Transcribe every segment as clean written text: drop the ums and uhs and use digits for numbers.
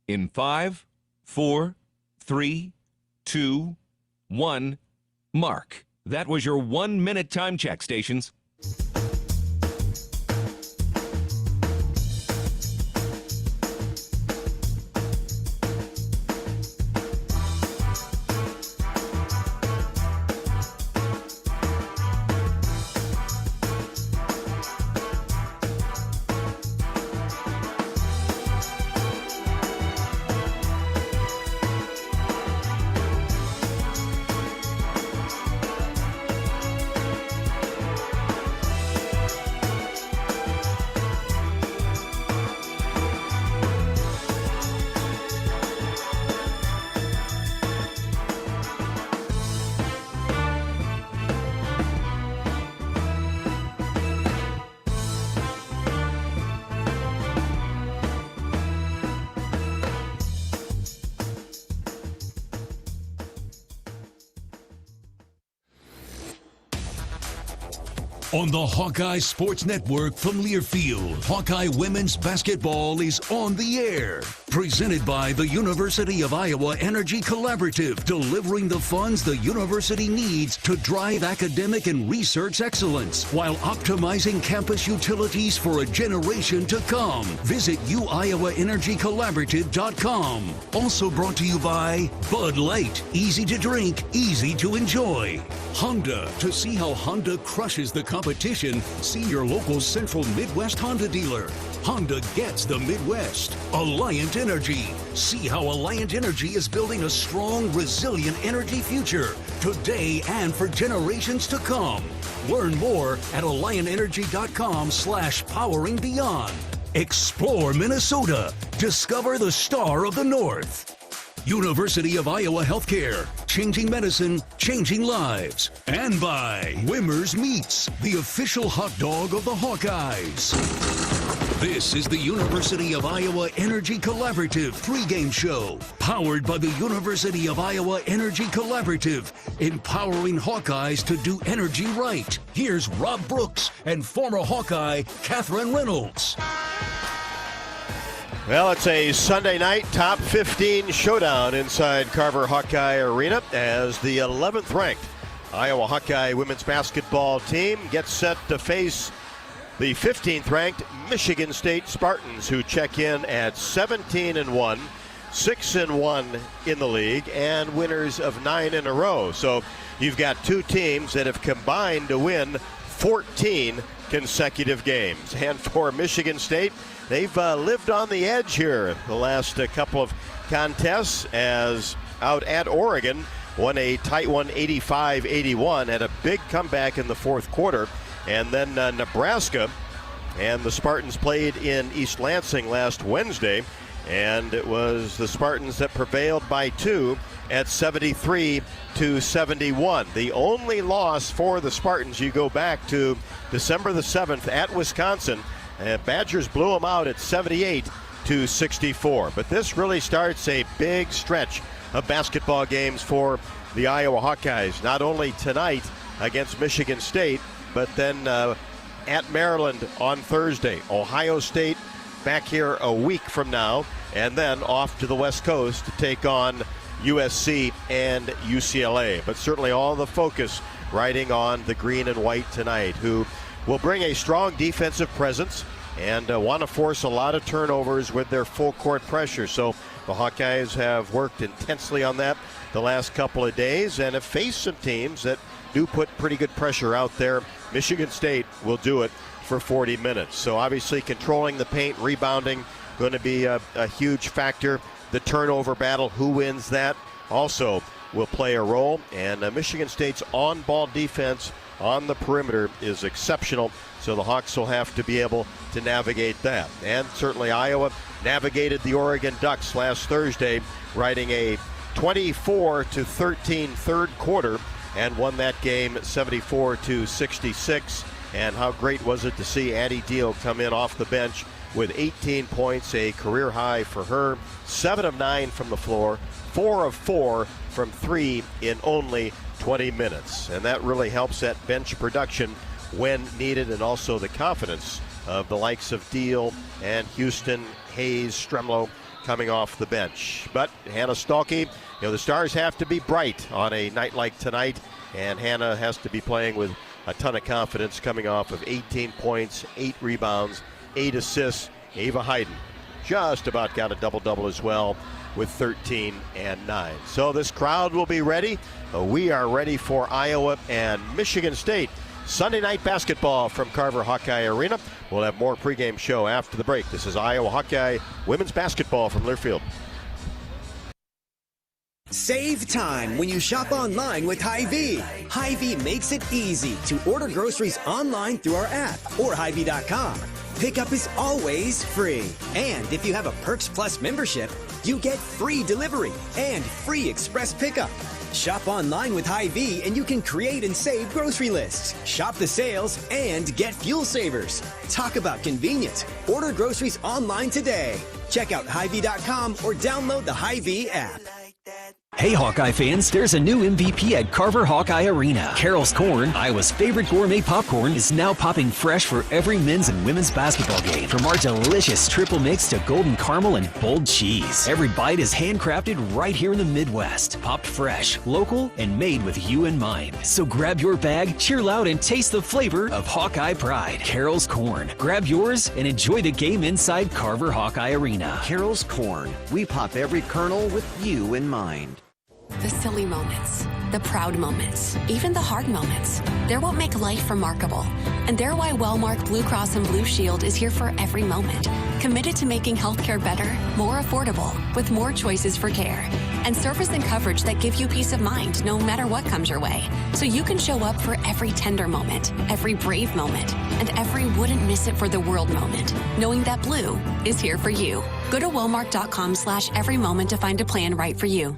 in 5, 4, 3, 2, 1, mark. That was your 1-minute time check, stations. On the Hawkeye Sports Network from Learfield, Hawkeye Women's Basketball is on the air. Presented by the University of Iowa Energy Collaborative, delivering the funds the university needs to drive academic and research excellence while optimizing campus utilities for a generation to come. Visit uiowaenergycollaborative.com. Also brought to you by Bud Light. Easy to drink, easy to enjoy. Honda. To see how Honda crushes the competition, see your local Central Midwest Honda dealer. Honda gets the Midwest. Alliant Energy. See how Alliant Energy is building a strong, resilient energy future today and for generations to come. Learn more at alliantenergy.com/poweringbeyond. Explore Minnesota. Discover the star of the North. University of Iowa Healthcare, changing medicine, changing lives. And by Wimmer's Meats, the official hot dog of the Hawkeyes. This is the University of Iowa Energy Collaborative pregame show, powered by the University of Iowa Energy Collaborative, empowering Hawkeyes to do energy right. Here's Rob Brooks and former Hawkeye Catherine Reynolds. Well, it's a Sunday night top 15 showdown inside Carver Hawkeye Arena as the 11th ranked Iowa Hawkeye women's basketball team gets set to face the 15th ranked Michigan State Spartans, who check in at 17-1, 6-1 in the league, and winners of 9 in a row. So you've got two teams that have combined to win 14 consecutive games. And for Michigan State, they've lived on the edge here the last couple of contests, as out at Oregon, won a tight one 85-81, had a big comeback in the fourth quarter. And then Nebraska and the Spartans played in East Lansing last Wednesday, and it was the Spartans that prevailed by 2 at 73-71. The only loss for the Spartans, you go back to December the 7th at Wisconsin, and Badgers blew them out at 78-64. But this really starts a big stretch of basketball games for the Iowa Hawkeyes, not only tonight against Michigan State, but then at Maryland on Thursday, Ohio State back here a week from now, and then off to the West Coast to take on USC and UCLA. But certainly all the focus riding on the green and white tonight, who will bring a strong defensive presence and want to force a lot of turnovers with their full court pressure. So the Hawkeyes have worked intensely on that the last couple of days and have faced some teams that do put pretty good pressure out there. Michigan State will do it for 40 minutes. So obviously controlling the paint, rebounding, going to be a huge factor. The turnover battle, who wins that, also will play a role. And Michigan State's on-ball defense on the perimeter is exceptional. So the Hawks will have to be able to navigate that. And certainly Iowa navigated the Oregon Ducks last Thursday, riding a 24-13 third quarter, and won that game 74-66. And how great was it to see Addie Deal come in off the bench with 18 points, a career high for her, 7 of 9 from the floor, 4 of 4 from 3 in only 20 minutes. And that really helps that bench production when needed, and also the confidence of the likes of Deal and Houston, Hayes, Stremlo coming off the bench. But Hannah Stolke, the Stars have to be bright on a night like tonight, and Hannah has to be playing with a ton of confidence coming off of 18 points, 8 rebounds, 8 assists. Ava Hayden just about got a double-double as well with 13 and 9. So this crowd will be ready. We are ready for Iowa and Michigan State. Sunday night basketball from Carver Hawkeye Arena. We'll have more pregame show after the break. This is Iowa Hawkeye women's basketball from Learfield. Save time when you shop online with Hy-Vee. Hy-Vee makes it easy to order groceries online through our app or Hy-Vee.com. Pickup is always free. And if you have a Perks Plus membership, you get free delivery and free express pickup. Shop online with Hy-Vee and you can create and save grocery lists. Shop the sales and get fuel savers. Talk about convenient. Order groceries online today. Check out Hy-Vee.com or download the Hy-Vee app. Hey Hawkeye fans, there's a new MVP at Carver Hawkeye Arena. Carol's Corn, Iowa's favorite gourmet popcorn, is now popping fresh for every men's and women's basketball game. From our delicious triple mix to golden caramel and bold cheese. Every bite is handcrafted right here in the Midwest. Popped fresh, local, and made with you in mind. So grab your bag, cheer loud, and taste the flavor of Hawkeye pride. Carol's Corn. Grab yours and enjoy the game inside Carver Hawkeye Arena. Carol's Corn. We pop every kernel with you in mind. The silly moments, the proud moments, even the hard moments. They're what make life remarkable. And they're why Wellmark Blue Cross and Blue Shield is here for every moment. Committed to making healthcare better, more affordable, with more choices for care. And service and coverage that give you peace of mind no matter what comes your way. So you can show up for every tender moment, every brave moment, and every wouldn't miss it for the world moment. Knowing that Blue is here for you. Go to Wellmark.com/every moment to find a plan right for you.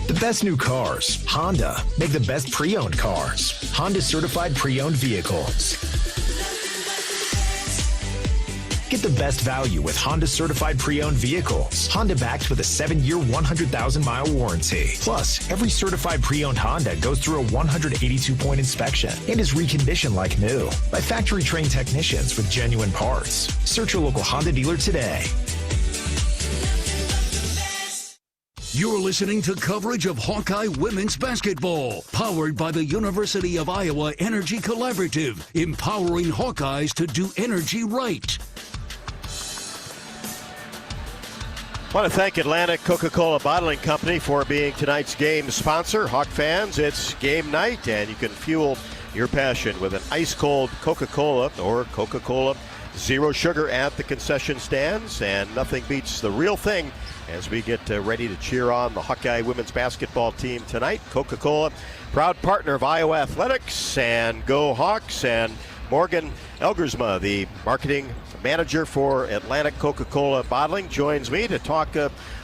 The best new cars, Honda, make the best pre-owned cars. Honda certified pre-owned vehicles. Get the best value with Honda certified pre-owned vehicles. Honda backed with a 7-year, 100,000-mile warranty. Plus, every certified pre-owned Honda goes through a 182-point inspection and is reconditioned like new by factory-trained technicians with genuine parts. Search your local Honda dealer today. You're listening to coverage of Hawkeye women's basketball, powered by the University of Iowa Energy Collaborative, empowering Hawkeyes to do energy right. I want to thank Atlantic Coca-Cola Bottling Company for being tonight's game sponsor. Hawk fans, it's game night, and you can fuel your passion with an ice-cold Coca-Cola or Coca-Cola Zero Sugar at the concession stands, and nothing beats the real thing as we get ready to cheer on the Hawkeye women's basketball team tonight. Coca-Cola, proud partner of Iowa Athletics, and Go Hawks. And Morgan Elgersma, the marketing manager for Atlantic Coca-Cola Bottling, joins me to talk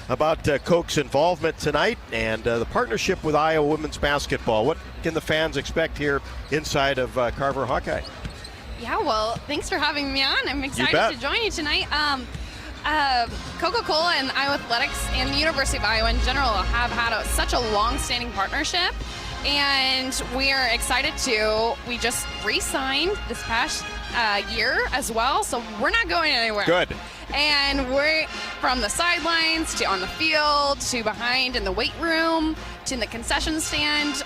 about Coke's involvement tonight and the partnership with Iowa women's basketball. What can the fans expect here inside of Carver Hawkeye? Yeah, well, thanks for having me on. I'm excited to join you tonight. Coca-Cola and Iowa Athletics and the University of Iowa in general have had such a long-standing partnership, and we are excited we just re-signed this past year as well, so we're not going anywhere. Good. And we're from the sidelines to on the field to behind in the weight room to in the concession stand.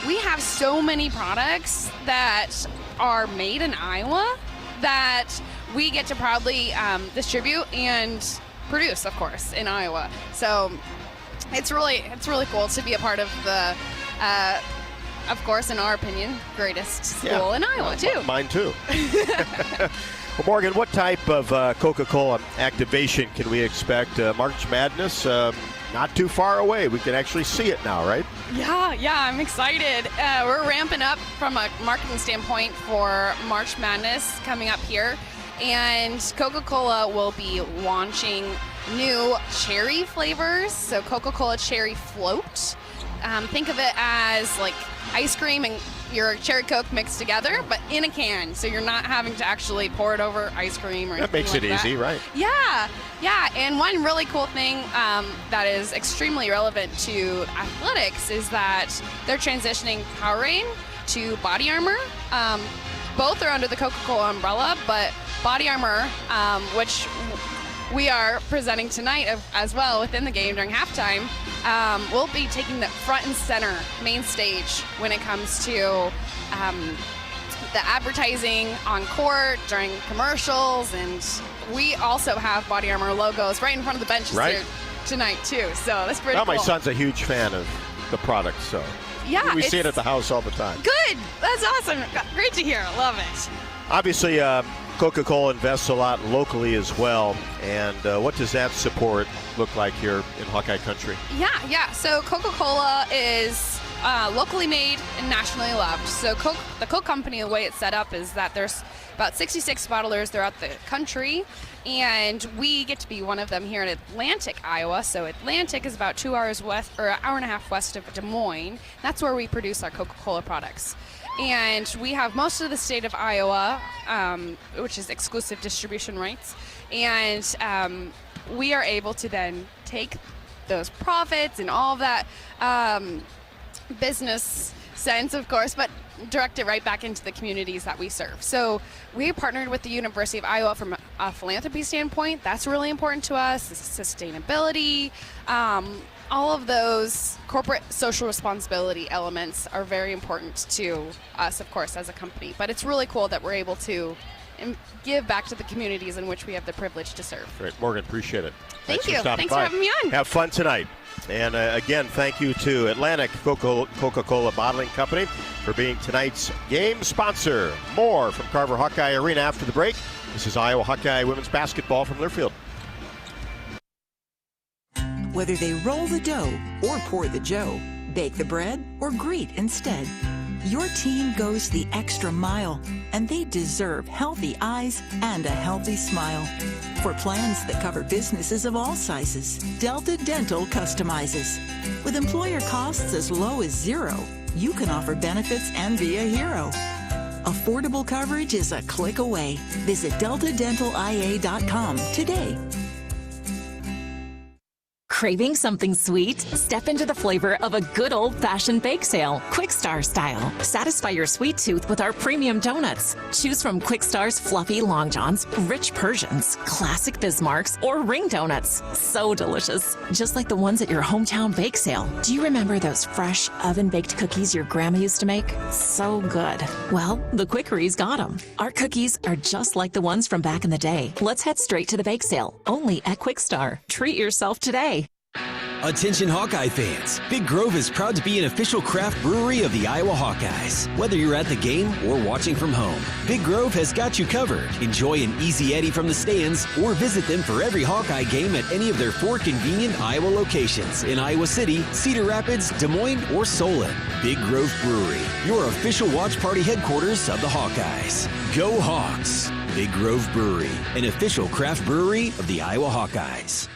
We have so many products that are made in Iowa that we get to proudly distribute and produce, of course, in Iowa. So it's really cool to be a part of the, of course, in our opinion, greatest school in Iowa, too. Mine, too. Well, Morgan, what type of Coca-Cola activation can we expect? March Madness, not too far away. We can actually see it now, right? Yeah, I'm excited. We're ramping up from a marketing standpoint for March Madness coming up here. And Coca-Cola will be launching new cherry flavors. So Coca-Cola Cherry Float. Think of it as like ice cream and your cherry Coke mixed together, but in a can. So you're not having to actually pour it over ice cream or anything. That makes it easy, right? Yeah. And one really cool thing that is extremely relevant to athletics is that they're transitioning Powerade to Body Armor. Both are under the Coca-Cola umbrella, but Body Armor, which we are presenting tonight as well within the game during halftime. We'll be taking the front and center main stage when it comes to the advertising on court during commercials, and we also have Body Armor logos right in front of the benches here tonight too. So that's pretty cool. My son's a huge fan of the product, so yeah, we see it at the house all the time. Good, that's awesome. Great to hear. Love it. Obviously, Coca-Cola invests a lot locally as well, and what does that support look like here in Hawkeye country? Yeah. So Coca-Cola is locally made and nationally loved. So the Coke company, the way it's set up is that there's about 66 bottlers throughout the country, and we get to be one of them here in Atlantic, Iowa. So Atlantic is about 2 hours west, or an hour and a half west of Des Moines. That's where we produce our Coca-Cola products. And we have most of the state of Iowa, which is exclusive distribution rights. And we are able to then take those profits and all of that business sense, of course, but direct it right back into the communities that we serve. So we partnered with the University of Iowa from a philanthropy standpoint. That's really important to us. Sustainability, all of those corporate social responsibility elements are very important to us, of course, as a company. But it's really cool that we're able to give back to the communities in which we have the privilege to serve. Great. Morgan, appreciate it. Thank you. Thanks for having me on. Have fun tonight. And again, thank you to Atlantic Coca-Cola Bottling Company for being tonight's game sponsor. More from Carver Hawkeye Arena after the break. This is Iowa Hawkeye women's basketball from Learfield. Whether they roll the dough or pour the joe, bake the bread or greet instead, your team goes the extra mile, and they deserve healthy eyes and a healthy smile. For plans that cover businesses of all sizes, Delta Dental customizes. With employer costs as low as $0, you can offer benefits and be a hero. Affordable coverage is a click away. Visit deltadentalia.com today. Craving something sweet? Step into the flavor of a good old-fashioned bake sale, Quick-Star style. Satisfy your sweet tooth with our premium donuts. Choose from Quick-Star's fluffy Long Johns, rich Persians, classic Bismarcks, or ring donuts. So delicious, just like the ones at your hometown bake sale. Do you remember those fresh, oven-baked cookies your grandma used to make? So good. Well, the Quickery's got them. Our cookies are just like the ones from back in the day. Let's head straight to the bake sale, only at Quick-Star. Treat yourself today. Attention Hawkeye fans, Big Grove is proud to be an official craft brewery of the Iowa Hawkeyes. Whether you're at the game or watching from home, Big Grove has got you covered. Enjoy an easy Eddie from the stands or visit them for every Hawkeye game at any of their 4 convenient Iowa locations in Iowa City, Cedar Rapids, Des Moines, or Solon. Big Grove Brewery, your official watch party headquarters of the Hawkeyes. Go Hawks! Big Grove Brewery, an official craft brewery of the Iowa Hawkeyes.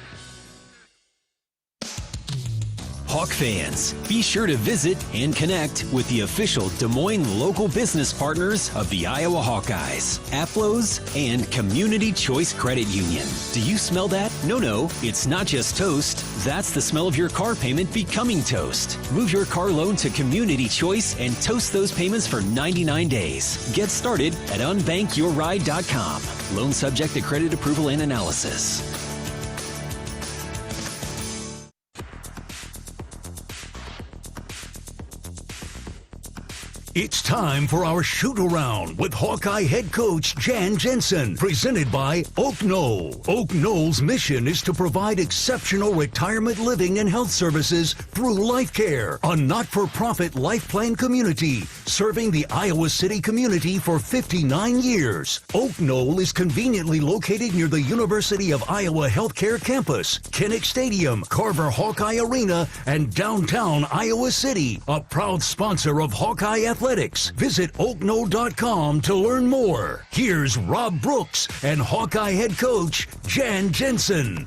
Hawk fans, be sure to visit and connect with the official Des Moines local business partners of the Iowa Hawkeyes, Aplos, and Community Choice Credit Union. Do you smell that? No, it's not just toast. That's the smell of your car payment becoming toast. Move your car loan to Community Choice and toast those payments for 99 days. Get started at unbankyourride.com. Loan subject to credit approval and analysis. It's time for our shoot around with Hawkeye head coach Jan Jensen, presented by Oak Knoll. Oak Knoll's mission is to provide exceptional retirement living and health services through Life Care, a not-for-profit life plan community serving the Iowa City community for 59 years. Oak Knoll is conveniently located near the University of Iowa Healthcare Campus, Kinnick Stadium, Carver Hawkeye Arena, and downtown Iowa City, a proud sponsor of Hawkeye Athletics. Visit oakknoll.com to learn more. Here's Rob Brooks and Hawkeye head coach Jan Jensen.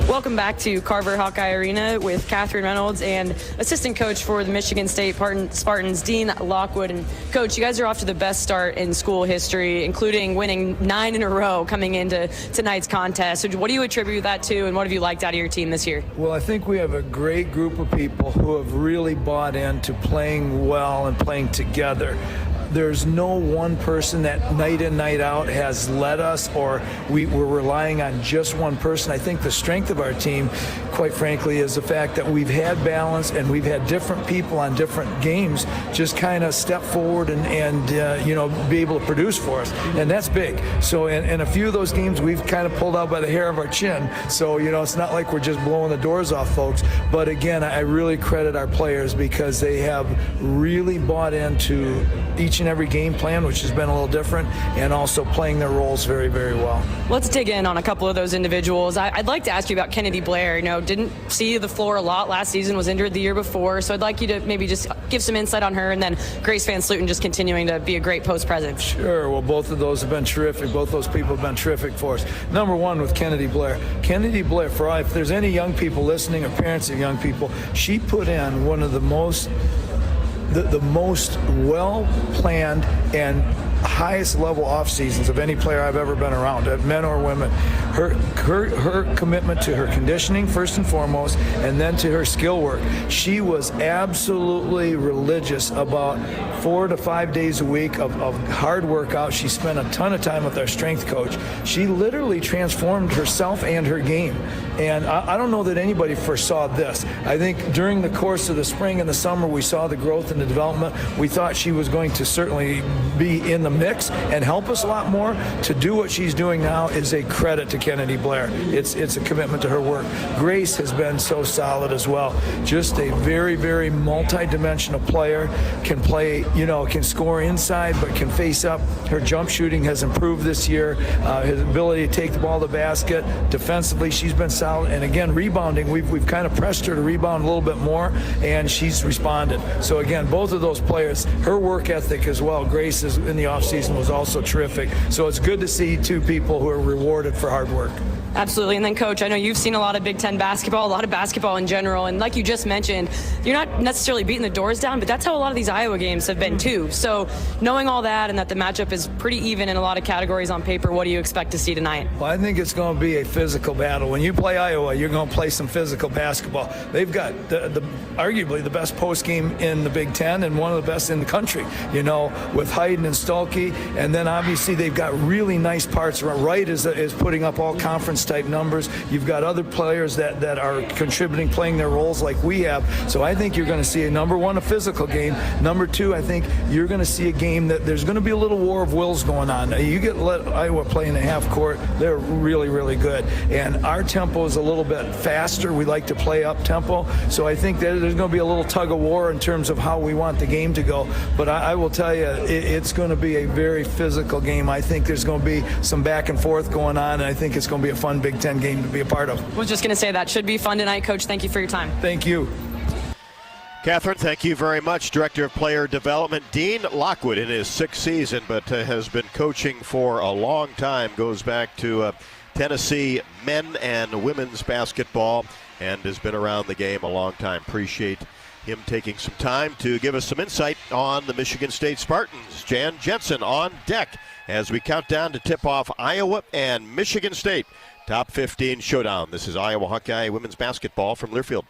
Welcome back to Carver Hawkeye Arena with Catherine Reynolds and assistant coach for the Michigan State Spartans, Dean Lockwood. And Coach, you guys are off to the best start in school history, including winning 9 in a row coming into tonight's contest. So what do you attribute that to, and what have you liked out of your team this year? Well, I think we have a great group of people who have really bought into playing well and playing together. there's no one person that night in, night out has led us, or we're relying on just one person. I think the strength of our team, quite frankly, is the fact that we've had balance and we've had different people on different games just kind of step forward and be able to produce for us. And that's big. So in a few of those games, we've kind of pulled out by the hair of our chin. So, it's not like we're just blowing the doors off folks. But again, I really credit our players because they have really bought into each and every game plan, which has been a little different, and also playing their roles very, very well. Let's dig in on a couple of those individuals. I'd like to ask you about Kennedy Blair. Didn't see the floor a lot last season, was injured the year before. So I'd like you to maybe just give some insight on her, and then Grace Van Sluten just continuing to be a great post presence. Sure. Well, both of those have been terrific. Both those people have been terrific for us. Number one with Kennedy Blair. Kennedy Blair, if there's any young people listening or parents of young people, she put in one of the most well-planned and highest level off seasons of any player I've ever been around, men or women. Her commitment to her conditioning first and foremost, and then to her skill work. She was absolutely religious about 4 to 5 days a week of hard workout. She spent a ton of time with our strength coach. She literally transformed herself and her game. And I don't know that anybody foresaw this. I think during the course of the spring and the summer, we saw the growth and the development. We thought she was going to certainly be in the mix and help us a lot more. To do what she's doing now is a credit to Kennedy Blair. It's a commitment to her work. Grace has been so solid as well. Just a very, very multi-dimensional player. Can play, can score inside, but can face up. Her jump shooting has improved this year. His ability to take the ball to the basket. Defensively, she's been solid. And again, rebounding, we've kind of pressed her to rebound a little bit more, and she's responded. So again, both of those players, her work ethic as well. Grace is in the offseason was also terrific. So it's good to see two people who are rewarded for hard work. Absolutely. And then, Coach, I know you've seen a lot of Big Ten basketball, a lot of basketball in general. And like you just mentioned, you're not necessarily beating the doors down, but that's how a lot of these Iowa games have been too. So knowing all that and that the matchup is pretty even in a lot of categories on paper, what do you expect to see tonight? Well, I think it's going to be a physical battle. When you play Iowa, you're going to play some physical basketball. They've got arguably the best post game in the Big Ten and one of the best in the country, with Hayden and Stolke. And then obviously they've got really nice parts. Wright is putting up all conference type numbers. You've got other players that are contributing, playing their roles like we have. So I think you're going to see number one, a physical game. Number two, I think you're going to see a game that there's going to be a little war of wills going on. You let Iowa play in the half court, they're really, really good. And our tempo is a little bit faster. We like to play up tempo. So I think that there's going to be a little tug of war in terms of how we want the game to go. But I will tell you, it's going to be a very physical game. I think there's going to be some back and forth going on, and I think it's going to be a fun Big Ten game to be a part of. I was just going to say that should be fun tonight, Coach. Thank you for your time. Thank you. Catherine, thank you very much. Director of Player Development, Dean Lockwood, in his 6th season, but has been coaching for a long time. Goes back to Tennessee men and women's basketball and has been around the game a long time. Appreciate him taking some time to give us some insight on the Michigan State Spartans. Jan Jensen on deck as we count down to tip off Iowa and Michigan State. Top 15 showdown. This is Iowa Hawkeye women's basketball from Learfield.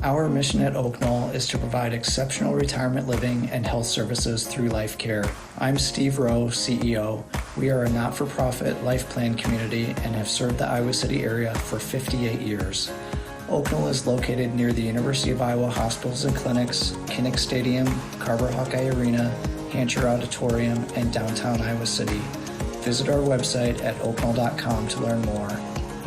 Our mission at Oak Knoll is to provide exceptional retirement living and health services through Life Care. I'm Steve Rowe, CEO. We are a not-for-profit life plan community and have served the Iowa City area for 58 years. Oak Knoll is located near the University of Iowa hospitals and clinics, Kinnick Stadium, Carver Hawkeye Arena, Hancher Auditorium, and downtown Iowa City. Visit our website at oakknoll.com to learn more.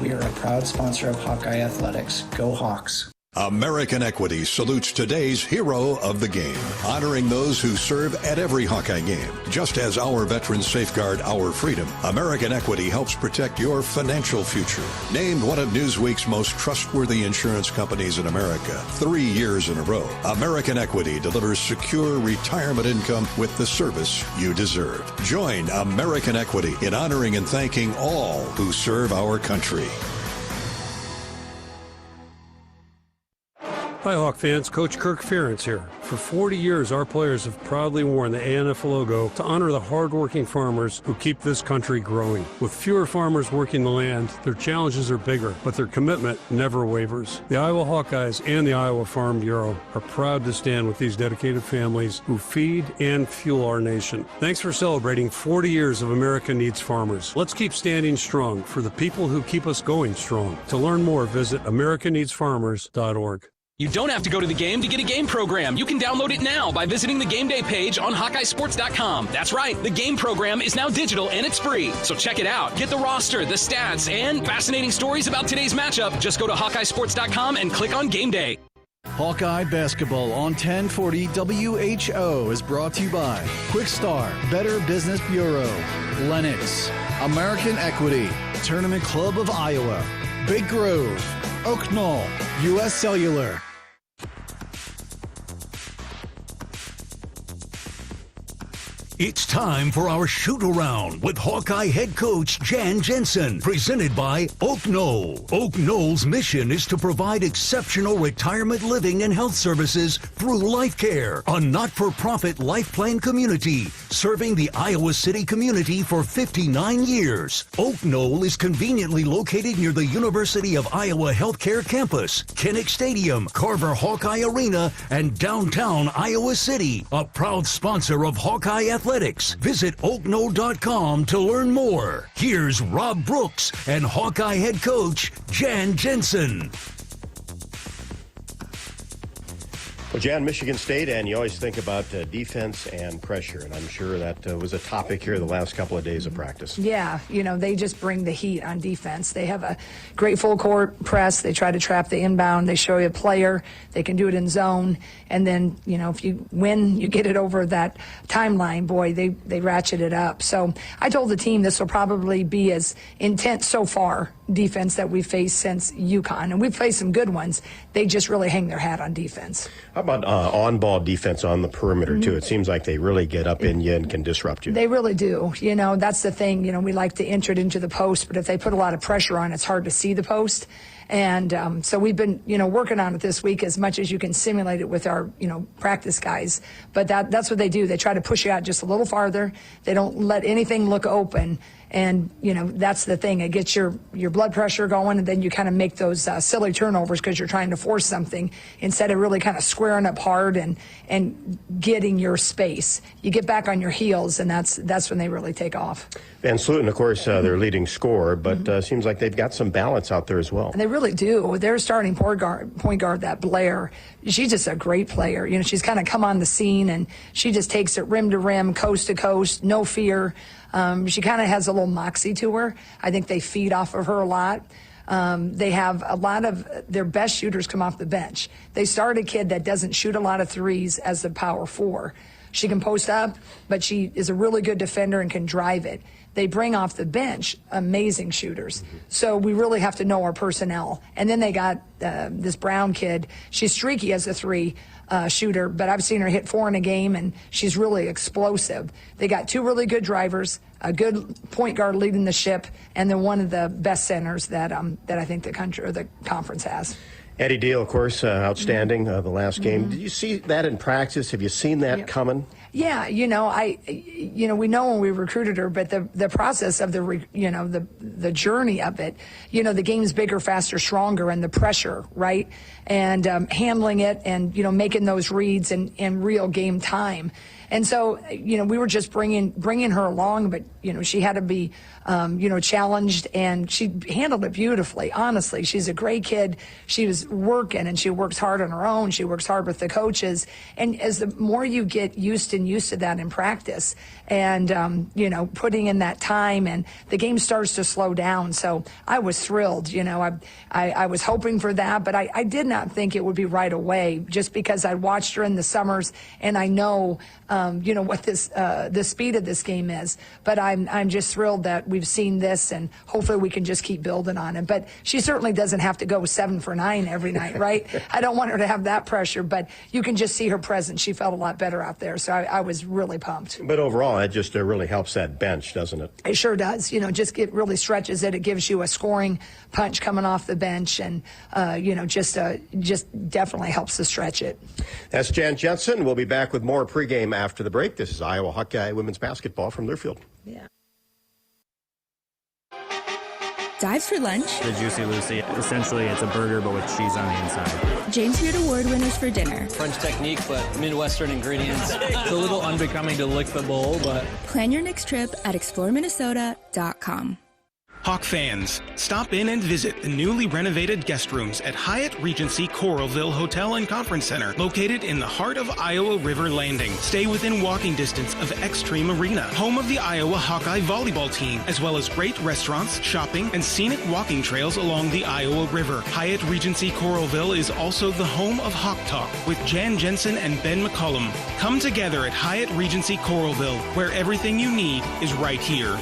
We are a proud sponsor of Hawkeye Athletics. Go Hawks! American Equity salutes today's hero of the game, honoring those who serve at every Hawkeye game. Just as our veterans safeguard our freedom, American Equity helps protect your financial future. Named one of Newsweek's most trustworthy insurance companies in America 3 years in a row, American Equity delivers secure retirement income with the service you deserve. Join American Equity in honoring and thanking all who serve our country. Hi, Hawk fans. Coach Kirk Ferentz here. For 40 years, our players have proudly worn the ANF logo to honor the hardworking farmers who keep this country growing. With fewer farmers working the land, their challenges are bigger, but their commitment never wavers. The Iowa Hawkeyes and the Iowa Farm Bureau are proud to stand with these dedicated families who feed and fuel our nation. Thanks for celebrating 40 years of America Needs Farmers. Let's keep standing strong for the people who keep us going strong. To learn more, visit americaneedsfarmers.org. You don't have to go to the game to get a game program. You can download it now by visiting the game day page on HawkeyeSports.com. That's right, the game program is now digital and it's free. So check it out. Get the roster, the stats, and fascinating stories about today's matchup. Just go to HawkeyeSports.com and click on Game Day. Hawkeye Basketball on 1040 WHO is brought to you by Quickstar, Better Business Bureau, Lennox, American Equity, Tournament Club of Iowa, Big Grove, Oak Knoll, U.S. Cellular. It's time for our shoot-around with Hawkeye head coach Jan Jensen, presented by Oak Knoll. Oak Knoll's mission is to provide exceptional retirement living and health services through Life Care, a not-for-profit life plan community serving the Iowa City community for 59 years. Oak Knoll is conveniently located near the University of Iowa Healthcare Campus, Kinnick Stadium, Carver Hawkeye Arena, and downtown Iowa City, a proud sponsor of Hawkeye Athletics. Visit oakknoll.com to learn more. Here's Rob Brooks and Hawkeye head coach Jan Jensen. Well, Jan, Michigan State, and you always think about defense and pressure, and I'm sure that was a topic here the last couple of days of practice. Yeah, they just bring the heat on defense. They have a great full court press. They try to trap the inbound. They show you a player. They can do it in zone. And then, if you win, you get it over that timeline. Boy, they ratchet it up. So I told the team this will probably be as intense so far defense that we've faced since UConn. And we've faced some good ones. They just really hang their hat on defense. How about on-ball defense on the perimeter, too? It seems like they really get up in you and can disrupt you. They really do. That's the thing. We like to enter it into the post, but if they put a lot of pressure on, it's hard to see the post. And so we've been, working on it this week as much as you can simulate it with our, practice guys. But that's what they do. They try to push you out just a little farther. They don't let anything look open. And, that's the thing. It gets your blood pressure going, and then you kind of make those silly turnovers because you're trying to force something instead of really kind of squaring up hard and getting your space. You get back on your heels, and that's when they really take off. Van Sluten, of course, their leading scorer, but seems like they've got some balance out there as well. And they really do. Their starting point guard, that Blair, she's just a great player. She's kind of come on the scene, and she just takes it rim to rim, coast to coast, no fear. She kind of has a little moxie to her. I think they feed off of her a lot. They have a lot of their best shooters come off the bench. They start a kid that doesn't shoot a lot of threes as a power four. She can post up, but she is a really good defender and can drive it. They bring off the bench amazing shooters. So we really have to know our personnel. And then they got this Brown kid. She's streaky as a three shooter, but I've seen her hit 4 in a game, and she's really explosive. They got 2 really good drivers, a good point guard leading the ship, and then one of the best centers that I think the country or the conference has. Eddie Deal, of course, outstanding the last game. Did you see that in practice? Have you seen that coming? Yeah, we know when we recruited her, but the process of the journey of it, the game's bigger, faster, stronger, and the pressure, right? And handling it and, making those reads in real game time. And so, we were just bringing her along, but, she had to be, challenged, and she handled it beautifully. Honestly, she's a great kid. She was working, and she works hard on her own. She works hard with the coaches. And as the more you get used to that in practice and, putting in that time, and the game starts to slow down. So I was thrilled. I was hoping for that, but I did not think it would be right away, just because I watched her in the summers, and I know, what the speed of this game is. But I'm just thrilled that we've seen this, and hopefully we can just keep building on it. But she certainly doesn't have to go 7 for 9 every night, right? I don't want her to have that pressure, but you can just see her presence. She felt a lot better out there, so I was really pumped. But overall, it just really helps that bench, doesn't it? It sure does. It really stretches it. It gives you a scoring punch coming off the bench, and just definitely helps to stretch it. That's Jan Jensen. We'll be back with more pregame after the break. This is Iowa Hawkeye women's basketball from Learfield. Yeah. Dives for lunch. The Juicy Lucy. Essentially, it's a burger, but with cheese on the inside. James Beard Award winners for dinner. French technique, but Midwestern ingredients. It's a little unbecoming to lick the bowl, but... Plan your next trip at exploreminnesota.com. Hawk fans, stop in and visit the newly renovated guest rooms at Hyatt Regency Coralville Hotel and Conference Center, located in the heart of Iowa River Landing. Stay within walking distance of Extreme Arena, home of the Iowa Hawkeye volleyball team, as well as great restaurants, shopping, and scenic walking trails along the Iowa River. Hyatt Regency Coralville is also the home of Hawk Talk with Jan Jensen and Ben McCullum. Come together at Hyatt Regency Coralville, where everything you need is right here.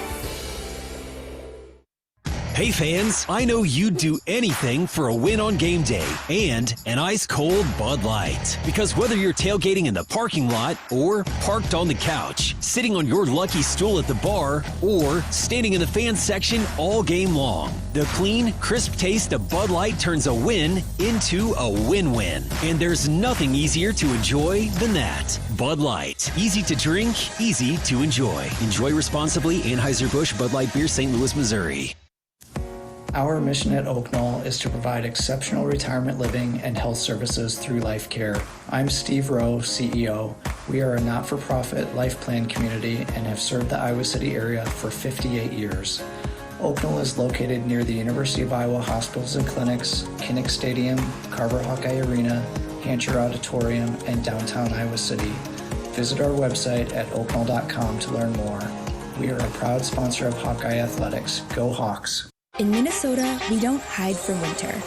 Hey fans, I know you'd do anything for a win on game day and an ice-cold Bud Light. Because whether you're tailgating in the parking lot or parked on the couch, sitting on your lucky stool at the bar, or standing in the fan section all game long, the clean, crisp taste of Bud Light turns a win into a win-win. And there's nothing easier to enjoy than that. Bud Light. Easy to drink, easy to enjoy. Enjoy responsibly. Anheuser-Busch Bud Light Beer, St. Louis, Missouri. Our mission at Oak Knoll is to provide exceptional retirement living and health services through life care. I'm Steve Rowe, CEO. We are a not-for-profit life plan community and have served the Iowa City area for 58 years. Oak Knoll is located near the University of Iowa Hospitals and Clinics, Kinnick Stadium, Carver Hawkeye Arena, Hancher Auditorium, and downtown Iowa City. Visit our website at oakknoll.com to learn more. We are a proud sponsor of Hawkeye Athletics. Go Hawks! In Minnesota, we don't hide from winter.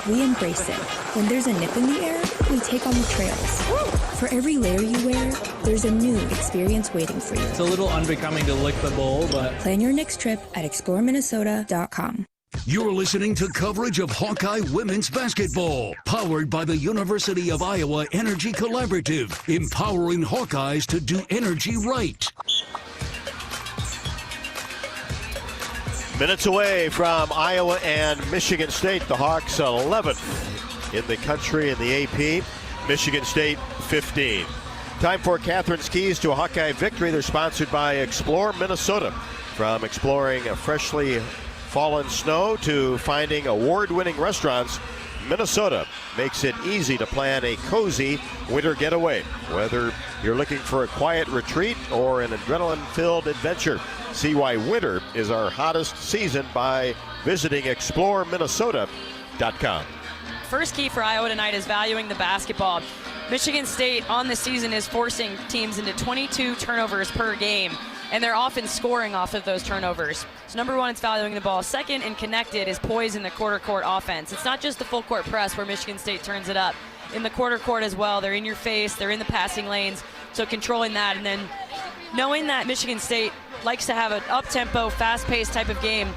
We embrace it. When there's a nip in the air, we take on the trails. For every layer you wear, there's a new experience waiting for you. It's a little unbecoming to lick the bowl, but... Plan your next trip at exploreminnesota.com. You're listening to coverage of Hawkeye women's basketball, powered by the University of Iowa Energy Collaborative, empowering Hawkeyes to do energy right. Minutes away from Iowa and Michigan State. The Hawks 11th in the country in the AP. Michigan State 15. Time for Catherine's Keys to a Hawkeye victory. They're sponsored by Explore Minnesota. From exploring freshly fallen snow to finding award-winning restaurants, Minnesota makes it easy to plan a cozy winter getaway. Whether you're looking for a quiet retreat or an adrenaline-filled adventure, see why winter is our hottest season by visiting exploreminnesota.com. First key for Iowa tonight is valuing the basketball. Michigan State on the season is forcing teams into 22 turnovers per game, and they're often scoring off of those turnovers. So number one, it's valuing the ball. Second, and connected, is poise in the quarter court offense. It's not just the full court press where Michigan State turns it up. In the quarter court as well, they're in your face, they're in the passing lanes, so controlling that. And then knowing that Michigan State likes to have an up-tempo, fast-paced type of game,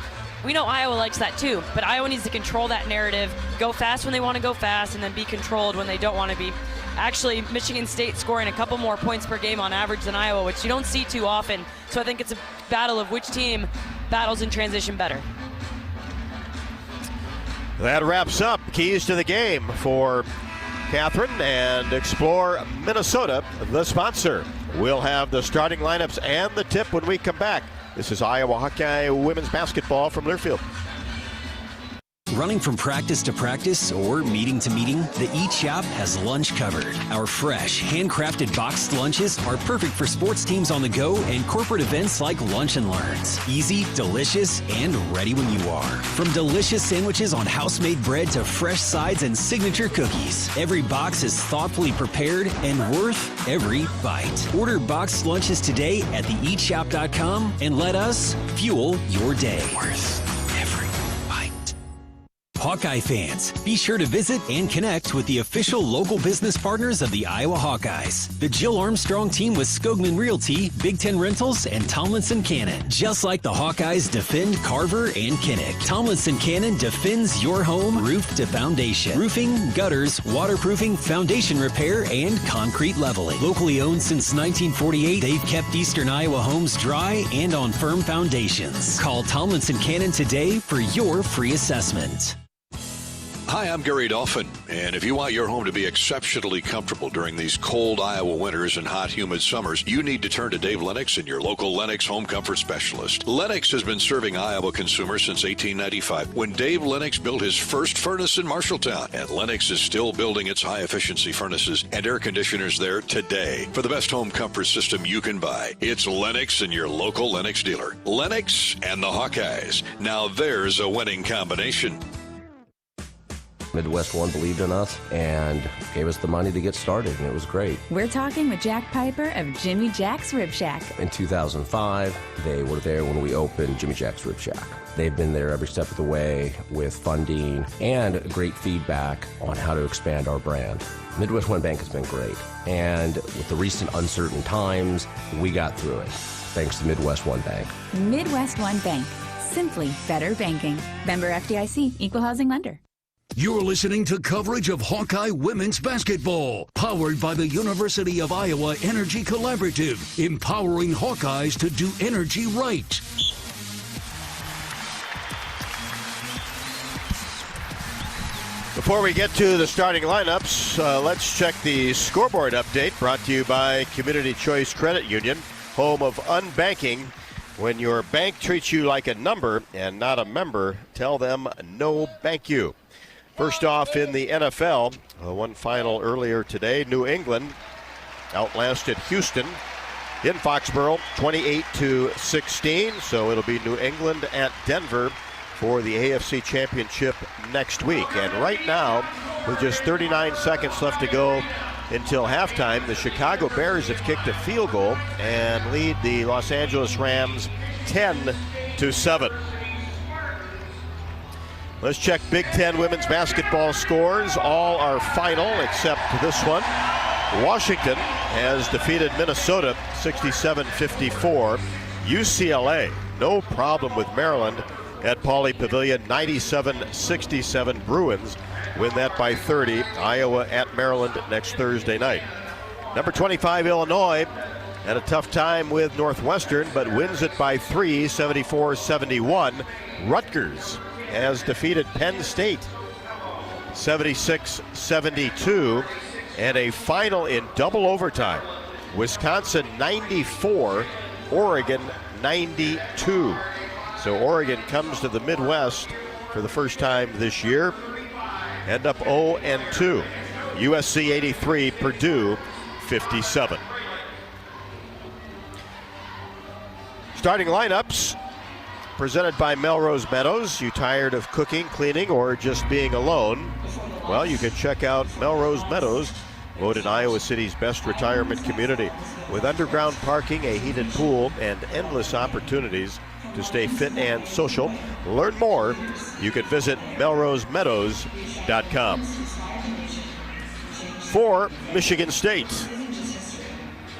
we know Iowa likes that too, but Iowa needs to control that narrative, go fast when they want to go fast, and then be controlled when they don't want to be. Actually, Michigan State scoring a couple more points per game on average than Iowa, which you don't see too often. So I think it's a battle of which team battles in transition better. That wraps up Keys to the Game for Catherine and Explore Minnesota, the sponsor. We'll have the starting lineups and the tip when we come back. This is Iowa Hawkeye women's basketball from Learfield. Running from practice to practice or meeting to meeting, the Eats app has lunch covered. Our fresh, handcrafted boxed lunches are perfect for sports teams on the go and corporate events like Lunch and Learns. Easy, delicious, and ready when you are. From delicious sandwiches on house-made bread to fresh sides and signature cookies, every box is thoughtfully prepared and worth every bite. Order boxed lunches today at theeatshop.com and let us fuel your day. Worth every bite. Hawkeye fans, be sure to visit and connect with the official local business partners of the Iowa Hawkeyes. The Jill Armstrong team with Skogman Realty, Big Ten Rentals, and Tomlinson Cannon. Just like the Hawkeyes defend Carver and Kinnick, Tomlinson Cannon defends your home roof to foundation. Roofing, gutters, waterproofing, foundation repair, and concrete leveling. Locally owned since 1948, they've kept Eastern Iowa homes dry and on firm foundations. Call Tomlinson Cannon today for your free assessment. Hi, I'm Gary Dolphin, and if you want your home to be exceptionally comfortable during these cold Iowa winters and hot, humid summers, you need to turn to Dave Lennox and your local Lennox home comfort specialist. Lennox has been serving Iowa consumers since 1895, when Dave Lennox built his first furnace in Marshalltown, and Lennox is still building its high-efficiency furnaces and air conditioners there today. For the best home comfort system you can buy, it's Lennox and your local Lennox dealer. Lennox and the Hawkeyes. Now there's a winning combination. Midwest One believed in us and gave us the money to get started, and it was great. We're talking with Jack Piper of Jimmy Jack's Rib Shack. In 2005, they were there when we opened Jimmy Jack's Rib Shack. They've been there every step of the way with funding and great feedback on how to expand our brand. Midwest One Bank has been great, and with the recent uncertain times, we got through it, thanks to Midwest One Bank. Midwest One Bank. Simply better banking. Member FDIC, Equal Housing Lender. You're listening to coverage of Hawkeye women's basketball, powered by the University of Iowa Energy Collaborative, empowering Hawkeyes to do energy right. Before we get to the starting lineups, let's check the scoreboard update brought to you by Community Choice Credit Union, home of unbanking. When your bank treats you like a number and not a member, tell them no bank you. First off in the NFL, one final earlier today, New England outlasted Houston in Foxborough 28-16. So it'll be New England at Denver for the AFC Championship next week. And right now, with just 39 seconds left to go until halftime, the Chicago Bears have kicked a field goal and lead the Los Angeles Rams 10-7. Let's check Big Ten women's basketball scores. All are final except this one. Washington has defeated Minnesota 67-54. UCLA, no problem with Maryland at Pauley Pavilion, 97-67. Bruins win that by 30. Iowa at Maryland next Thursday night. Number 25, Illinois, had a tough time with Northwestern, but wins it by 3, 74-71. Rutgers has defeated Penn State 76-72, and a final in double overtime. Wisconsin 94, Oregon 92. So Oregon comes to the Midwest for the first time this year, end up 0-2. USC 83, Purdue 57. Starting lineups presented by Melrose Meadows. You tired of cooking, cleaning, or just being alone? Well, you can check out Melrose Meadows, voted Iowa City's best retirement community. With underground parking, a heated pool, and endless opportunities to stay fit and social. Learn more. You can visit melrosemeadows.com. For Michigan State,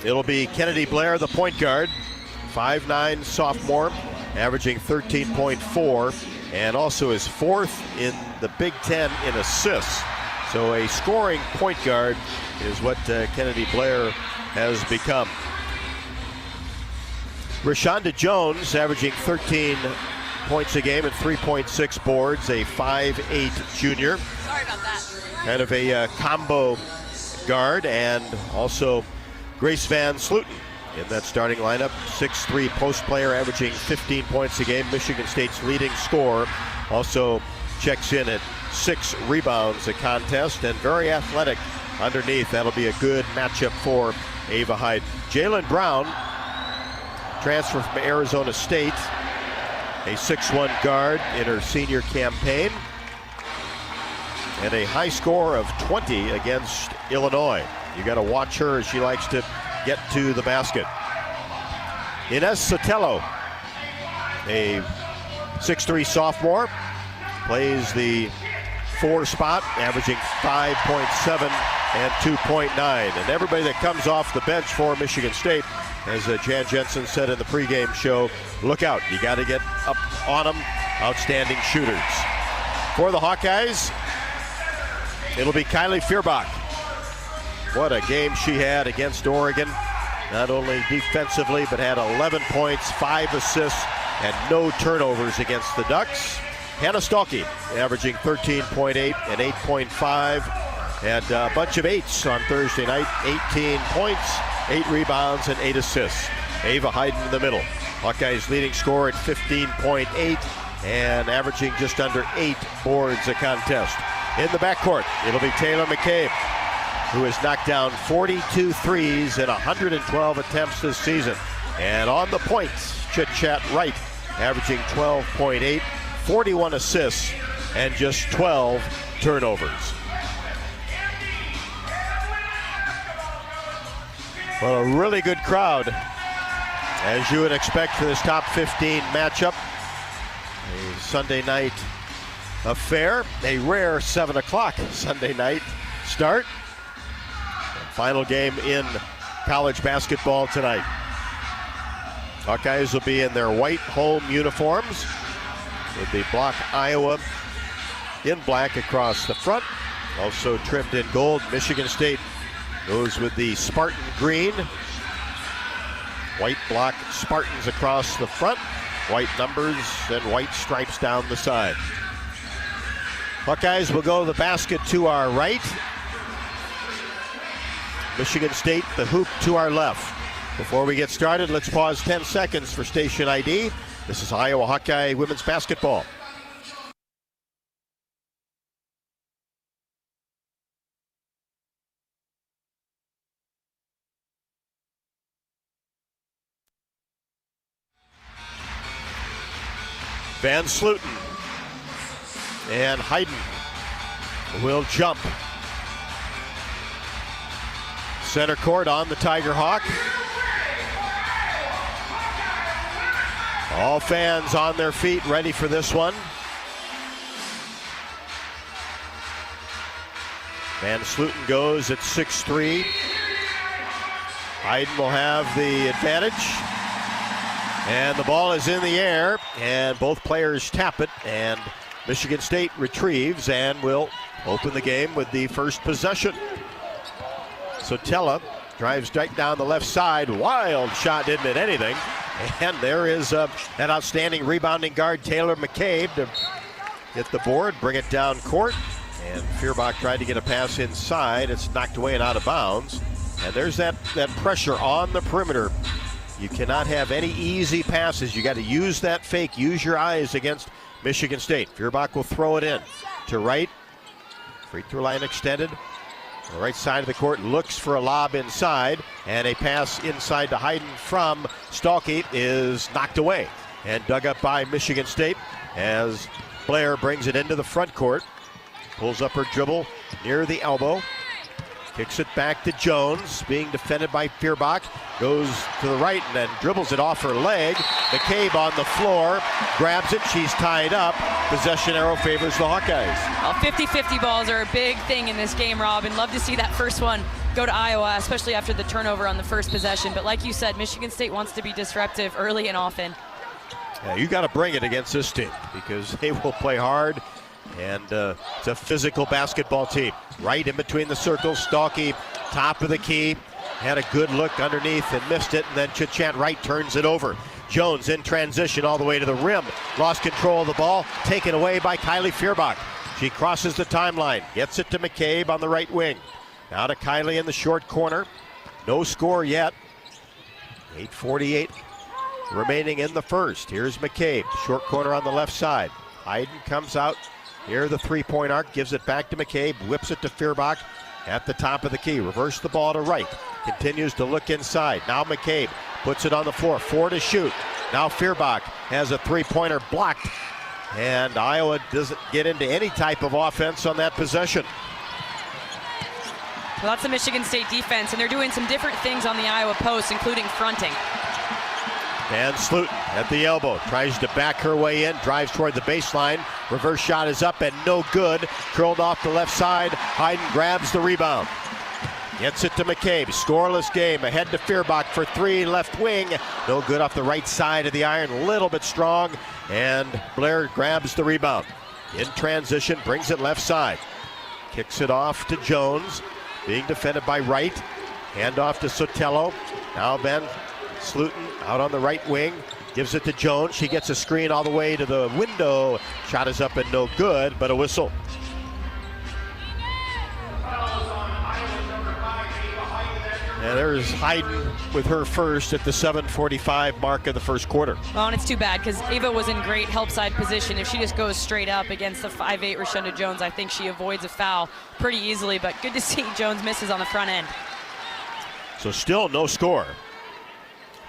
it'll be Kennedy Blair, the point guard, 5'9" sophomore, averaging 13.4, and also is fourth in the Big Ten in assists. So a scoring point guard is what Kennedy Blair has become. Rashonda Jones averaging 13 points a game and 3.6 boards, a 5'8" junior. Sorry about that. Kind of a combo guard, and also Grace Van Sluten in that starting lineup. 6'3" post player, averaging 15 points a game. Michigan State's leading scorer. Also checks in at 6 rebounds a contest, and very athletic underneath. That'll be a good matchup for Ava Hyde. Jalen Brown, transfer from Arizona State, a 6'1" guard in her senior campaign, and a high score of 20 against Illinois. You got to watch her as she likes to get to the basket. Ines Sotelo, a 6'3" sophomore, plays the 4 spot, averaging 5.7 and 2.9. And everybody that comes off the bench for Michigan State, as Jan Jensen said in the pregame show, look out. You got to get up on them. Outstanding shooters. For the Hawkeyes, it'll be Kylie Feuerbach. What a game she had against Oregon. Not only defensively, but had 11 points, 5 assists, and no turnovers against the Ducks. Hannah Stalkey averaging 13.8 and 8.5, and a bunch of 8s on Thursday night. 18 points, 8 rebounds, and 8 assists. Ava Hayden in the middle. Hawkeyes leading scorer at 15.8 and averaging just under 8 boards a contest. In the backcourt, it'll be Taylor McCabe, who has knocked down 42 threes in 112 attempts this season. And on the points, Chit-Chat Wright, averaging 12.8, 41 assists, and just 12 turnovers. Well, a really good crowd, as you would expect for this top 15 matchup. A Sunday night affair, a rare 7 o'clock Sunday night start. Final game in college basketball tonight. Hawkeyes will be in their white home uniforms with the block Iowa in black across the front, also trimmed in gold. Michigan State goes with the Spartan green. White block Spartans across the front, white numbers and white stripes down the side. Hawkeyes will go to the basket to our right. Michigan State, the hoop to our left. Before we get started, let's pause 10 seconds for station ID. This is Iowa Hawkeye women's basketball. Van Sluten and Hayden will jump. Center court on the Tiger Hawk. All fans on their feet, ready for this one. Van Sluten goes at 6'3". Hayden will have the advantage. And the ball is in the air, and both players tap it, and Michigan State retrieves and will open the game with the first possession. Sotella drives right down the left side. Wild shot, didn't hit anything. And there is that outstanding rebounding guard, Taylor McCabe, to hit the board, bring it down court. And Feuerbach tried to get a pass inside. It's knocked away and out of bounds. And there's that pressure on the perimeter. You cannot have any easy passes. You got to use that fake, use your eyes against Michigan State. Feuerbach will throw it in to right. Free throw line extended. The right side of the court looks for a lob inside, and a pass inside to Hayden from Stalkey is knocked away and dug up by Michigan State as Blair brings it into the front court. Pulls up her dribble near the elbow. Kicks it back to Jones, being defended by Feuerbach. Goes to the right and then dribbles it off her leg. McCabe on the floor, grabs it, she's tied up. Possession arrow favors the Hawkeyes. Well, 50-50 balls are a big thing in this game, Rob, and love to see that first one go to Iowa, especially after the turnover on the first possession. But like you said, Michigan State wants to be disruptive early and often. Yeah, you got to bring it against this team because they will play hard. And it's a physical basketball team. Right in between the circles, Stalkey, top of the key. Had a good look underneath and missed it, and then Chit-Chat Wright turns it over. Jones in transition all the way to the rim. Lost control of the ball, taken away by Kylie Feuerbach. She crosses the timeline, gets it to McCabe on the right wing. Now to Kylie in the short corner. No score yet. 8:48 remaining in the first. Here's McCabe, short corner on the left side. Hayden comes out near the three-point arc, gives it back to McCabe, whips it to Feuerbach at the top of the key. Reverse the ball to right. Continues to look inside. Now McCabe puts it on the floor. 4 to shoot. Now Feuerbach has a three-pointer blocked. And Iowa doesn't get into any type of offense on that possession. Well, that's the Michigan State defense, and they're doing some different things on the Iowa post, including fronting. Van Sluten at the elbow, tries to back her way in, drives toward the baseline. Reverse shot is up and no good. Curled off the left side. Hayden grabs the rebound. Gets it to McCabe. Scoreless game. Ahead to Feuerbach for three. Left wing. No good off the right side of the iron. A little bit strong. And Blair grabs the rebound. In transition, brings it left side. Kicks it off to Jones. Being defended by Wright. Hand off to Sotelo. Now Van Sluten out on the right wing. Gives it to Jones. She gets a screen all the way to the window. Shot is up and no good, but a whistle. And there's Hayden with her first at the 7:45 mark of the first quarter. Well, and it's too bad because Ava was in great help side position. If she just goes straight up against the 5'8" Rashunda Jones, I think she avoids a foul pretty easily, but good to see Jones misses on the front end. So still no score.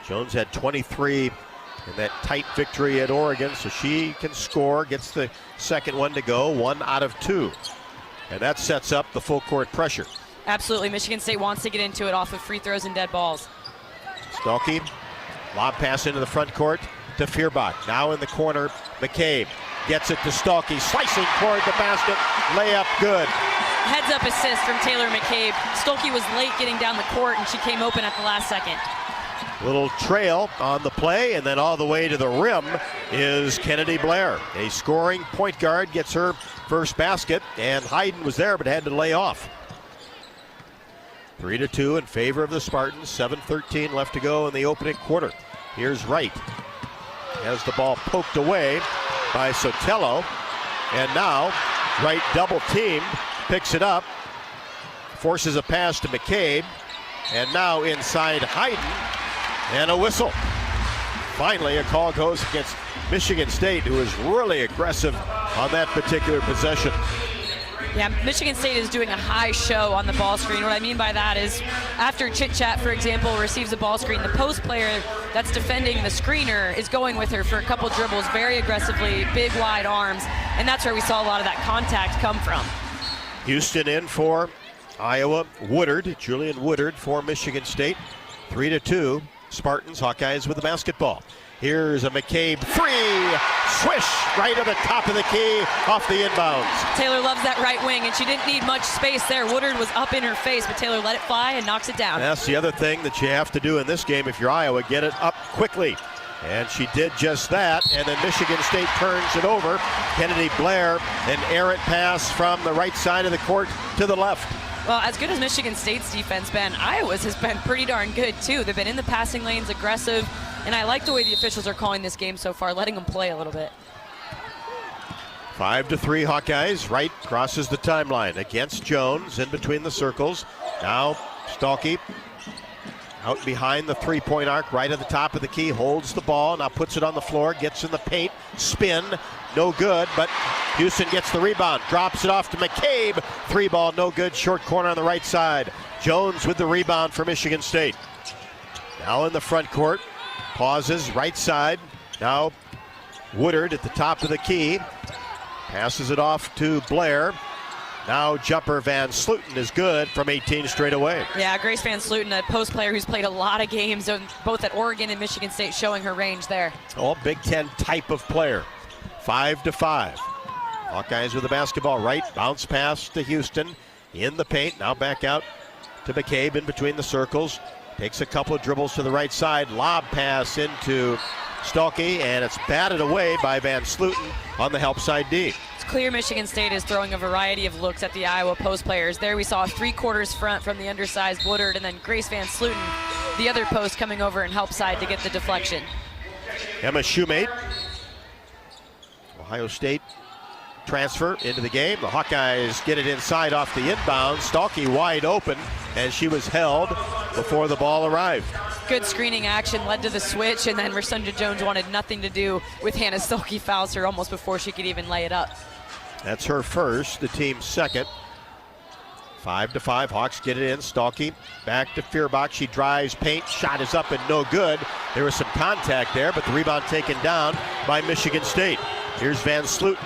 Jones had 23 in that tight victory at Oregon, so she can score, gets the second one to go, 1 out of 2. And that sets up the full court pressure. Absolutely, Michigan State wants to get into it off of free throws and dead balls. Stolke, lob pass into the front court to Feuerbach. Now in the corner, McCabe gets it to Stolke, slicing toward the basket, layup good. Heads up assist from Taylor McCabe. Stolke was late getting down the court and she came open at the last second. Little trail on the play, and then all the way to the rim is Kennedy Blair. A scoring point guard gets her first basket, and Hayden was there but had to lay off. 3-2 in favor of the Spartans. 7:13 left to go in the opening quarter. Here's Wright. Has the ball poked away by Sotelo. And now Wright double teamed, picks it up, forces a pass to McCabe. And now inside Hayden, and a whistle. Finally, a call goes against Michigan State, who is really aggressive on that particular possession. Yeah, Michigan State is doing a high show on the ball screen. What I mean by that is after Chit Chat, for example, receives a ball screen, the post player that's defending the screener is going with her for a couple dribbles very aggressively, big wide arms, and that's where we saw a lot of that contact come from. Houston in for Iowa. Woodard, Julian Woodard for Michigan State. 3-2, Spartans, Hawkeyes with the basketball. Here's a McCabe three, swish, right at the top of the key, off the inbounds. Taylor loves that right wing, and she didn't need much space there. Woodard was up in her face, but Taylor let it fly and knocks it down. That's the other thing that you have to do in this game if you're Iowa, get it up quickly. And she did just that, and then Michigan State turns it over. Kennedy Blair, an errant pass from the right side of the court to the left. Well, as good as Michigan State's defense been, Iowa's has been pretty darn good too. They've been in the passing lanes, aggressive, and I like the way the officials are calling this game so far, letting them play a little bit. 5-3 Hawkeyes. Wright crosses the timeline against Jones in between the circles. Now Stolke out behind the three-point arc, right at the top of the key, holds the ball, now puts it on the floor, gets in the paint, spin, no good, but Houston gets the rebound, drops it off to McCabe, three ball, no good, short corner on the right side. Jones with the rebound for Michigan State. Now in the front court, pauses, right side, now Woodard at the top of the key, passes it off to Blair. Now jumper Van Sluten is good from 18 straight away. Yeah, Grace Van Sluten, a post player who's played a lot of games, both at Oregon and Michigan State, showing her range there. All Big Ten type of player. 5-5. Hawkeyes with the basketball. Right, bounce pass to Houston in the paint. Now back out to McCabe in between the circles. Takes a couple of dribbles to the right side. Lob pass into Stolke, and it's batted away by Van Sluten on the help side D. It's clear Michigan State is throwing a variety of looks at the Iowa post players. There we saw a three-quarters front from the undersized Woodard, and then Grace Van Sluten, the other post, coming over and help side to get the deflection. Emma Shoemate, Ohio State transfer into the game. The Hawkeyes get it inside off the inbound. Stolke wide open, and she was held before the ball arrived. Good screening action led to the switch, and then Rashunda Jones wanted nothing to do with Hannah Stolke, fouls her almost before she could even lay it up. That's her first, the team's second. 5-5, Hawks get it in. Stolke back to Feuerbach. She drives paint, shot is up and no good. There was some contact there, but the rebound taken down by Michigan State. Here's Van Sluten.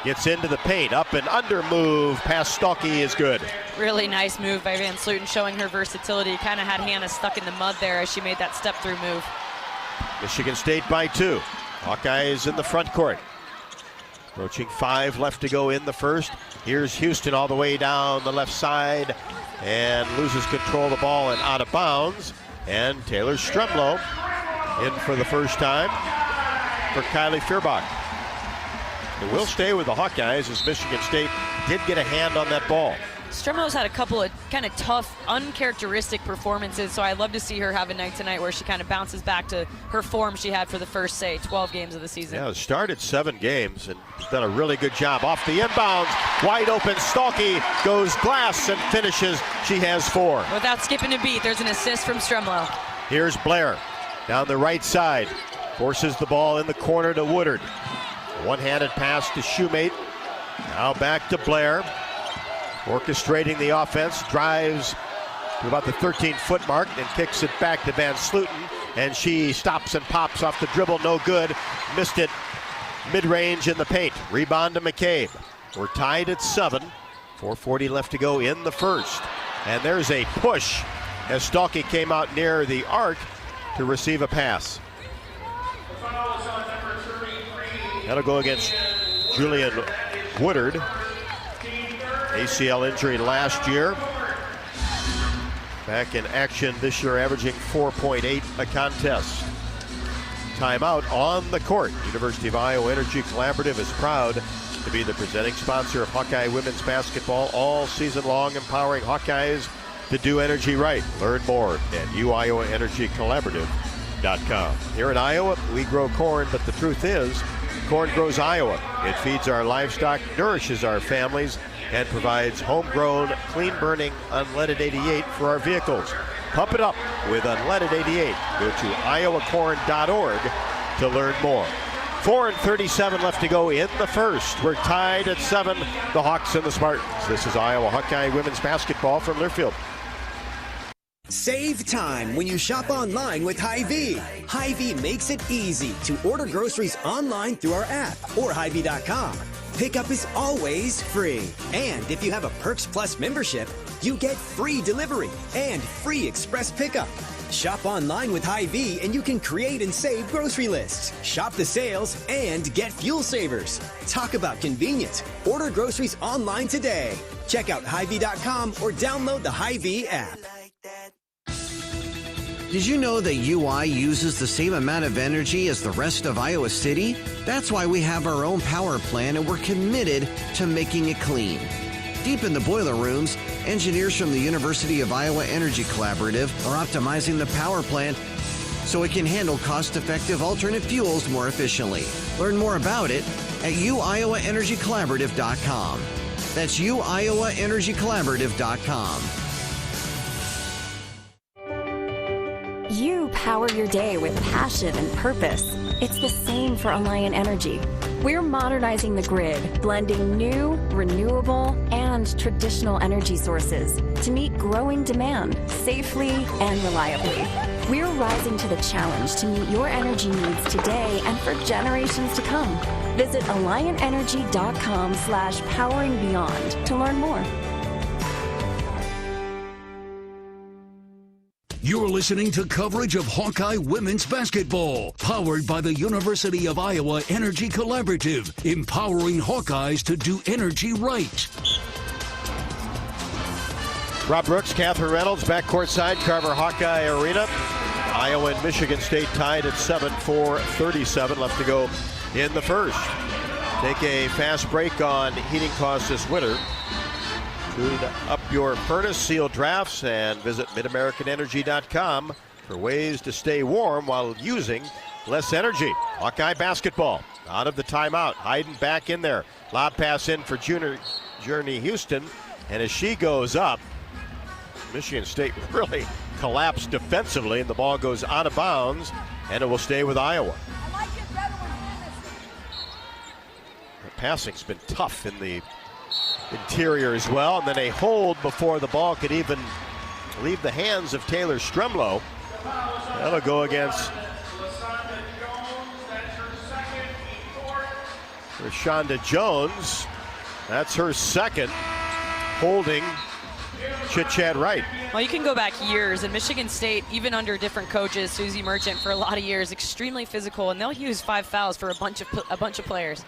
Gets into the paint, up and under move, past Stolke is good. Really nice move by Van Sluten, showing her versatility. Kind of had Hannah stuck in the mud there as she made that step-through move. Michigan State by 2. Hawkeyes in the front court. Approaching 5 left to go in the first. Here's Houston all the way down the left side and loses control of the ball and out of bounds. And Taylor Stremlow in for the first time for Kylie Feuerbach. It will stay with the Hawkeyes as Michigan State did get a hand on that ball. Stremlow's had a couple of kind of tough, uncharacteristic performances, so I'd love to see her have a night tonight where she kind of bounces back to her form she had for the first, say, 12 games of the season. Yeah, started 7 games and has done a really good job. Off the inbounds, wide open, Stalky goes glass and finishes. She has 4. Without skipping a beat, there's an assist from Stremlow. Here's Blair down the right side, forces the ball in the corner to Woodard. One-handed pass to Shoemate. Now back to Blair. Orchestrating the offense, drives to about the 13-foot mark and kicks it back to Van Sluten. And she stops and pops off the dribble, no good. Missed it mid-range in the paint. Rebound to McCabe. We're tied at 7. 4:40 left to go in the first. And there's a push as Stalky came out near the arc to receive a pass. That'll go against Julian Woodard. ACL injury last year. Back in action this year, averaging 4.8 a contest. Timeout on the court. University of Iowa Energy Collaborative is proud to be the presenting sponsor of Hawkeye women's basketball all season long, empowering Hawkeyes to do energy right. Learn more at uiowaenergycollaborative.com. Here in Iowa, we grow corn, but the truth is, corn grows Iowa. It feeds our livestock, nourishes our families, and provides homegrown, clean-burning unleaded 88 for our vehicles. Pump it up with unleaded 88. Go to iowacorn.org to learn more. 4:37 left to go in the first. We're tied at 7, the Hawks and the Spartans. This is Iowa Hawkeye women's basketball from Learfield. Save time when you shop online with Hy-Vee. Hy-Vee makes it easy to order groceries online through our app or Hy-Vee.com. Pickup is always free. And if you have a Perks Plus membership, you get free delivery and free express pickup. Shop online with Hy-Vee and you can create and save grocery lists. Shop the sales and get fuel savers. Talk about convenience. Order groceries online today. Check out Hy-Vee.com or download the Hy-Vee app. Did you know that UI uses the same amount of energy as the rest of Iowa City? That's why we have our own power plant and we're committed to making it clean. Deep in the boiler rooms, engineers from the University of Iowa Energy Collaborative are optimizing the power plant so it can handle cost-effective alternate fuels more efficiently. Learn more about it at uiowaenergycollaborative.com. That's uiowaenergycollaborative.com. You power your day with passion and purpose. It's the same for Alliant Energy. We're modernizing the grid, blending new, renewable, and traditional energy sources to meet growing demand safely and reliably. We're rising to the challenge to meet your energy needs today and for generations to come. Visit alliantenergy.com/poweringbeyond to learn more. You're listening to coverage of Hawkeye women's basketball, powered by the University of Iowa Energy Collaborative, empowering Hawkeyes to do energy right. Rob Brooks, Catherine Reynolds, back courtside, Carver Hawkeye Arena. Iowa and Michigan State tied at 7, 4:37 left to go in the first. Take a fast break on heating costs this winter. Tune up your furnace, seal drafts, and visit midamericanenergy.com for ways to stay warm while using less energy. Hawkeye basketball out of the timeout. Hayden back in there. Lob pass in for Journey Houston. And as she goes up, Michigan State really collapsed defensively, and the ball goes out of bounds, and it will stay with Iowa. The passing's been tough in the interior as well, and then a hold before the ball could even leave the hands of Taylor Stremlow. That'll go against Rashonda Jones. That's her second, holding Chit Chat Wright. Well, you can go back years, and Michigan State, even under different coaches, Susie Merchant for a lot of years, extremely physical, and they'll use 5 fouls for a bunch of players.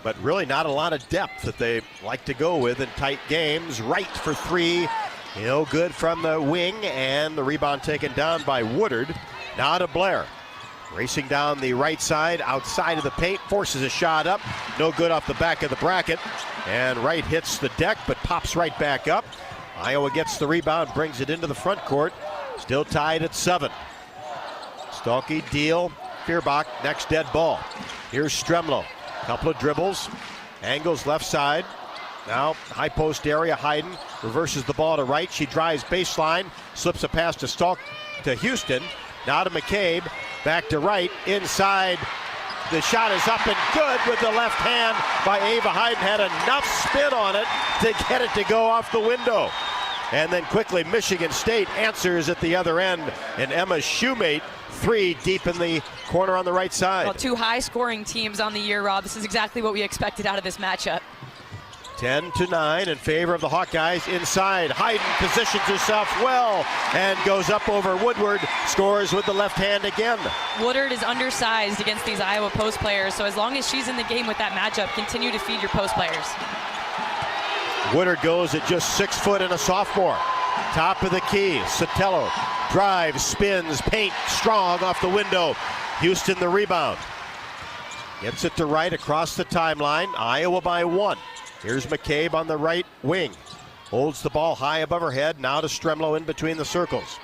But really not a lot of depth that they like to go with in tight games. Wright for 3, no good from the wing, and the rebound taken down by Woodard. Now to Blair. Racing down the right side, outside of the paint, forces a shot up. No good off the back of the bracket. And Wright hits the deck, but pops right back up. Iowa gets the rebound, brings it into the front court. Still tied at 7. Stalky, Deal, Feuerbach, next dead ball. Here's Stremlow. Couple of dribbles. Angles left side. Now high post area, Hayden reverses the ball to Wright. She drives baseline, slips a pass to Houston. Now to McCabe, back to Wright, inside. The shot is up and good with the left hand by Ava Hayden. Had enough spin on it to get it to go off the window. And then quickly Michigan State answers at the other end. And Emma Shoemate, 3 deep in the corner on the right side. Well, 2 high-scoring teams on the year, Rob. This is exactly what we expected out of this matchup. 10-9 in favor of the Hawkeyes. Inside, Hayden positions herself well and goes up over Woodward, scores with the left hand again. Woodard is undersized against these Iowa post players, so as long as she's in the game with that matchup, continue to feed your post players. Woodard goes at just 6 foot and a sophomore. Top of the key, Sotelo drives, spins, paint, strong off the window. Houston the rebound. Gets it to Wright across the timeline. Iowa by 1. Here's McCabe on the right wing. Holds the ball high above her head. Now to Stremlow in between the circles.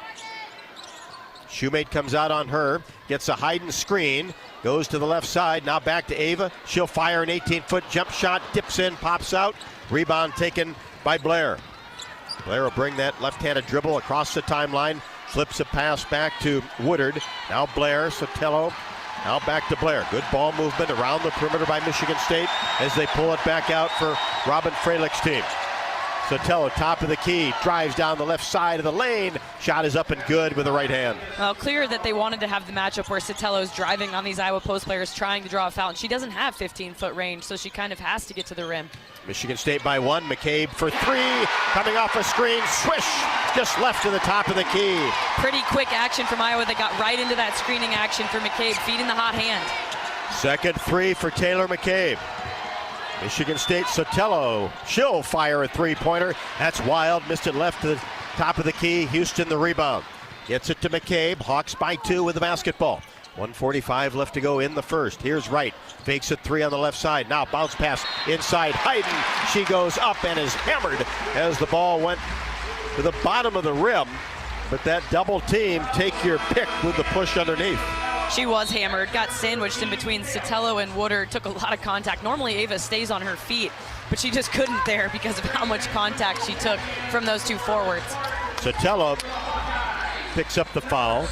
Shoemate comes out on her. Gets a Hayden screen. Goes to the left side. Now back to Ava. She'll fire an 18-foot jump shot. Dips in, pops out. Rebound taken by Blair. Blair will bring that left-handed dribble across the timeline. Flips a pass back to Woodard. Now Blair, Sotelo. Now back to Blair. Good ball movement around the perimeter by Michigan State as they pull it back out for Robin Freilich's team. Sotelo, top of the key, drives down the left side of the lane. Shot is up and good with the right hand. Well, clear that they wanted to have the matchup where Sotelo's driving on these Iowa post players trying to draw a foul. And she doesn't have 15-foot range, so she kind of has to get to the rim. Michigan State by 1. McCabe for 3. Coming off a screen. Swish! Just left to the top of the key. Pretty quick action from Iowa that got right into that screening action for McCabe, feeding the hot hand. Second 3 for Taylor McCabe. Michigan State, Sotelo. She'll fire a 3-pointer. That's wild. Missed it left to the top of the key. Houston the rebound. Gets it to McCabe. Hawks by 2 with the basketball. 1:45 left to go in the first. Here's Wright. Fakes it 3 on the left side. Now bounce pass inside Hayden. She goes up and is hammered as the ball went to the bottom of the rim. But that double team, take your pick with the push underneath. She was hammered, got sandwiched in between Sotelo and Woodard, took a lot of contact. Normally Ava stays on her feet, but she just couldn't there because of how much contact she took from those 2 forwards. Sotelo picks up the foul.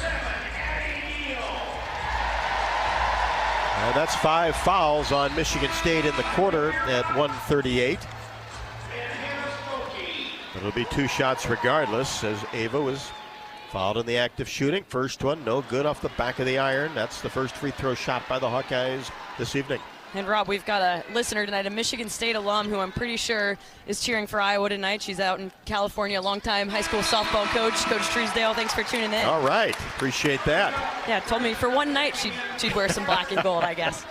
And that's 5 fouls on Michigan State in the quarter at 1:38. It'll be 2 shots regardless, as Ava was fouled in the act of shooting. First one, no good off the back of the iron. That's the first free throw shot by the Hawkeyes this evening. And Rob, we've got a listener tonight, a Michigan State alum who I'm pretty sure is cheering for Iowa tonight. She's out in California, longtime high school softball coach, Coach Truesdale. Thanks for tuning in. All right, appreciate that. Yeah, told me for one night she'd wear some black and gold, I guess.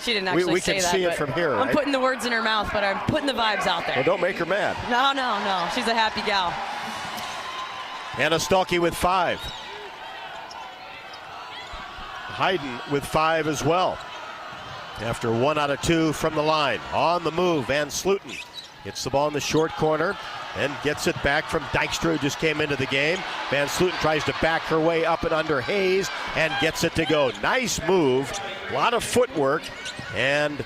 She didn't actually say that. We can see it from here, right? I'm putting the words in her mouth, but I'm putting the vibes out there. Well, don't make her mad. No. She's a happy gal. Hannah Stalky with 5. Hayden with 5 as well. After 1 out of 2 from the line. On the move, Van Sluten gets the ball in the short corner and gets it back from Dykstra, who just came into the game. Van Sluten tries to back her way up and under Hayes and gets it to go. Nice move, a lot of footwork, and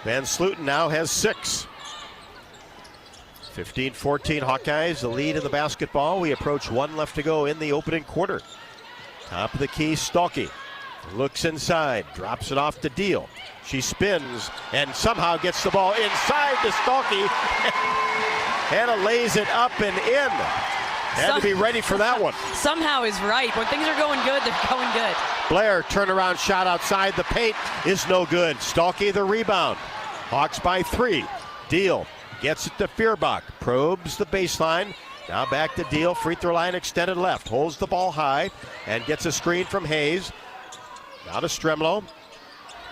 Van Sluten now has 6. 15-14 Hawkeyes, the lead in the basketball. We approach 1 left to go in the opening quarter. Top of the key, Stalky. Looks inside, drops it off to Deal. She spins and somehow gets the ball inside to Stalky. Hannah lays it up and in. Had to be ready for that one. Somehow is right. When things are going good, they're going good. Blair, turnaround shot outside the paint is no good. Stalky the rebound. Hawks by 3. Deal gets it to Feuerbach. Probes the baseline. Now back to Deal, free throw line extended left. Holds the ball high and gets a screen from Hayes. Now to Stremlo.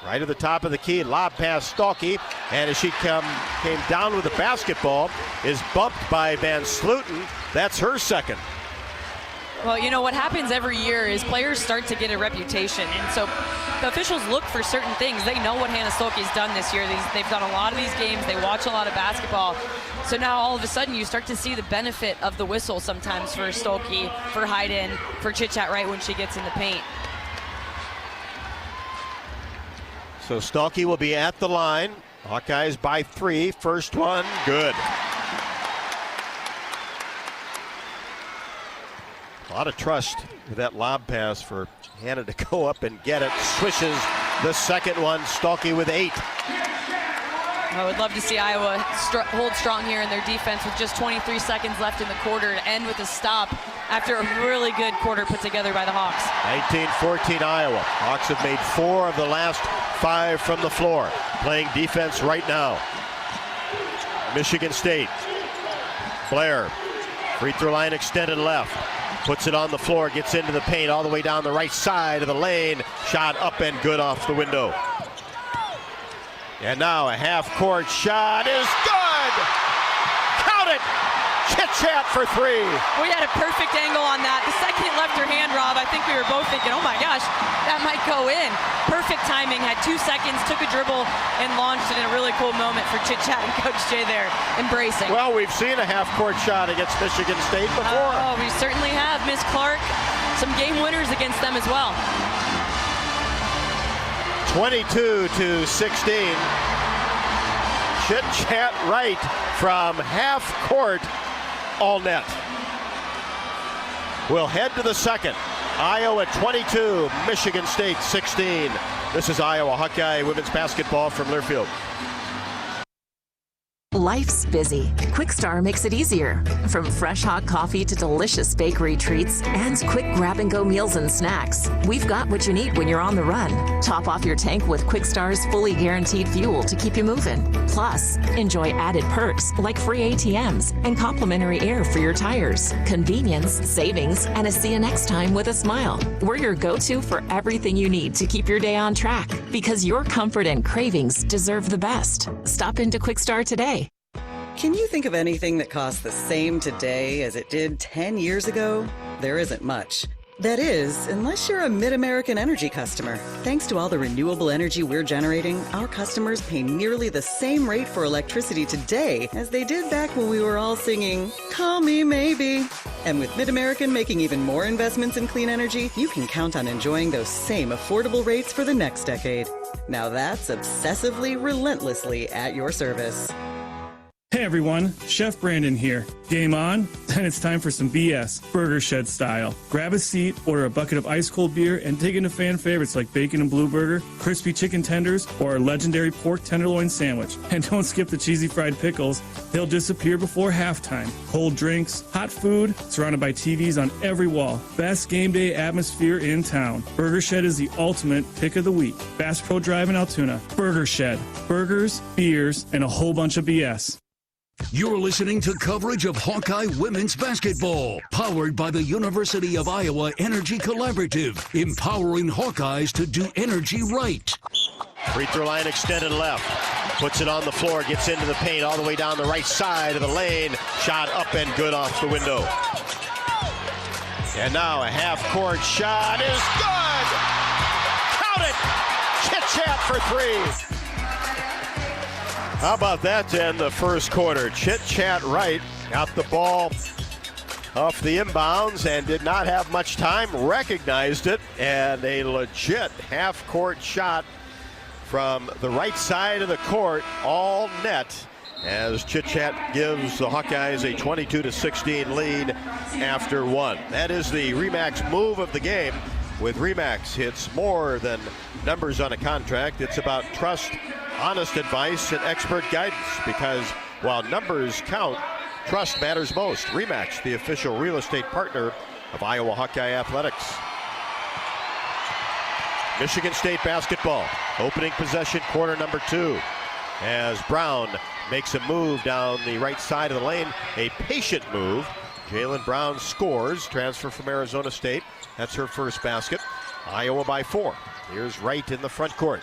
Right at the top of the key, lob pass Stalky. And as she came down with the basketball, is bumped by Van Slooten. That's her second. Well, you know, what happens every year is players start to get a reputation, and so the officials look for certain things. They know what Hannah Stolke's done this year. They've done a lot of these games. They watch a lot of basketball. So now all of a sudden you start to see the benefit of the whistle sometimes for Stolke, for Hayden, for Chit-Chat Wright when she gets in the paint. So Stalke will be at the line. Hawkeyes by 3. First one, good. A lot of trust with that lob pass for Hannah to go up and get it. Swishes the second one. Stalke with 8. I would love to see Iowa hold strong here in their defense with just 23 seconds left in the quarter to end with a stop after a really good quarter put together by the Hawks. 19-14 Iowa. Hawks have made 4 of the last 5 from the floor. Playing defense right now. Michigan State. Blair. Free throw line extended left. Puts it on the floor, gets into the paint all the way down the right side of the lane. Shot up and good off the window. And now a half-court shot is good! Count it! Chit-Chat for 3. We had a perfect angle on that. The second it left her hand, Rob, I think we were both thinking, oh my gosh, that might go in. Perfect timing, had 2 seconds, took a dribble, and launched it in a really cool moment for Chit-Chat and Coach Jay there, embracing. Well, we've seen a half-court shot against Michigan State before. Oh, we certainly have. Miss Clark, some game winners against them as well. 22-16. Chit-Chat Wright from half court, all net. We'll head to the second. Iowa 22, Michigan State 16. This is Iowa Hawkeye women's basketball from Learfield. Life's busy. Quickstar makes it easier. From fresh hot coffee to delicious bakery treats and quick grab-and-go meals and snacks, we've got what you need when you're on the run. Top off your tank with Quickstar's fully guaranteed fuel to keep you moving. Plus, enjoy added perks like free ATMs and complimentary air for your tires. Convenience, savings, and a see you next time with a smile. We're your go-to for everything you need to keep your day on track, because your comfort and cravings deserve the best. Stop into Quickstar today. Can you think of anything that costs the same today as it did 10 years ago? There isn't much. That is, unless you're a Mid-American Energy customer. Thanks to all the renewable energy we're generating, our customers pay nearly the same rate for electricity today as they did back when we were all singing, "Call Me Maybe." And with Mid-American making even more investments in clean energy, you can count on enjoying those same affordable rates for the next decade. Now that's obsessively, relentlessly at your service. Hey everyone, Chef Brandon here. Game on? Then it's time for some BS, Burger Shed style. Grab a seat, order a bucket of ice cold beer, and dig into fan favorites like bacon and blue burger, crispy chicken tenders, or our legendary pork tenderloin sandwich. And don't skip the cheesy fried pickles. They'll disappear before halftime. Cold drinks, hot food, surrounded by TVs on every wall. Best game day atmosphere in town. Burger Shed is the ultimate pick of the week. Bass Pro Drive in Altoona. Burger Shed. Burgers, beers, and a whole bunch of BS. You're listening to coverage of Hawkeye women's basketball, powered by the University of Iowa Energy Collaborative, empowering Hawkeyes to do energy right. Free throw line extended left. Puts it on the floor, gets into the paint all the way down the right side of the lane. Shot up and good off the window. And now a half-court shot is good! Count it! Chit-Chat for 3. How about that to end the first quarter? Chit-Chat Wright got the ball off the inbounds and did not have much time, recognized it, and a legit half-court shot from the right side of the court, all net, as Chit-Chat gives the Hawkeyes a 22-16 lead after 1. That is the RE/MAX move of the game. With RE/MAX, it's more than numbers on a contract. It's about trust, honest advice, and expert guidance, because while numbers count, trust matters most. RE/MAX, the official real estate partner of Iowa Hawkeye Athletics. Michigan State basketball, opening possession, quarter number 2, as Brown makes a move down the right side of the lane, a patient move, Jalen Brown scores, transfer from Arizona State. That's her first basket. Iowa by 4. Here's Wright in the front court.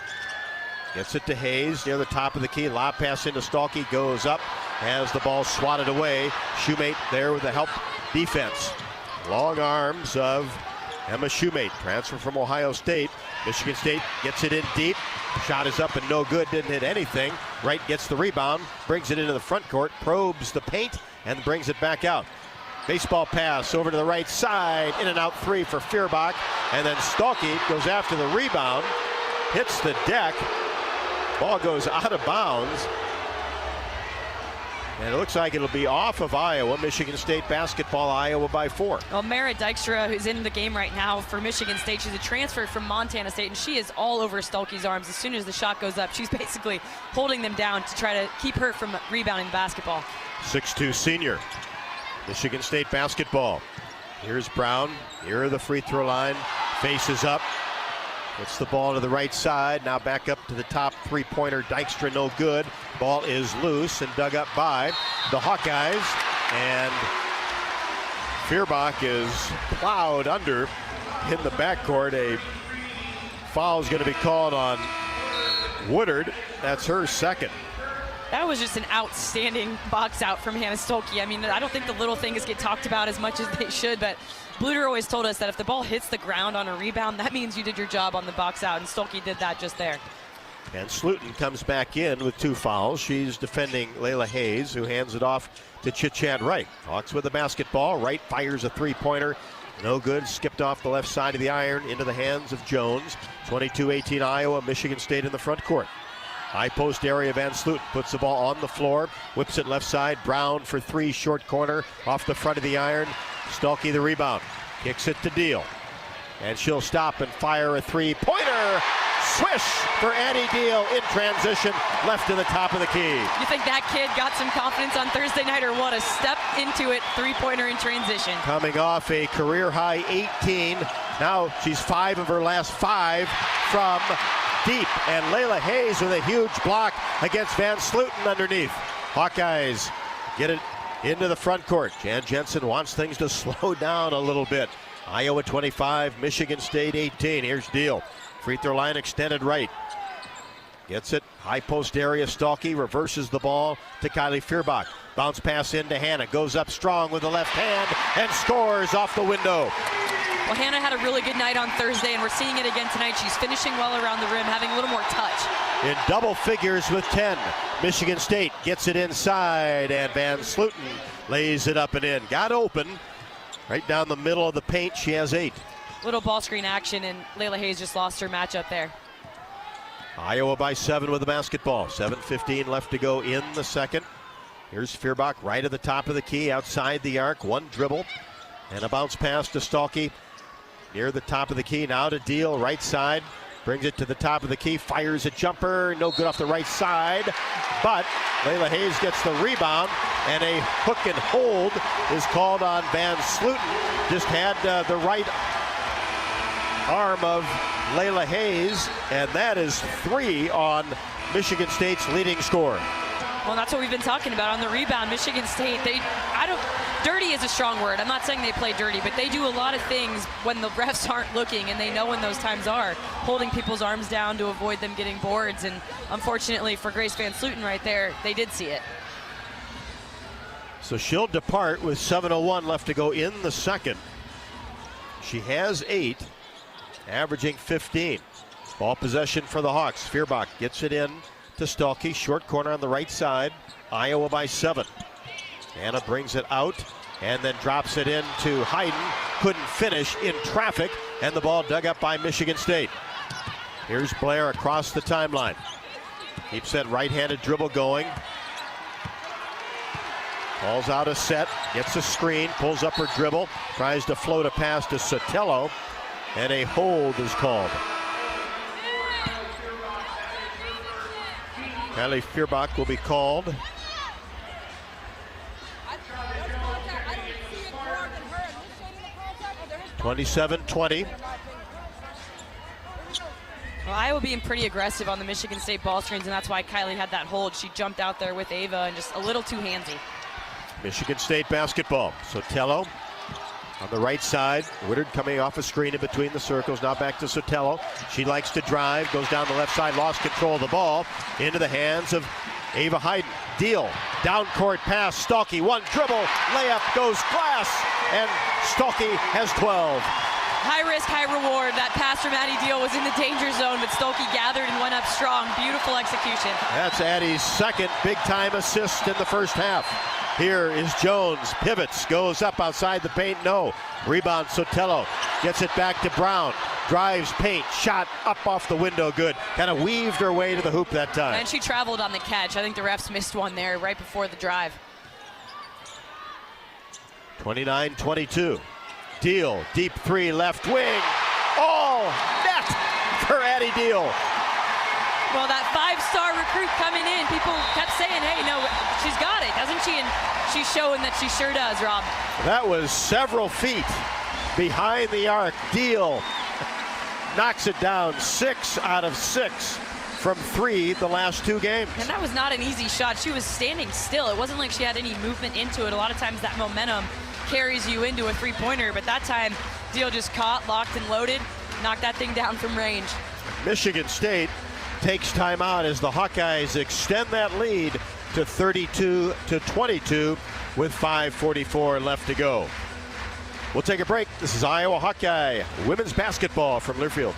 Gets it to Hayes near the top of the key. Lob pass into Stalky, goes up, has the ball swatted away. Shoemate there with the help defense. Long arms of Emma Shoemate, transfer from Ohio State. Michigan State gets it in deep. Shot is up and no good, didn't hit anything. Wright gets the rebound, brings it into the front court, probes the paint, and brings it back out. Baseball pass over to the right side, in and out 3 for Feuerbach, and then Stalky goes after the rebound, hits the deck. Ball goes out of bounds. And it looks like it'll be off of Iowa. Michigan State basketball, Iowa by 4. Well, Mara Dykstra, who's in the game right now for Michigan State, she's a transfer from Montana State, and she is all over Stalky's arms. As soon as the shot goes up, she's basically holding them down to try to keep her from rebounding the basketball. 6'2" senior. Michigan State basketball. Here's Brown, near the free throw line, faces up. Gets the ball to the right side, now back up to the top three-pointer. Dykstra no good. Ball is loose and dug up by the Hawkeyes. And Feuerbach is plowed under in the backcourt. A foul is going to be called on Woodard. That's her second. That was just an outstanding box out from Hannah Stolke. I mean, I don't think the little things get talked about as much as they should, but Bluter always told us that if the ball hits the ground on a rebound, that means you did your job on the box out, and Stolke did that just there. And Slutin comes back in with 2 fouls. She's defending Layla Hayes, who hands it off to Chit-Chat Wright. Hawks with the basketball. Wright fires a three-pointer. No good. Skipped off the left side of the iron into the hands of Jones. 22-18 Iowa. Michigan State in the front court. High post area, Van Sloot puts the ball on the floor, whips it left side. Brown for 3, short corner, off the front of the iron. Stalky the rebound, kicks it to Deal. And she'll stop and fire a three-pointer. Swish for Annie Deal in transition, left to the top of the key. You think that kid got some confidence on Thursday night, or what? A step into it, three-pointer in transition. Coming off a career-high 18. Now she's 5 of her last 5 from deep, and Layla Hayes with a huge block against Van Slooten underneath. Hawkeyes get it into the front court. Jan Jensen wants things to slow down a little bit. Iowa 25, Michigan State 18. Here's Deal. Free throw line extended right. Gets it, high post area, Stalky reverses the ball to Kylie Feuerbach. Bounce pass into Hannah, goes up strong with the left hand and scores off the window. Well, Hannah had a really good night on Thursday, and we're seeing it again tonight. She's finishing well around the rim, having a little more touch. In double figures with 10. Michigan State gets it inside, and Van Slooten lays it up and in. Got open right down the middle of the paint. She has 8. Little ball screen action, and Layla Hayes just lost her matchup there. Iowa by 7 with the basketball. 7:15 left to go in the second. Here's Feuerbach right at the top of the key, outside the arc. 1 dribble and a bounce pass to Stalky. Near the top of the key, now to Deal, right side. Brings it to the top of the key, fires a jumper, no good off the right side. But Layla Hayes gets the rebound, and a hook and hold is called on Van Slooten. Just had the right arm of Layla Hayes, and that is 3 on Michigan State's leading scorer. Well, that's what we've been talking about on the rebound. Michigan State, dirty is a strong word. I'm not saying they play dirty, but they do a lot of things when the refs aren't looking, and they know when those times are. Holding people's arms down to avoid them getting boards, and unfortunately for Grace Van Slooten right there, they did see it. So she'll depart with 7:01 left to go in the second. She has 8, averaging 15. Ball possession for the Hawks. Feuerbach gets it in to Stalky, short corner on the right side. Iowa by 7. Anna brings it out and then drops it in to Hayden. Couldn't finish in traffic, and the ball dug up by Michigan State. Here's Blair across the timeline. Keeps that right-handed dribble going. Calls out a set, gets a screen, pulls up her dribble, tries to float a pass to Sotelo, and a hold is called. Kylie Feuerbach will be called. (27-20). Well, Iowa being pretty aggressive on the Michigan State ball screens, and that's why Kylie had that hold. She jumped out there with Ava and just a little too handsy. Michigan State basketball. Sotelo on the right side. Woodard coming off a screen in between the circles. Now back to Sotelo. She likes to drive. Goes down the left side. Lost control of the ball. Into the hands of Ava Hayden. Deal. Down court pass. Stalky. One dribble. Layup goes glass. And Stalky has 12. High risk, high reward. That pass from Addie Deal was in the danger zone, but Stolke gathered and went up strong. Beautiful execution. That's Addie's second big-time assist in the first half. Here is Jones. Pivots. Goes up outside the paint. No. Rebound Sotelo. Gets it back to Brown. Drives paint. Shot up off the window. Good. Kind of weaved her way to the hoop that time. And she traveled on the catch. I think the refs missed one there right before the drive. 29-22. Deal, deep three, left wing. All net for Addie Deal. Well, that five-star recruit coming in, people kept saying, hey, no, she's got it, doesn't she? And she's showing that she sure does, Rob. That was several feet behind the arc. Deal knocks it down. 6 out of 6 from 3 the last 2 games. And that was not an easy shot. She was standing still. It wasn't like she had any movement into it. A lot of times that momentum carries you into a three-pointer, but that time Deal just caught, locked, and loaded, knocked that thing down from range. Michigan State takes timeout as the Hawkeyes extend that lead to 32-22 with 5:44 left to go. We'll take a break. This is Iowa Hawkeye women's basketball from Learfield.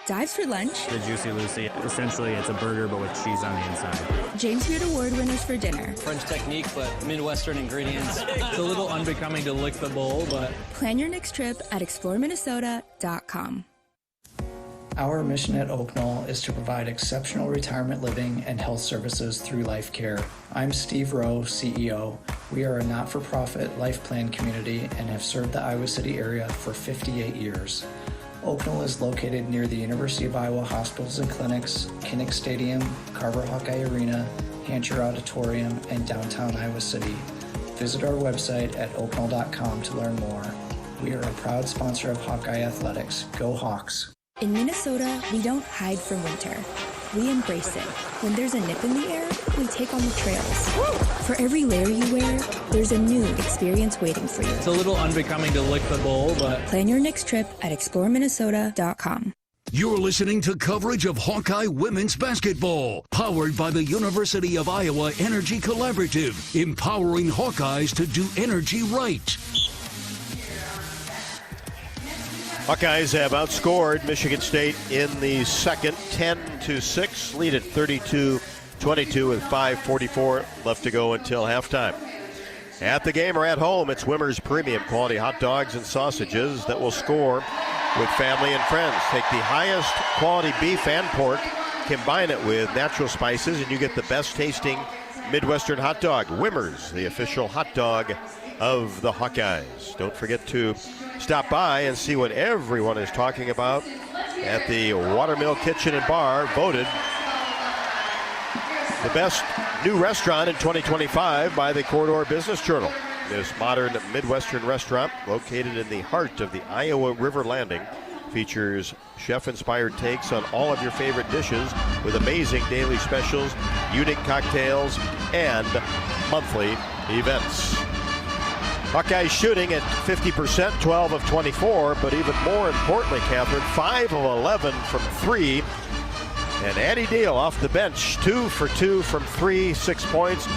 Dives for lunch. The Juicy Lucy. Essentially, it's a burger, but with cheese on the inside. James Beard Award winners for dinner. French technique, but Midwestern ingredients. It's a little unbecoming to lick the bowl, but... Plan your next trip at exploreminnesota.com. Our mission at Oak Knoll is to provide exceptional retirement living and health services through life care. I'm Steve Rowe, CEO. We are a not-for-profit life plan community and have served the Iowa City area for 58 years. Oak Knoll is located near the University of Iowa hospitals and clinics, Kinnick Stadium, Carver Hawkeye Arena, Hancher Auditorium, and downtown Iowa City. Visit our website at oakknoll.com to learn more. We are a proud sponsor of Hawkeye Athletics. Go Hawks! In Minnesota, we don't hide from winter. We embrace it. When there's a nip in the air, we take on the trails. For every layer you wear, there's a new experience waiting for you. It's a little unbecoming to lick the bowl, but... Plan your next trip at exploreminnesota.com. You're listening to coverage of Hawkeye women's basketball, powered by the University of Iowa Energy Collaborative, empowering Hawkeyes to do energy right. Hawkeyes have outscored Michigan State in the second, 10-6, lead at 32-22 with 5:44 left to go until halftime. At the game or at home, it's Wimmer's premium quality hot dogs and sausages that will score with family and friends. Take the highest quality beef and pork, combine it with natural spices, and you get the best tasting Midwestern hot dog. Wimmer's, the official hot dog of the Hawkeyes. Don't forget to stop by and see what everyone is talking about at the Watermill Kitchen and Bar, voted the best new restaurant in 2025 by the Corridor Business Journal. This modern Midwestern restaurant, located in the heart of the Iowa River Landing, features chef-inspired takes on all of your favorite dishes with amazing daily specials, unique cocktails, and monthly events. Hawkeyes shooting at 50%, 12 of 24, but even more importantly, Catherine, 5 of 11 from 3. And Addie Deal off the bench, 2 for 2 from 3, 6 points,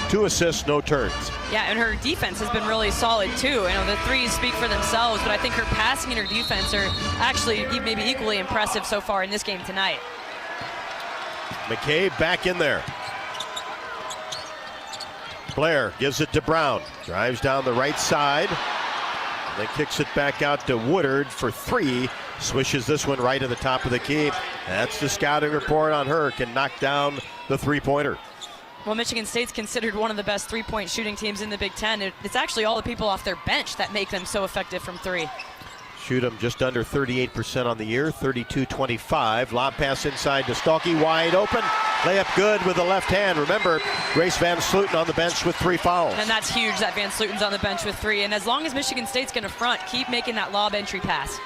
2 assists, no turns. Yeah, and her defense has been really solid too. I know the threes speak for themselves, but I think her passing and her defense are actually maybe equally impressive so far in this game tonight. McCabe back in there. Blair gives it to Brown, drives down the right side, then kicks it back out to Woodard for 3, swishes this one right at the top of the key. That's the scouting report on her, can knock down the three-pointer. Well, Michigan State's considered one of the best three-point shooting teams in the Big Ten. It's actually all the people off their bench that make them so effective from 3. Shoot them just under 38% on the year, 32-25. Lob pass inside to Stalky, wide open. Layup good with the left hand. Remember, Grace Van Sluten on the bench with 3 fouls. And that's huge that Van Sluten's on the bench with 3. And as long as Michigan State's going to front, keep making that lob entry pass.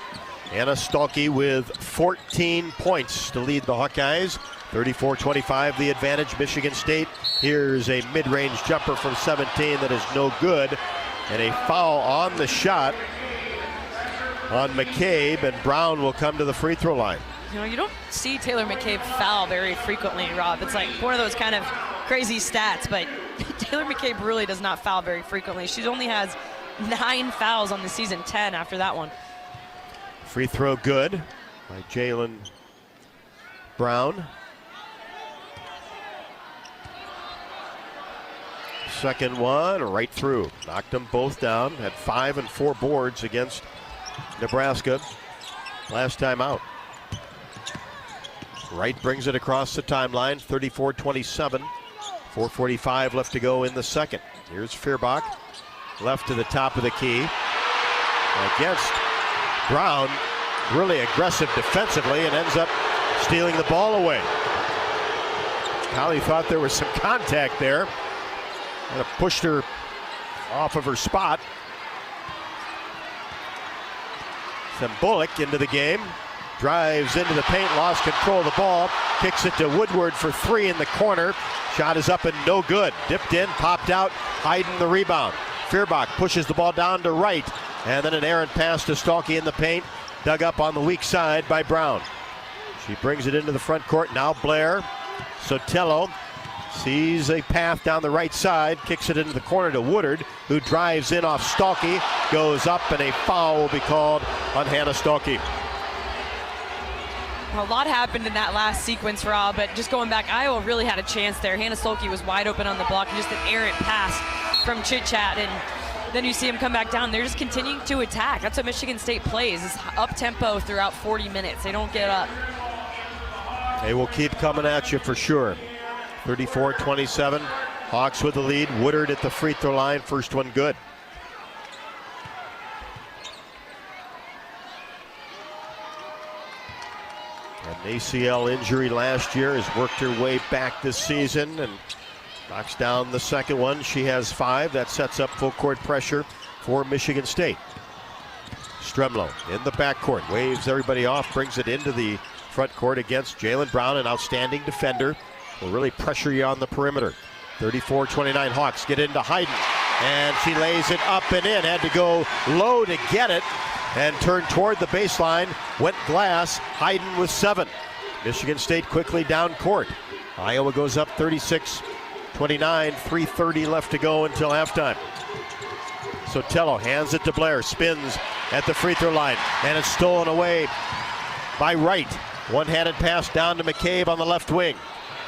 Anna Stolke with 14 points to lead the Hawkeyes. 34-25 the advantage. Michigan State. Here's a mid-range jumper from 17 that is no good. And a foul on the shot on McCabe, and Brown will come to the free throw line. You know, you don't see Taylor McCabe foul very frequently, Rob. It's like one of those kind of crazy stats, but Taylor McCabe really does not foul very frequently. She only has 9 fouls on the season, 10 after that one. Free throw good by Jalen Brown. Second one right through. Knocked them both down. Had 5 and 4 boards against Nebraska last time out. Wright brings it across the timeline. 34-27. 4:45 left to go in the second. Here's Feuerbach. Left to the top of the key. Against Brown. Really aggressive defensively and ends up stealing the ball away. Holly thought there was some contact there. Kind of pushed her off of her spot. Bullock into the game. Drives into the paint, lost control of the ball. Kicks it to Woodward for 3 in the corner. Shot is up and no good. Dipped in, popped out. Hayden the rebound. Feuerbach pushes the ball down to Wright. And then an errant pass to Stolke in the paint. Dug up on the weak side by Brown. She brings it into the front court. Now Blair. Sotelo sees a path down the right side, kicks it into the corner to Woodard, who drives in off Stolke, goes up, and a foul will be called on Hannah Stolke. A lot happened in that last sequence, Rob, but just going back, Iowa really had a chance there. Hannah Stolke was wide open on the block, and just an errant pass from Chit Chat, and then you see him come back down. They're just continuing to attack. That's what Michigan State plays, is up-tempo throughout 40 minutes. They don't get up. They will keep coming at you for sure. 34-27, Hawks with the lead. Woodard at the free throw line, first one good. An ACL injury last year has worked her way back this season and knocks down the second one. She has 5. That sets up full court pressure for Michigan State. Stremlow in the backcourt, waves everybody off, brings it into the front court against Jalen Brown, an outstanding defender. Will really pressure you on the perimeter. 34-29 Hawks get into Hayden, and she lays it up and in. Had to go low to get it and turn toward the baseline. Went glass. Hayden with 7. Michigan State quickly down court. Iowa goes up 36-29. 3:30 left to go until halftime. Sotelo hands it to Blair. Spins at the free throw line, and it's stolen away by Wright. One-handed pass down to McCabe on the left wing.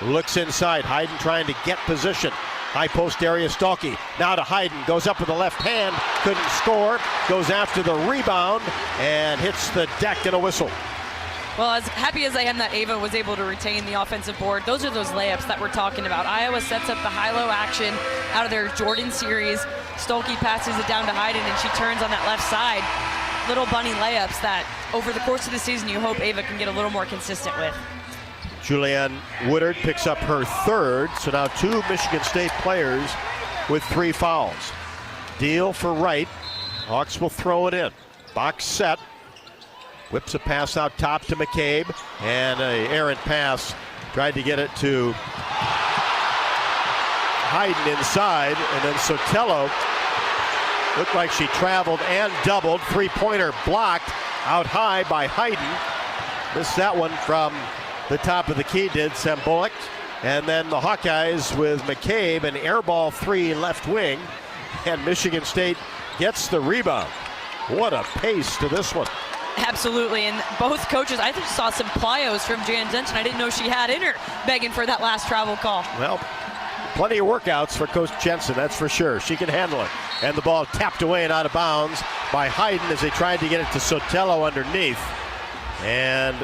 Looks inside. Hayden trying to get position. High post area. Stolke now to Hayden. Goes up with the left hand. Couldn't score. Goes after the rebound and hits the deck and a whistle. Well, as happy as I am that Ava was able to retain the offensive board, those are those layups that we're talking about. Iowa sets up the high-low action out of their Jordan series. Stolke passes it down to Hayden, and she turns on that left side. Little bunny layups that over the course of the season you hope Ava can get a little more consistent with. Julianne Woodard picks up her 3rd, so now 2 Michigan State players with 3 fouls. Deal for Wright. Hawks will throw it in. Box set. Whips a pass out top to McCabe, and an errant pass. Tried to get it to Hayden inside, and then Sotelo looked like she traveled and doubled. 3-pointer blocked out high by Hayden. Missed that one from the top of the key, did Sam Bullock. And then the Hawkeyes with McCabe, an airball 3 left wing, and Michigan State gets the rebound. What a pace to this one. Absolutely, and both coaches, I just saw some plyos from Jan Jensen I didn't know she had in her, begging for that last travel call. Well, plenty of workouts for Coach Jensen, that's for sure. She can handle it. And the ball tapped away and out of bounds by Hayden as they tried to get it to Sotelo underneath. And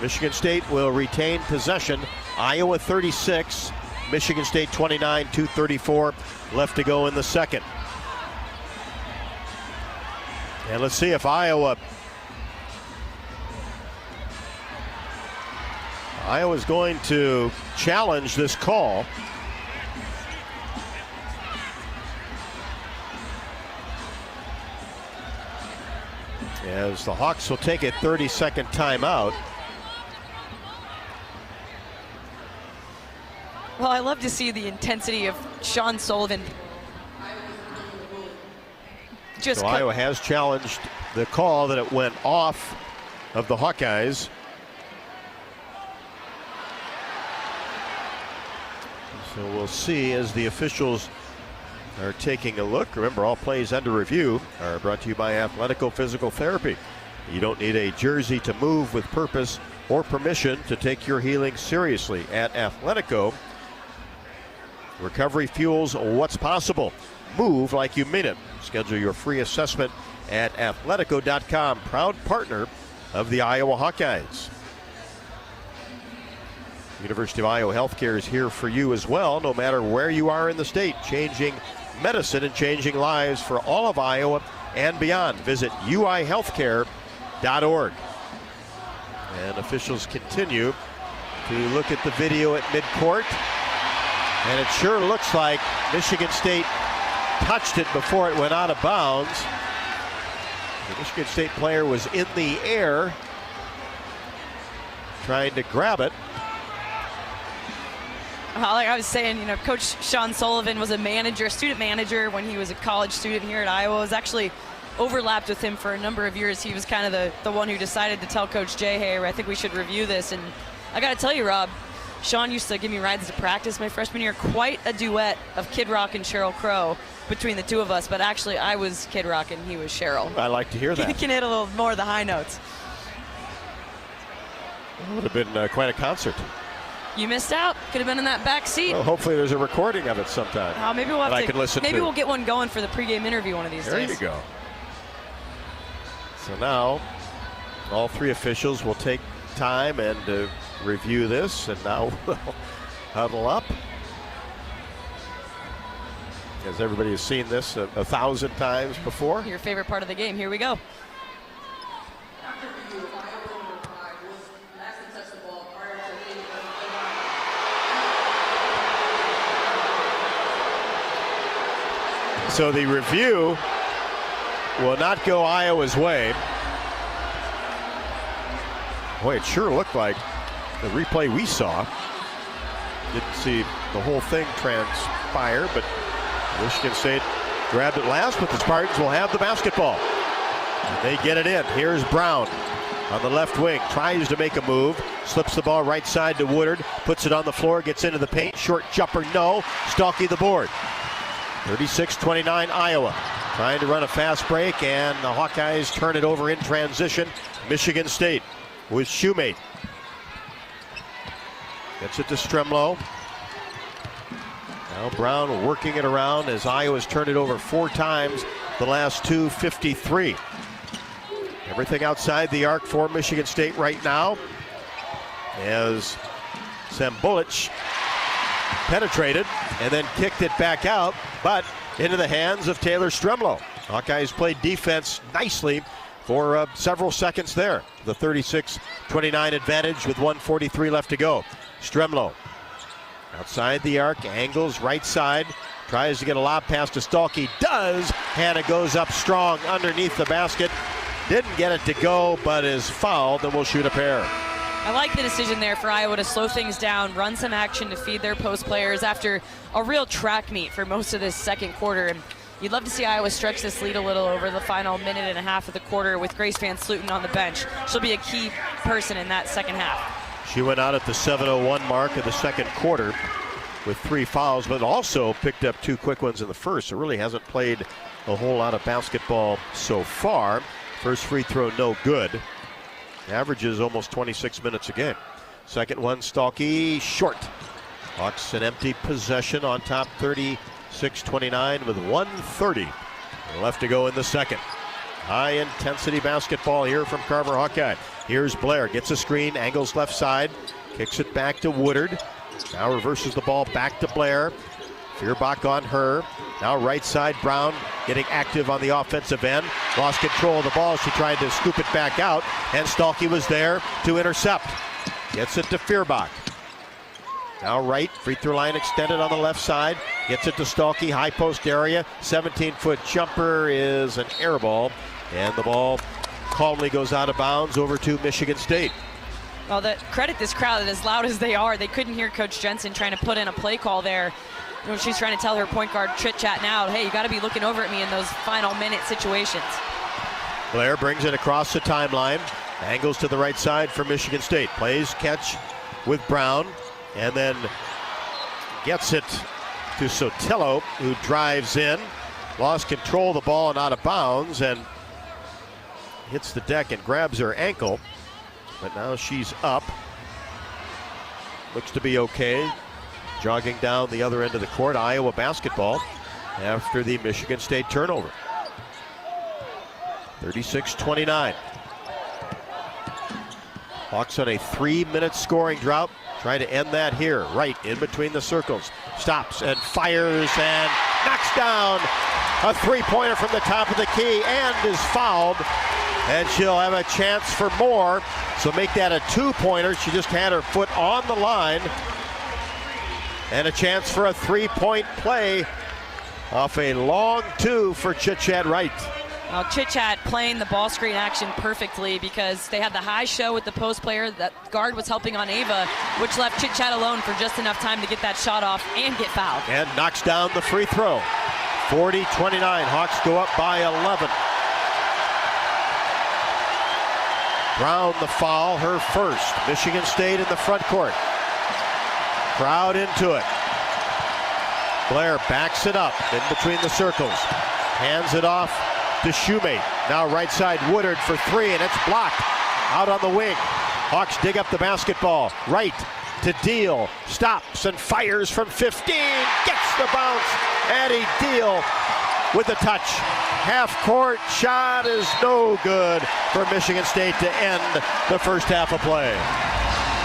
Michigan State will retain possession. Iowa 36, Michigan State 29, 2:34 left to go in the second. And let's see if Iowa's going to challenge this call. as the Hawks will take a 30-second timeout. Well, I love to see the intensity of Sean Sullivan. So Iowa has challenged the call that it went off of the Hawkeyes. So we'll see as the officials are taking a look. Remember, all plays under review are brought to you by Athletico Physical Therapy. You don't need a jersey to move with purpose or permission to take your healing seriously. At Athletico, recovery fuels what's possible. Move like you mean it. Schedule your free assessment at athletico.com. Proud partner of the Iowa Hawkeyes. University of Iowa Healthcare is here for you as well, no matter where you are in the state. Changing medicine and changing lives for all of Iowa and beyond. Visit uihealthcare.org. And officials continue to look at the video at midcourt. And it sure looks like Michigan State touched it before it went out of bounds. The Michigan State player was in the air trying to grab it. Like I was saying, you know, Coach Sean Sullivan was a student manager when he was a college student here at Iowa. I was actually overlapped with him for a number of years. He was kind of the one who decided to tell Coach Jay, hey, I think we should review this. And I got to tell you, Rob, Sean used to give me rides to practice my freshman year. Quite a duet of Kid Rock and Sheryl Crow between the two of us. But actually, I was Kid Rock and he was Sheryl. I like to hear that. He can hit a little more of the high notes. It would have been quite a concert. You missed out. Could have been in that back seat. Well, hopefully there's a recording of it sometime. Maybe we'll have I can listen maybe to. We'll get one going for the pregame interview one of these days. There you go. So now all three officials will take time and review this, and now we'll huddle up. As everybody has seen this 1,000 times before. Your favorite part of the game. Here we go. So the review will not go Iowa's way. Boy, it sure looked like the replay we saw. Didn't see the whole thing transpire, but Michigan State grabbed it last, but the Spartans will have the basketball. And they get it in. Here's Brown on the left wing, tries to make a move, slips the ball right side to Woodard, puts it on the floor, gets into the paint, short jumper, no. Stalky the board. 36-29 Iowa. Trying to run a fast break, and the Hawkeyes turn it over in transition. Michigan State with Shoemate. Gets it to Stremlow. Now Brown working it around as Iowa's turned it over 4 times the last 2, 53. Everything outside the arc for Michigan State right now as Sambulic penetrated and then kicked it back out, but into the hands of Taylor Stremlow. Hawkeyes played defense nicely for several seconds there. The 36-29 advantage with 1:43 left to go. Stremlow outside the arc, angles right side, tries to get a lob pass to Stalky, does. Hannah goes up strong underneath the basket. Didn't get it to go, but is fouled and will shoot a pair. I like the decision there for Iowa to slow things down, run some action to feed their post players after a real track meet for most of this second quarter. And you'd love to see Iowa stretch this lead a little over the final minute and a half of the quarter with Grace Van Sluten on the bench. She'll be a key person in that second half. She went out at the 7:01 mark of the second quarter with 3 fouls, but also picked up 2 quick ones in the first. So really hasn't played a whole lot of basketball so far. First free throw no good. Averages almost 26 minutes a game. Second one, Stalky, short. Hawks an empty possession on top, 36-29 with 1:30 left to go in the second. High intensity basketball here from Carver Hawkeye. Here's Blair, gets a screen, angles left side, kicks it back to Woodard. Now reverses the ball back to Blair. Feuerbach on her. Now right side, Brown getting active on the offensive end. Lost control of the ball. She tried to scoop it back out, and Stalky was there to intercept. Gets it to Feuerbach. Now right, free throw line extended on the left side. Gets it to Stalky, high post area. 17-foot jumper is an air ball, and the ball calmly goes out of bounds over to Michigan State. Well, credit this crowd, as loud as they are, they couldn't hear Coach Jensen trying to put in a play call there. You know, she's trying to tell her point guard chit-chat now, hey, you got to be looking over at me in those final minute situations. Blair brings it across the timeline, angles to the right side for Michigan State. Plays catch with Brown, and then gets it to Sotelo, who drives in. Lost control of the ball and out of bounds, and hits the deck and grabs her ankle. But now she's up. Looks to be okay. Jogging down the other end of the court. Iowa basketball after the Michigan State turnover. 36-29. Hawks on a 3-minute scoring drought. Trying to end that here, right in between the circles. Stops and fires and knocks down a three-pointer from the top of the key and is fouled. And she'll have a chance for more. So make that a two-pointer. She just had her foot on the line. And a chance for a three-point play off a long two for Chit-Chat Wright. Well, Chit-Chat playing the ball screen action perfectly because they had the high show with the post player. That guard was helping on Ava, which left Chit-Chat alone for just enough time to get that shot off and get fouled. And knocks down the free throw. 40-29. Hawks go up by 11. Brown the foul, her first. Michigan State in the front court. Crowd into it. Blair backs it up in between the circles. Hands it off to Shoemate. Now right side Woodard for three, and it's blocked. Out on the wing. Hawks dig up the basketball. Right to Deal. Stops and fires from 15. Gets the bounce. Addie Deal with the touch. Half-court shot is no good for Michigan State to end the first half of play.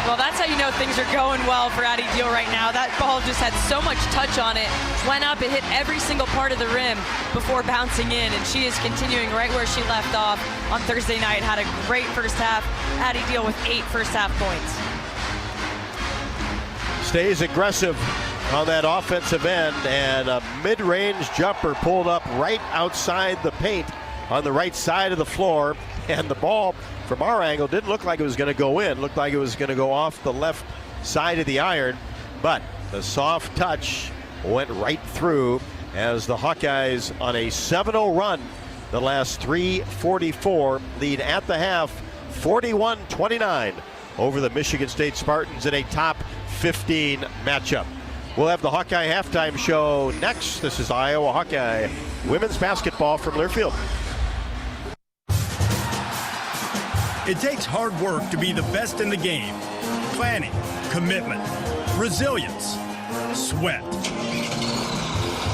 Well, that's how you know things are going well for Addie Deal right now. That ball just had so much touch on it. Went up, it hit every single part of the rim before bouncing in, and she is continuing right where she left off on Thursday night. Had a great first half. Addie Deal with 8 first half points. Stays aggressive on that offensive end, and a mid-range jumper pulled up right outside the paint on the right side of the floor, and the ball from our angle didn't look like it was going to go in. Looked like it was going to go off the left side of the iron, but the soft touch went right through as the Hawkeyes on a 7-0 run. The last 3:44 lead at the half, 41-29 over the Michigan State Spartans in a top 15 matchup. We'll have the Hawkeye halftime show next. This is Iowa Hawkeye women's basketball from Learfield. It takes hard work to be the best in the game. Planning, commitment, resilience, sweat.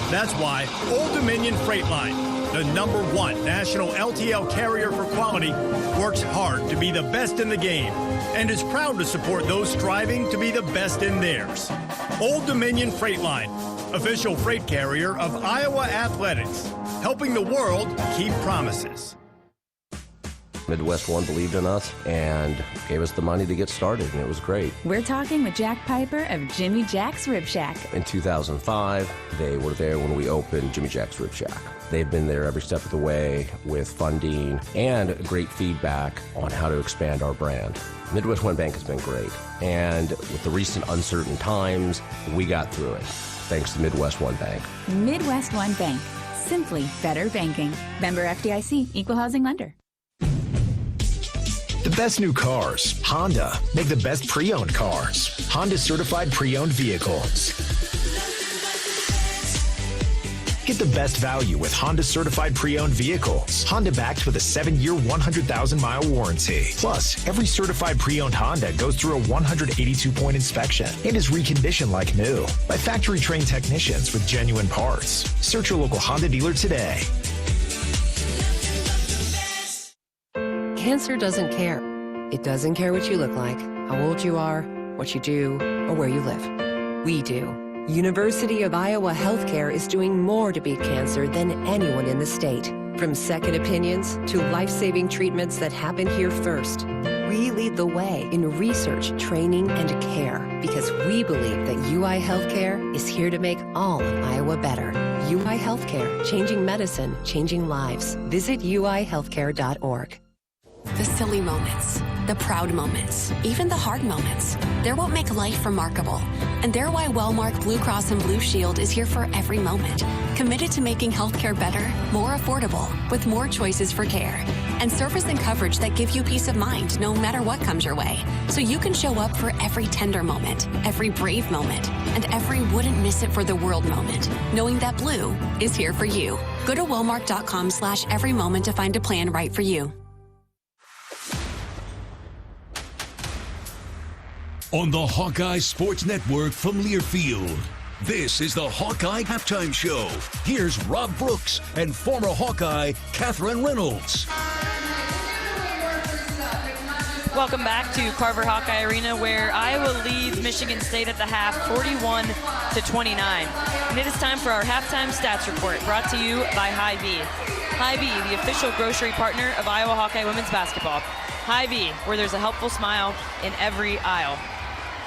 That's why Old Dominion Freight Line, the #1 national LTL carrier for quality, works hard to be the best in the game and is proud to support those striving to be the best in theirs. Old Dominion Freight Line, official freight carrier of Iowa Athletics, helping the world keep promises. Midwest One believed in us and gave us the money to get started, and it was great. We're talking with Jack Piper of Jimmy Jack's Rib Shack. In 2005, they were there when we opened Jimmy Jack's Rib Shack. They've been there every step of the way with funding and great feedback on how to expand our brand. Midwest One Bank has been great, and with the recent uncertain times, we got through it, thanks to Midwest One Bank. Midwest One Bank. Simply better banking. Member FDIC, Equal Housing Lender. The best new cars, Honda, make the best pre-owned cars. Honda certified pre-owned vehicles. Get the best value with Honda certified pre-owned vehicles. Honda backed with a 7-year, 100,000-mile warranty. Plus, every certified pre-owned Honda goes through a 182-point inspection and is reconditioned like new by factory-trained technicians with genuine parts. Search your local Honda dealer today. Cancer doesn't care. It doesn't care what you look like, how old you are, what you do, or where you live. We do. University of Iowa Healthcare is doing more to beat cancer than anyone in the state. From second opinions to life-saving treatments that happen here first. We lead the way in research, training, and care because we believe that UI Healthcare is here to make all of Iowa better. UI Healthcare, changing medicine, changing lives. Visit uihealthcare.org. The silly moments, the proud moments, even the hard moments. They're what make life remarkable. And they're why Wellmark Blue Cross and Blue Shield is here for every moment. Committed to making healthcare better, more affordable, with more choices for care. And service and coverage that give you peace of mind no matter what comes your way. So you can show up for every tender moment, every brave moment, and every wouldn't miss it for the world moment, knowing that Blue is here for you. Go to Wellmark.com/every moment to find a plan right for you. On the Hawkeye Sports Network from Learfield, this is the Hawkeye Halftime Show. Here's Rob Brooks and former Hawkeye Catherine Reynolds. Welcome back to Carver Hawkeye Arena, where Iowa leads Michigan State at the half 41-29. And it is time for our halftime stats report, brought to you by Hy-Vee. Hy-Vee, the official grocery partner of Iowa Hawkeye women's basketball. Hy-Vee, where there's a helpful smile in every aisle.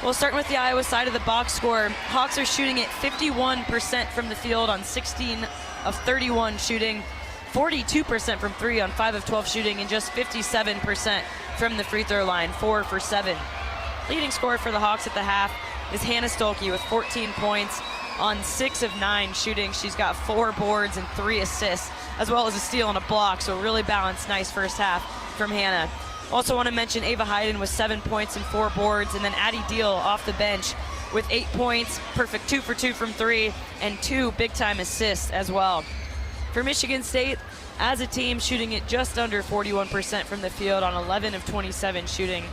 Well, starting with the Iowa side of the box score, Hawks are shooting at 51% from the field on 16 of 31 shooting, 42% from 3 on 5 of 12 shooting, and just 57% from the free throw line, 4 for 7. Leading scorer for the Hawks at the half is Hannah Stolke with 14 points on 6 of 9 shooting. She's got 4 boards and 3 assists, as well as a steal and a block, so really balanced, nice first half from Hannah. Also want to mention Ava Hayden with 7 points and 4 boards, and then Addie Deal off the bench with 8 points, perfect 2 for 2 from 3, and 2 big-time assists as well. For Michigan State, as a team, shooting at just under 41% from the field on 11 of 27 shooting,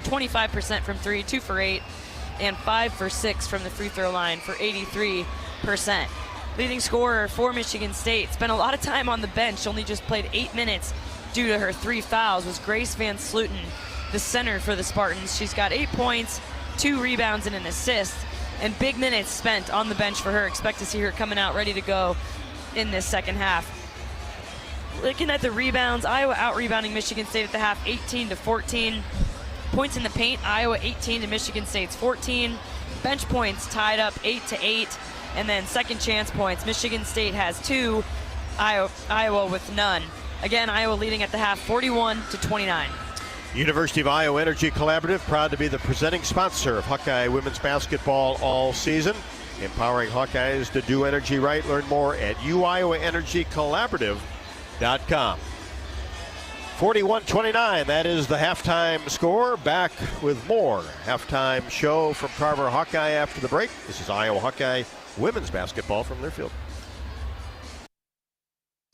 25% from 3, 2 for 8, and 5 for 6 from the free throw line for 83%. Leading scorer for Michigan State spent a lot of time on the bench, only just played 8 minutes due to her 3 fouls, was Grace Van Sluten, the center for the Spartans. She's got 8 points, 2 rebounds, and an assist, and big minutes spent on the bench for her. Expect to see her coming out ready to go in this second half. Looking at the rebounds, Iowa out-rebounding Michigan State at the half 18-14. Points in the paint, Iowa 18 to Michigan State's 14. Bench points tied up 8-8. And then second chance points, Michigan State has 2, Iowa with none. Again, Iowa leading at the half 41-29. University of Iowa Energy Collaborative, proud to be the presenting sponsor of Hawkeye women's basketball all season. Empowering Hawkeyes to do energy right. Learn more at uiowaenergycollaborative.com. 41-29, that is the halftime score. Back with more halftime show from Carver Hawkeye after the break. This is Iowa Hawkeye women's basketball from Learfield.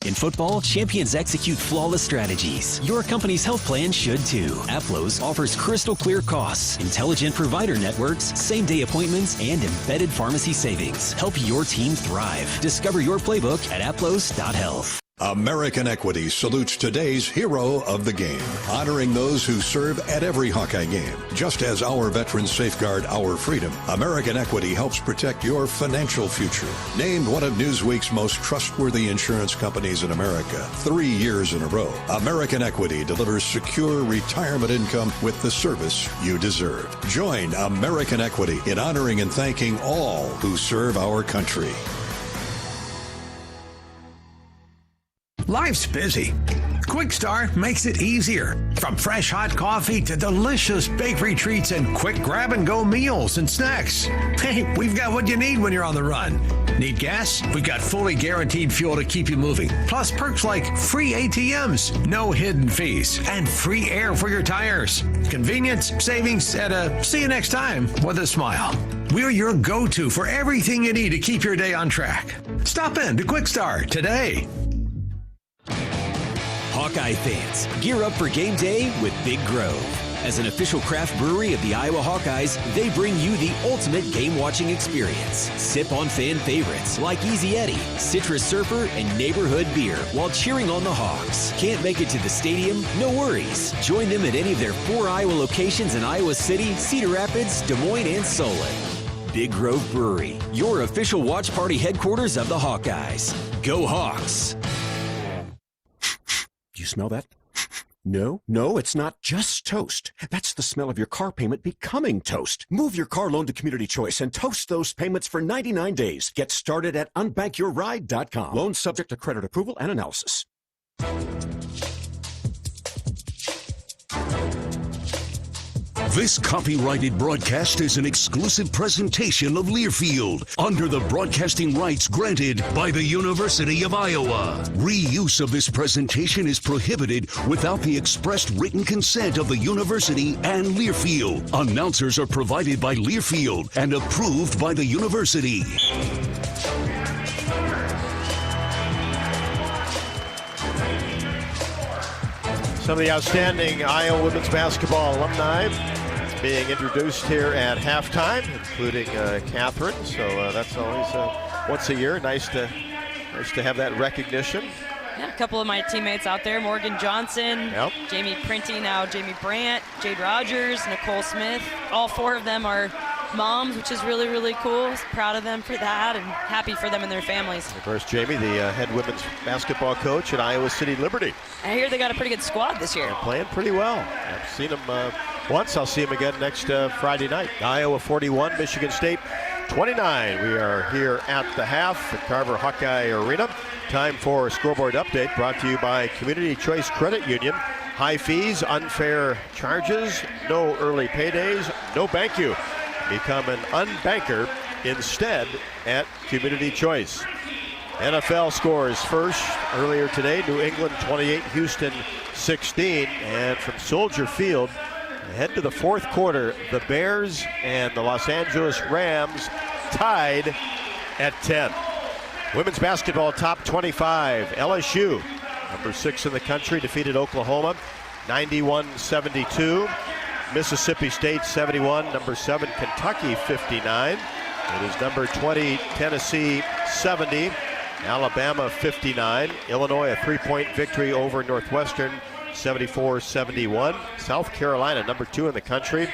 In football, champions execute flawless strategies. Your company's health plan should too. Aplos offers crystal clear costs, intelligent provider networks, same-day appointments, and embedded pharmacy savings. Help your team thrive. Discover your playbook at aplos.health. American Equity salutes today's hero of the game, honoring those who serve at every Hawkeye game. Just as our veterans safeguard our freedom, American Equity helps protect your financial future. Named one of Newsweek's most trustworthy insurance companies in America 3 years in a row, American Equity delivers secure retirement income with the service you deserve. Join American Equity in honoring and thanking all who serve our country. Life's busy. Quick Start makes it easier. From fresh hot coffee to delicious bakery treats and quick grab-and-go meals and snacks. Hey, we've got what you need when you're on the run. Need gas? We've got fully guaranteed fuel to keep you moving. Plus perks like free ATMs, no hidden fees, and free air for your tires. Convenience, savings, and a see you next time with a smile. We're your go-to for everything you need to keep your day on track. Stop in to Quick Start today. Hawkeye fans, gear up for game day with Big Grove. As an official craft brewery of the Iowa Hawkeyes, they bring you the ultimate game-watching experience. Sip on fan favorites like Easy Eddie, Citrus Surfer, and Neighborhood Beer while cheering on the Hawks. Can't make it to the stadium? No worries. Join them at any of their 4 Iowa locations in Iowa City, Cedar Rapids, Des Moines, and Solon. Big Grove Brewery, your official watch party headquarters of the Hawkeyes. Go Hawks! You smell that? No, it's not just toast. That's the smell of your car payment becoming toast. Move your car loan to Community Choice and toast those payments for 99 days. Get started at unbankyourride.com. Loan subject to credit approval and analysis. This copyrighted broadcast is an exclusive presentation of Learfield under the broadcasting rights granted by the University of Iowa. Reuse of this presentation is prohibited without the expressed written consent of the university and Learfield. Announcers are provided by Learfield and approved by the university. Some of the outstanding Iowa women's basketball alumni being introduced here at halftime, including Catherine. So that's always once a year. Nice to have that recognition. Yeah, a couple of my teammates out there: Morgan Johnson, Jamie Printy, now Jamie Brandt, Jade Rogers, Nicole Smith. All 4 of them are moms, which is really, really cool. Proud of them for that and happy for them and their families. Of course, Jamie, the head women's basketball coach at Iowa City Liberty. I hear they got a pretty good squad this year. They're playing pretty well. I've seen them once. I'll see them again next Friday night. Iowa 41, Michigan State 29. We are here at the half at Carver Hawkeye Arena. Time for a scoreboard update brought to you by Community Choice Credit Union. High fees, unfair charges, no early paydays, no bank you. Become an unbanker instead at Community Choice. NFL scores first earlier today. New England 28, Houston 16. And from Soldier Field, ahead to the fourth quarter, the Bears and the Los Angeles Rams tied at 10. Women's basketball top 25. LSU, number 6 in the country, defeated Oklahoma 91-72. Mississippi State 71, number 7 Kentucky 59. It is number 20 Tennessee 70, Alabama 59. Illinois a 3-point victory over Northwestern 74-71. South Carolina, number 2 in the country,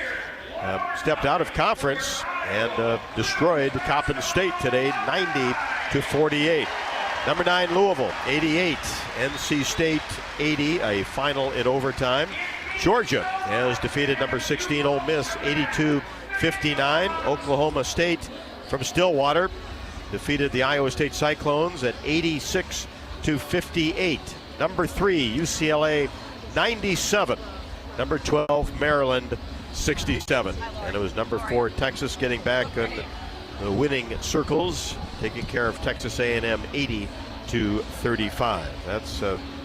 stepped out of conference and destroyed Coppin State today 90-48. Number 9 Louisville 88, NC State 80, a final in overtime. Georgia has defeated number 16 Ole Miss 82-59. Oklahoma State from Stillwater defeated the Iowa State Cyclones at 86-58. Number 3 UCLA 97. Number 12 Maryland 67. And it was number 4 Texas getting back in the winning circles, taking care of Texas A&M 80-35. That's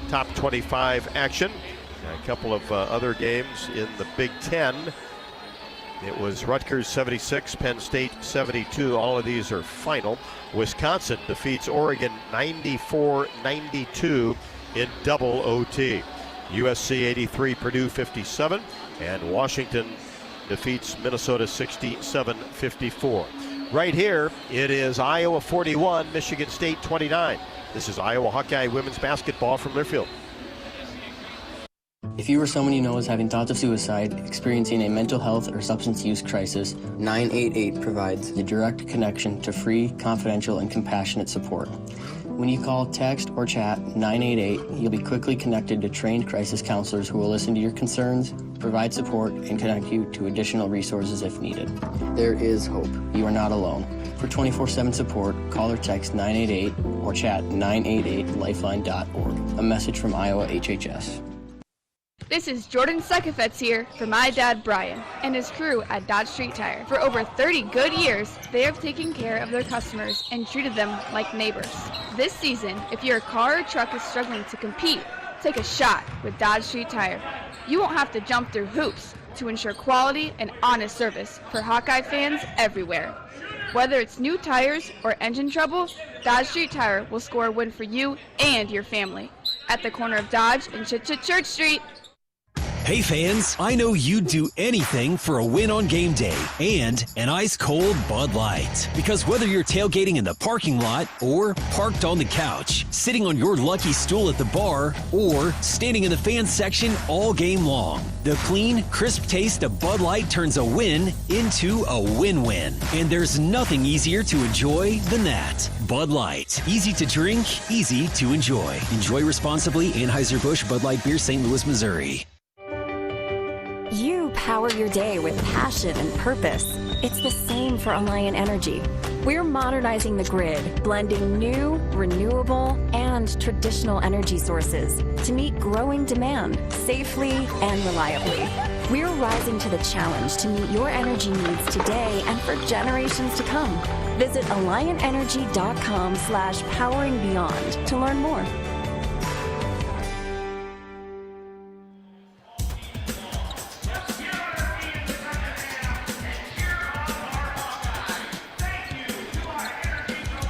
top 25 action. A couple of other games in the Big Ten. It was Rutgers 76, Penn State 72. All of these are final. Wisconsin defeats Oregon 94-92 in double OT. USC 83, Purdue 57, and Washington defeats Minnesota 67-54. Right here, it is Iowa 41, Michigan State 29. This is Iowa Hawkeye women's basketball from Learfield. If you or someone you know is having thoughts of suicide, experiencing a mental health or substance use crisis, 988 provides a direct connection to free, confidential, and compassionate support. When you call, text, or chat 988, you'll be quickly connected to trained crisis counselors who will listen to your concerns, provide support, and connect you to additional resources if needed. There is hope. You are not alone. For 24/7 support, call or text 988 or chat 988lifeline.org. A message from Iowa HHS. This is Jordan Sekefetz here for my dad Brian and his crew at Dodge Street Tire. For over 30 good years, they have taken care of their customers and treated them like neighbors. This season, if your car or truck is struggling to compete, take a shot with Dodge Street Tire. You won't have to jump through hoops to ensure quality and honest service for Hawkeye fans everywhere. Whether it's new tires or engine trouble, Dodge Street Tire will score a win for you and your family. At the corner of Dodge and Church Street. Hey fans, I know you'd do anything for a win on game day and an ice-cold Bud Light. Because whether you're tailgating in the parking lot or parked on the couch, sitting on your lucky stool at the bar, or standing in the fan section all game long, the clean, crisp taste of Bud Light turns a win into a win-win. And there's nothing easier to enjoy than that. Bud Light. Easy to drink, easy to enjoy. Enjoy responsibly. Anheuser-Busch Bud Light Beer, St. Louis, Missouri. You power your day with passion and purpose. It's the same for Alliant Energy. We're modernizing the grid, blending new, renewable, and traditional energy sources to meet growing demand safely and reliably. We're rising to the challenge to meet your energy needs today and for generations to come. Visit AlliantEnergy.com/poweringbeyond to learn more.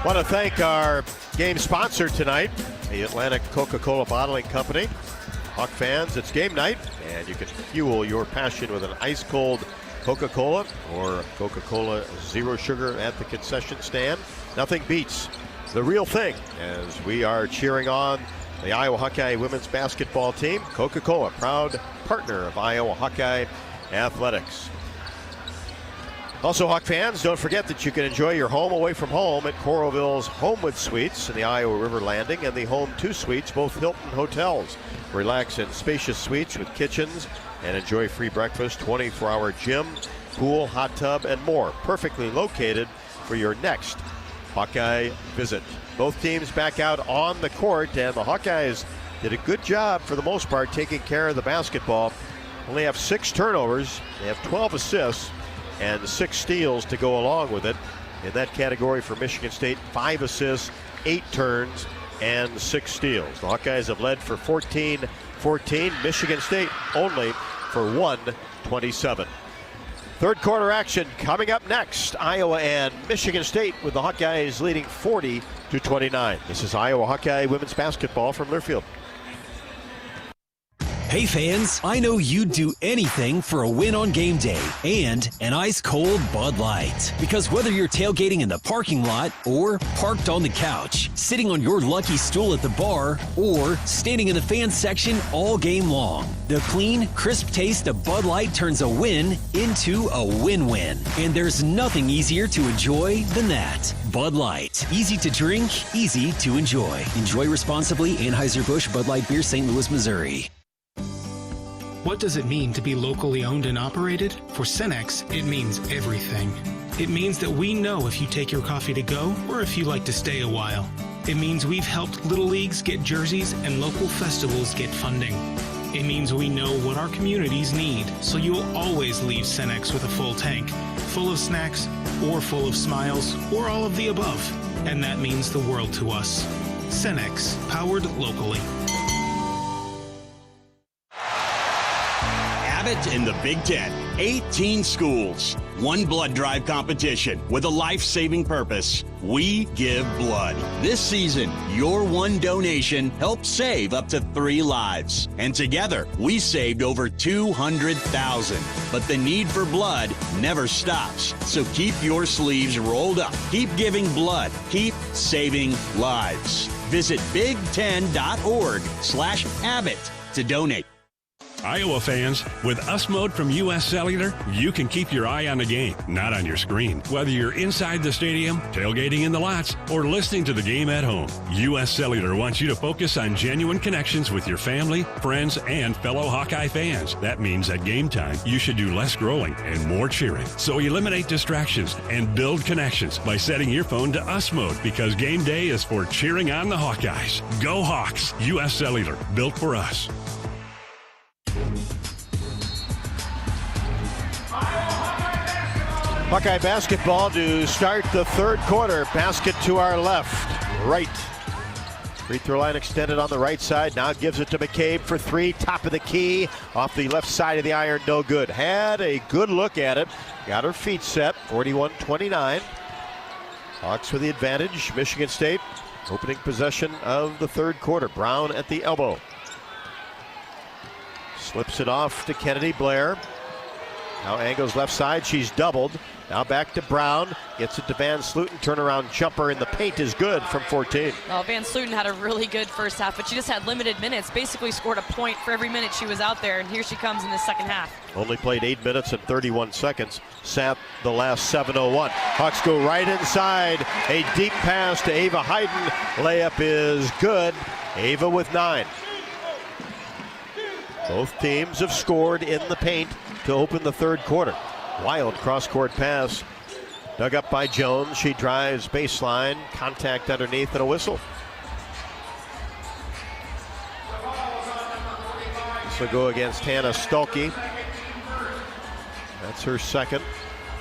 Want to thank our game sponsor tonight, the Atlantic Coca-Cola Bottling Company. Hawk fans, it's game night, and you can fuel your passion with an ice-cold Coca-Cola or Coca-Cola Zero Sugar at the concession stand. Nothing beats the real thing as we are cheering on the Iowa Hawkeye women's basketball team. Coca-Cola, proud partner of Iowa Hawkeye Athletics. Also, Hawk fans, don't forget that you can enjoy your home away from home at Coralville's Homewood Suites in the Iowa River Landing and the Home 2 Suites, both Hilton hotels. Relax in spacious suites with kitchens and enjoy free breakfast, 24-hour gym, pool, hot tub, and more. Perfectly located for your next Hawkeye visit. Both teams back out on the court, and the Hawkeyes did a good job for the most part taking care of the basketball. Only have 6 turnovers. They have 12 assists and 6 steals to go along with it. In that category for Michigan State, 5 assists, 8 turns, and 6 steals. The Hawkeyes have led for 14-14. Michigan State only for 1-27. Third quarter action coming up next. Iowa and Michigan State with the Hawkeyes leading 40-29. This is Iowa Hawkeye women's basketball from Learfield. Hey fans, I know you'd do anything for a win on game day and an ice-cold Bud Light. Because whether you're tailgating in the parking lot or parked on the couch, sitting on your lucky stool at the bar, or standing in the fan section all game long, the clean, crisp taste of Bud Light turns a win into a win-win. And there's nothing easier to enjoy than that. Bud Light. Easy to drink, easy to enjoy. Enjoy responsibly. Anheuser-Busch Bud Light Beer, St. Louis, Missouri. What does it mean to be locally owned and operated? For Cenex, it means everything. It means that we know if you take your coffee to go or if you like to stay a while. It means we've helped Little Leagues get jerseys and local festivals get funding. It means we know what our communities need, so you'll always leave Cenex with a full tank, full of snacks, or full of smiles, or all of the above. And that means the world to us. Cenex, powered locally. Abbott in the Big Ten. 18 schools. One blood drive competition with a life-saving purpose. We give blood. This season, your one donation helped save up to 3 lives. And together, we saved over 200,000. But the need for blood never stops. So keep your sleeves rolled up. Keep giving blood. Keep saving lives. Visit big10.org/Abbott to donate. Iowa fans, with US Mode from US Cellular, you can keep your eye on the game, not on your screen. Whether you're inside the stadium, tailgating in the lots, or listening to the game at home, US Cellular wants you to focus on genuine connections with your family, friends, and fellow Hawkeye fans. That means at game time, you should do less scrolling and more cheering. So eliminate distractions and build connections by setting your phone to US Mode, because game day is for cheering on the Hawkeyes. Go Hawks! US Cellular, built for us. Hawkeye basketball to start the third quarter. Basket to our left, right. Free throw line extended on the right side. Now gives it to McCabe for 3. Top of the key. Off the left side of the iron, no good. Had a good look at it. Got her feet set, 41-29. Hawks with the advantage. Michigan State opening possession of the third quarter. Brown at the elbow. Slips it off to Kennedy Blair. Now angles left side. She's doubled. Now back to Brown. Gets it to Van Sluten. Turnaround jumper in the paint is good from 14. Well, Van Sluten had a really good first half, but she just had limited minutes. Basically scored a point for every minute she was out there, and here she comes in the second half. Only played 8 minutes and 31 seconds. Sat the last 7:01. Hawks go right inside. A deep pass to Ava Hayden. Layup is good. Ava with 9. Both teams have scored in the paint to open the third quarter. Wild cross-court pass dug up by Jones. She drives baseline, contact underneath, and a whistle. This will go against Hannah Stulke. That's her second.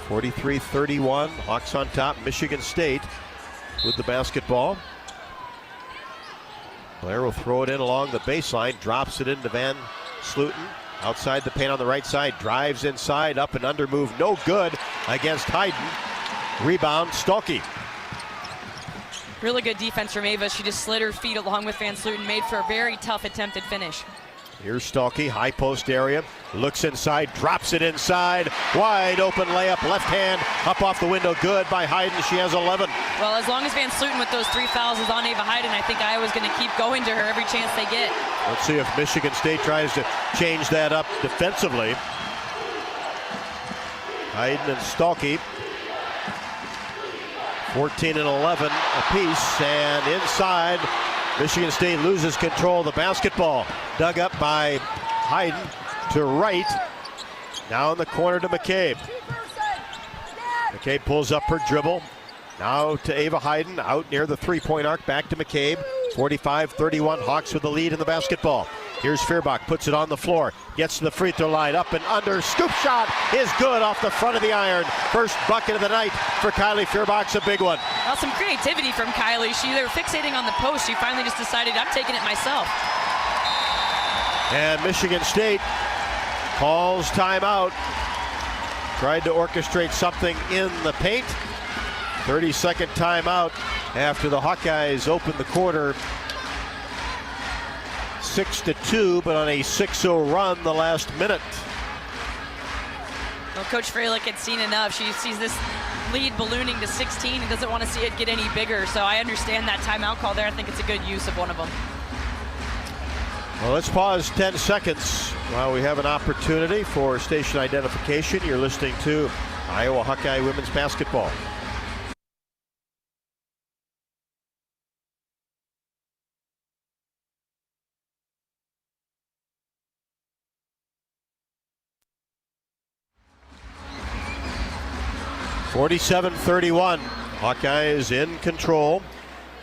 43-31. Hawks on top. Michigan State with the basketball. Blair will throw it in along the baseline. Drops it into Van Slooten. Outside the paint on the right side. Drives inside. Up and under move. No good against Hayden. Rebound, Stolke. Really good defense from Ava. She just slid her feet along with Van Slooten. Made for a very tough attempted finish. Here's Stolke, high post area, looks inside, drops it inside, wide open layup, left hand, up off the window, good by Hayden, she has 11. Well, as long as Van Slooten with those 3 fouls is on Ava Hayden, I think Iowa's going to keep going to her every chance they get. Let's see if Michigan State tries to change that up defensively. Hayden and Stolke, 14 and 11 apiece, and inside, Michigan State loses control of the basketball. Dug up by Hayden to right. Now in the corner to McCabe. McCabe pulls up her dribble. Now to Ava Hayden, out near the three-point arc, back to McCabe. 45-31, Hawks with the lead in the basketball. Here's Feuerbach, puts it on the floor, gets to the free throw line, up and under, scoop shot is good off the front of the iron. First bucket of the night for Kylie Feuerbach's a big one. Well, some creativity from Kylie. They were fixating on the post. She finally just decided, I'm taking it myself. And Michigan State calls timeout. Tried to orchestrate something in the paint. 30-second timeout after the Hawkeyes opened the quarter 6-2, but on a 6-0 run the last minute. Well, Coach Freilich had seen enough. She sees this lead ballooning to 16 and doesn't want to see it get any bigger. So I understand that timeout call there. I think it's a good use of one of them. Well, let's pause 10 seconds while we have an opportunity for station identification. You're listening to Iowa Hawkeye women's basketball. (47-31). Hawkeyes in control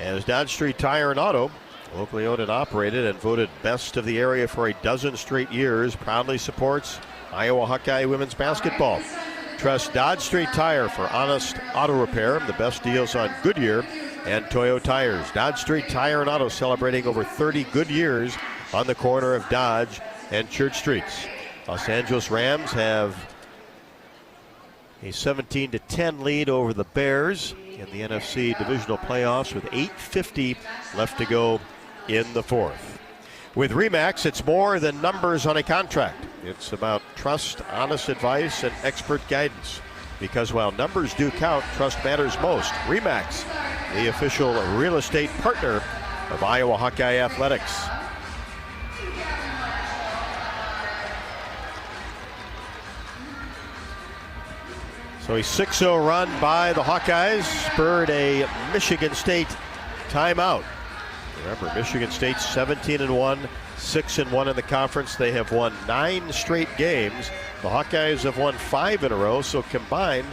as Dodge Street Tire and Auto, locally owned and operated and voted best of the area for a dozen straight years, proudly supports Iowa Hawkeye women's basketball. Trust Dodge Street Tire for honest auto repair, the best deals on Goodyear and Toyo tires. Dodge Street Tire and Auto celebrating over 30 good years on the corner of Dodge and Church Streets. Los Angeles Rams have a 17-10 lead over the Bears in the NFC divisional playoffs with 8:50 left to go in the fourth. With RE/MAX, it's more than numbers on a contract. It's about trust, honest advice, and expert guidance. Because while numbers do count, trust matters most. RE/MAX, the official real estate partner of Iowa Hawkeye Athletics. So a 6-0 run by the Hawkeyes spurred a Michigan State timeout. Remember, Michigan State 17-1, 6-1 in the conference. They have won 9 straight games. The Hawkeyes have won 5 in a row, so combined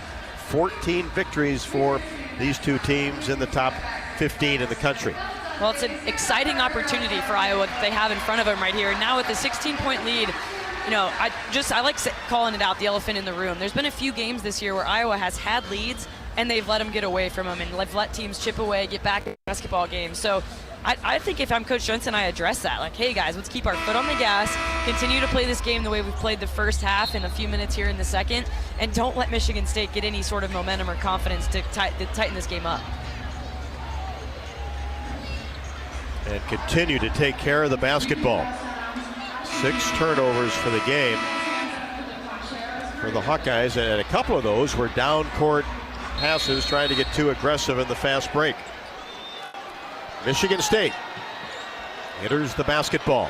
14 victories for these two teams in the top 15 in the country. Well, it's an exciting opportunity for Iowa that they have in front of them right here. And now with a 16-point lead, you know, I like calling it out, the elephant in the room. There's been a few games this year where Iowa has had leads and they've let them get away from them and they've let teams chip away, get back in basketball games. So I think if I'm Coach Jensen, I address that. Like, hey guys, let's keep our foot on the gas, continue to play this game the way we've played the first half and a few minutes here in the second, and don't let Michigan State get any sort of momentum or confidence to tighten this game up. And continue to take care of the basketball. 6 turnovers for the game for the Hawkeyes, and a couple of those were down court passes trying to get too aggressive in the fast break. Michigan State enters the basketball.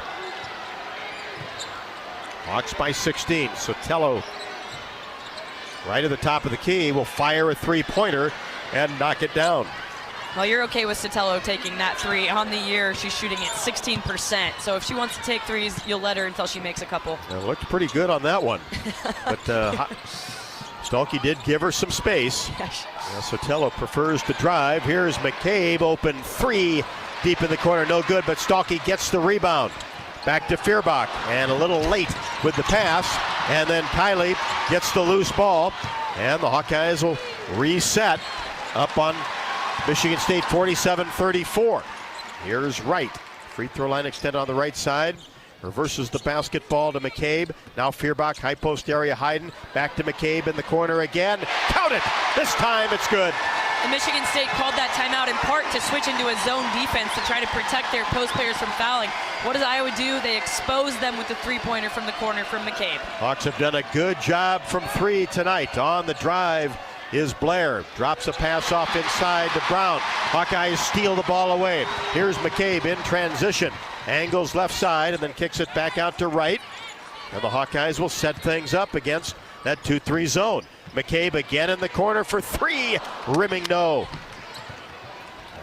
Hawks by 16. Sotelo right at the top of the key will fire a three-pointer and knock it down. Well, you're okay with Sotelo taking that three. On the year, she's shooting at 16%. So if she wants to take threes, you'll let her until she makes a couple. It looked pretty good on that one. But Stolke did give her some space. Sotelo prefers to drive. Here's McCabe, open three, deep in the corner, no good, but Stolke gets the rebound. Back to Feuerbach, and a little late with the pass, and then Kiley gets the loose ball, and the Hawkeyes will reset up on Michigan State 47-34. Here's Wright. Free throw line extended on the right side. Reverses the basketball to McCabe. Now Feuerbach, high post area, Hayden. Back to McCabe in the corner again. Count it! This time it's good. And Michigan State called that timeout in part to switch into a zone defense to try to protect their post players from fouling. What does Iowa do? They expose them with the three-pointer from the corner from McCabe. Hawks have done a good job from three tonight. On the drive is Blair. Drops a pass off inside to Brown. Hawkeyes steal the ball away. Here's McCabe in transition. Angles left side and then kicks it back out to right. And the Hawkeyes will set things up against that 2-3 zone. McCabe again in the corner for three. Rimming no.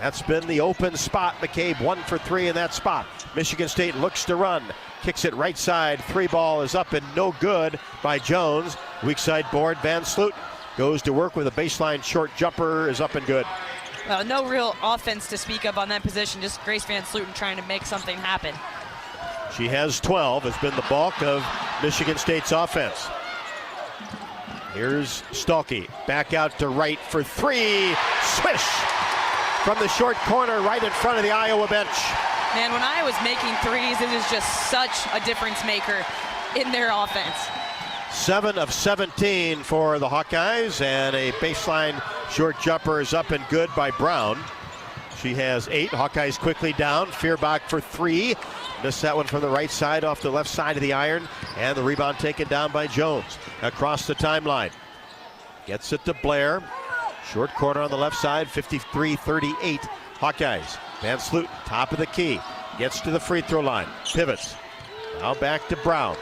That's been the open spot. McCabe 1 for 3 in that spot. Michigan State looks to run. Kicks it right side. Three ball is up and no good by Jones. Weak side board. Van Sluten goes to work with a baseline short jumper. Is up and good. Well, no real offense to speak of on that position. Just Grace Van Sluten trying to make something happen. She has 12. Has been the bulk of Michigan State's offense. Here's Stolke, back out to right for three. Swish! From the short corner right in front of the Iowa bench. Man, when Iowa's making threes, it is just such a difference maker in their offense. 7 of 17 for the Hawkeyes, and a baseline short jumper is up and good by Brown. She has 8. Hawkeyes quickly down. Feuerbach for 3. Missed that one from the right side off the left side of the iron, and the rebound taken down by Jones. Across the timeline. Gets it to Blair. Short corner on the left side, 53-38. Hawkeyes. Van Sluten, top of the key. Gets to the free throw line. Pivots. Now back to Brown.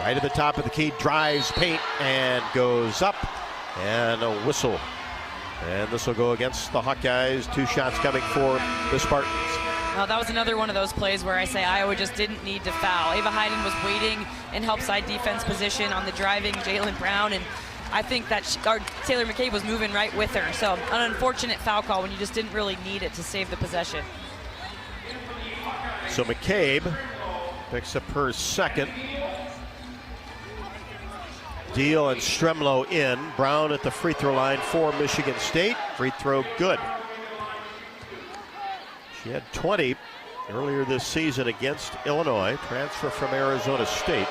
Right at the top of the key, drives paint and goes up. And a whistle. And this will go against the Hawkeyes. 2 shots coming for the Spartans. That was another one of those plays where I say Iowa just didn't need to foul. Ava Hayden was waiting in help side defense position on the driving Jalen Brown, and I think that Taylor McCabe was moving right with her. So an unfortunate foul call when you just didn't really need it to save the possession. So McCabe picks up her second. Deal and Stremlow in. Brown at the free throw line for Michigan State. Free throw good. She had 20 earlier this season against Illinois. Transfer from Arizona State.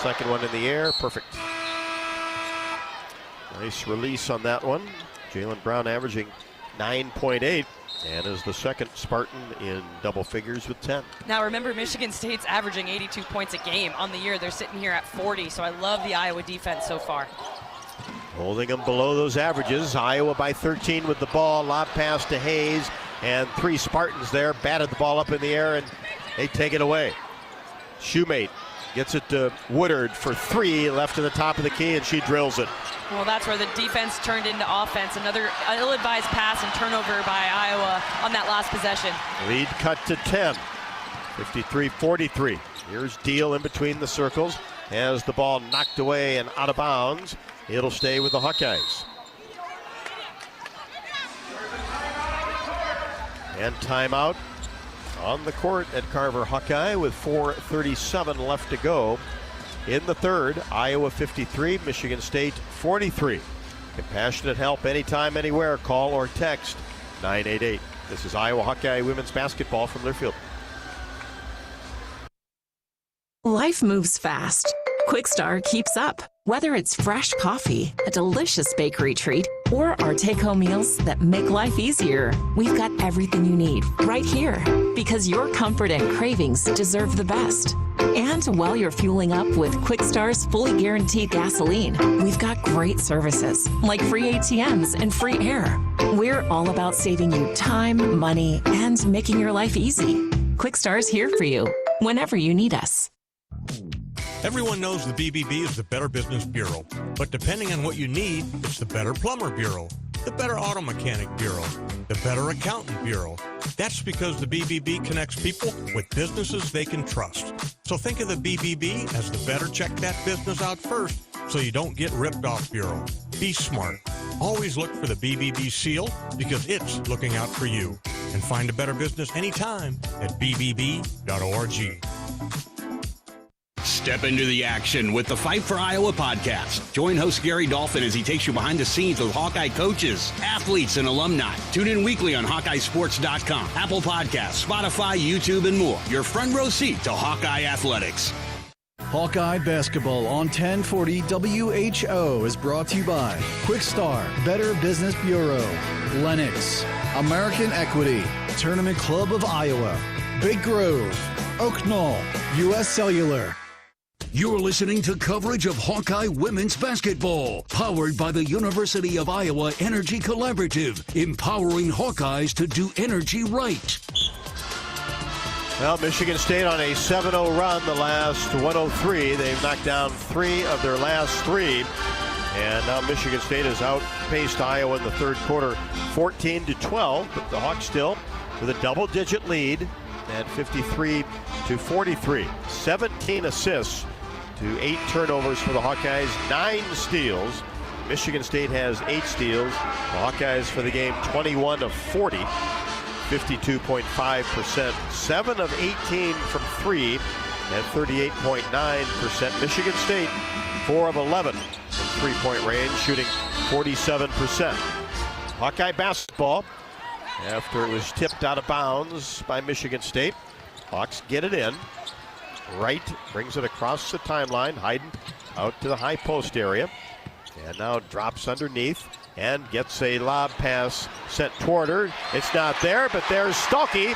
Second one in the air, perfect. Nice release on that one. Jalen Brown averaging 9.8 and is the second Spartan in double figures with 10. Now remember, Michigan State's averaging 82 points a game on the year. They're sitting here at 40, so I love the Iowa defense so far. Holding them below those averages. Iowa by 13 with the ball. Lob pass to Hayes. And 3 Spartans there batted the ball up in the air, and they take it away. Shoemate gets it to Woodard for 3, left to the top of the key, and she drills it. Well, that's where the defense turned into offense. Another ill-advised pass and turnover by Iowa on that last possession. Lead cut to 10, 53-43. Here's Deal in between the circles. Has the ball knocked away and out of bounds. It'll stay with the Hawkeyes. And timeout on the court at Carver Hawkeye with 4:37 left to go in the third. Iowa 53, Michigan State 43. Compassionate help anytime, anywhere. Call or text 988. This is Iowa Hawkeye women's basketball from Learfield. Life moves fast. Quickstar keeps up. Whether it's fresh coffee, a delicious bakery treat, or our take-home meals that make life easier, we've got everything you need right here. Because your comfort and cravings deserve the best. And while you're fueling up with Quickstar's fully guaranteed gasoline, we've got great services like free ATMs and free air. We're all about saving you time, money, and making your life easy. Quickstar's here for you whenever you need us. Everyone knows the BBB is the Better Business Bureau, but depending on what you need, it's the Better Plumber Bureau, the Better Auto Mechanic Bureau, the Better Accountant Bureau. That's because the BBB connects people with businesses they can trust. So think of the BBB as the better check that business out first so you don't get ripped off bureau. Be smart. Always look for the BBB seal because it's looking out for you. And find a better business anytime at bbb.org. Step into the action with the Fight for Iowa podcast. Join host Gary Dolphin as he takes you behind the scenes with Hawkeye coaches, athletes, and alumni. Tune in weekly on HawkeyeSports.com, Apple Podcasts, Spotify, YouTube, and more. Your front row seat to Hawkeye athletics. Hawkeye Basketball on 1040 WHO is brought to you by Quick Start, Better Business Bureau, Lennox, American Equity, Tournament Club of Iowa, Big Grove, Oak Knoll, U.S. Cellular. You're listening to coverage of Hawkeye women's basketball, powered by the University of Iowa Energy Collaborative, empowering Hawkeyes to do energy right. Well, Michigan State on a 7-0 run the last 103. They've knocked down 3 of their last 3. And now Michigan State has outpaced Iowa in the third quarter 14-12. But the Hawks still with a double-digit lead at 53-43. 17 assists to 8 turnovers for the Hawkeyes, 9 steals. Michigan State has 8 steals. The Hawkeyes for the game 21 of 40. 52.5%, 7 of 18 from 3 at 38.9%. Michigan State 4 of 11 from three-point range, shooting 47%. Hawkeye basketball after it was tipped out of bounds by Michigan State. Hawks get it in. Wright brings it across the timeline. Hayden out to the high post area. And now drops underneath and gets a lob pass sent toward her. It's not there, but there's Stolke.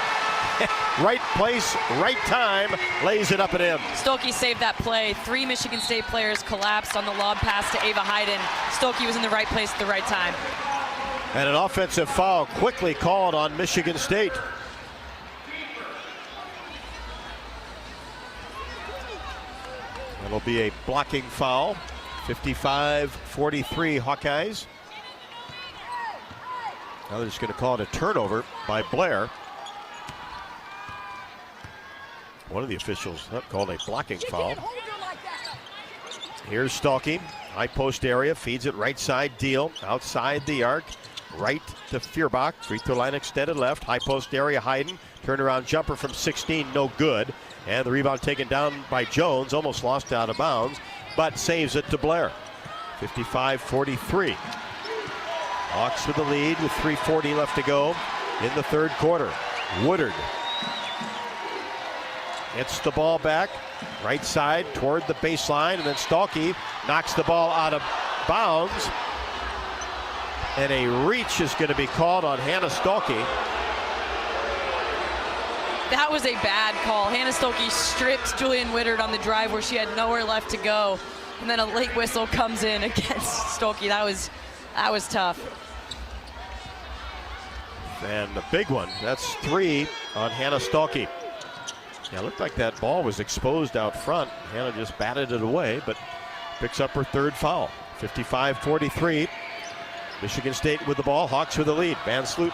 Right place, right time, lays it up and in. Stolke saved that play. 3 Michigan State players collapsed on the lob pass to Ava Hayden. Stolke was in the right place at the right time. And an offensive foul quickly called on Michigan State. It'll be a blocking foul. 55-43 Hawkeyes. Now they're just going to call it a turnover by Blair. One of the officials called a blocking foul. Here's Stolke, high post area, feeds it right side, Deal, outside the arc, right to Feuerbach, free throw line extended left, high post area, Hayden, turnaround jumper from 16, no good. And the rebound taken down by Jones, almost lost out of bounds, but saves it to Blair. 55-43. Hawks with the lead with 3:40 left to go in the third quarter. Woodard hits the ball back, right side toward the baseline, and then Stolke knocks the ball out of bounds. And a reach is going to be called on Hannah Stolke. That was a bad call. Hannah Stolke stripped Julian Woodard on the drive where she had nowhere left to go. And then a late whistle comes in against Stolke. That was tough. And the big one, that's 3 on Hannah Stolke. Yeah, it looked like that ball was exposed out front. Hannah just batted it away, but picks up her third foul. 55-43. Michigan State with the ball, Hawks with the lead. Van Sluten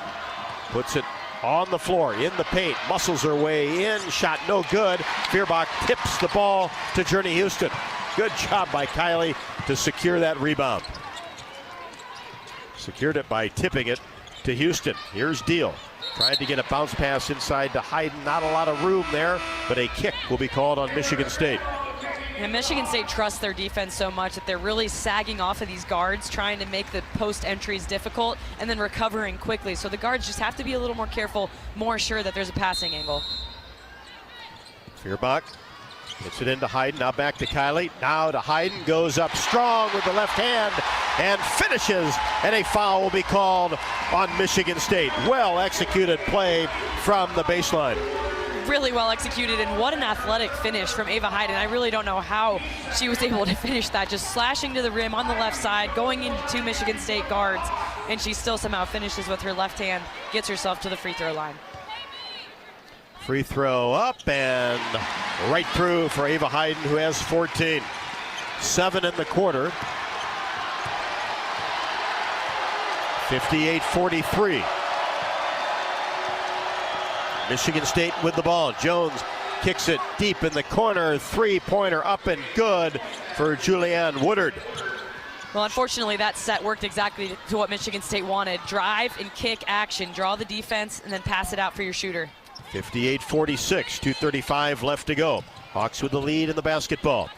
puts it on the floor, in the paint, muscles her way in, shot no good. Feuerbach tips the ball to Journey Houston. Good job by Kylie to secure that rebound. Secured it by tipping it to Houston. Here's Deal. Tried to get a bounce pass inside to Hayden. Not a lot of room there, but a kick will be called on Michigan State. And Michigan State trusts their defense so much that they're really sagging off of these guards, trying to make the post entries difficult and then recovering quickly. So the guards just have to be a little more careful, more sure that there's a passing angle. Feuerbach hits it into Hayden, now back to Kylie, now to Hayden, goes up strong with the left hand and finishes, and a foul will be called on Michigan State. Well executed play from the baseline. Really well executed, and what an athletic finish from Ava Hayden. I really don't know how she was able to finish that, just slashing to the rim on the left side, going into 2 Michigan State guards, and she still somehow finishes with her left hand, gets herself to the free throw line. Free throw up and right through for Ava Hayden, who has 14. 7 in the quarter. 58-43. Michigan State with the ball. Jones kicks it deep in the corner. Three-pointer up and good for Julianne Woodard. Well, unfortunately, that set worked exactly to what Michigan State wanted. Drive and kick action. Draw the defense and then pass it out for your shooter. 58-46, 2:35 left to go. Hawks with the lead in the basketball.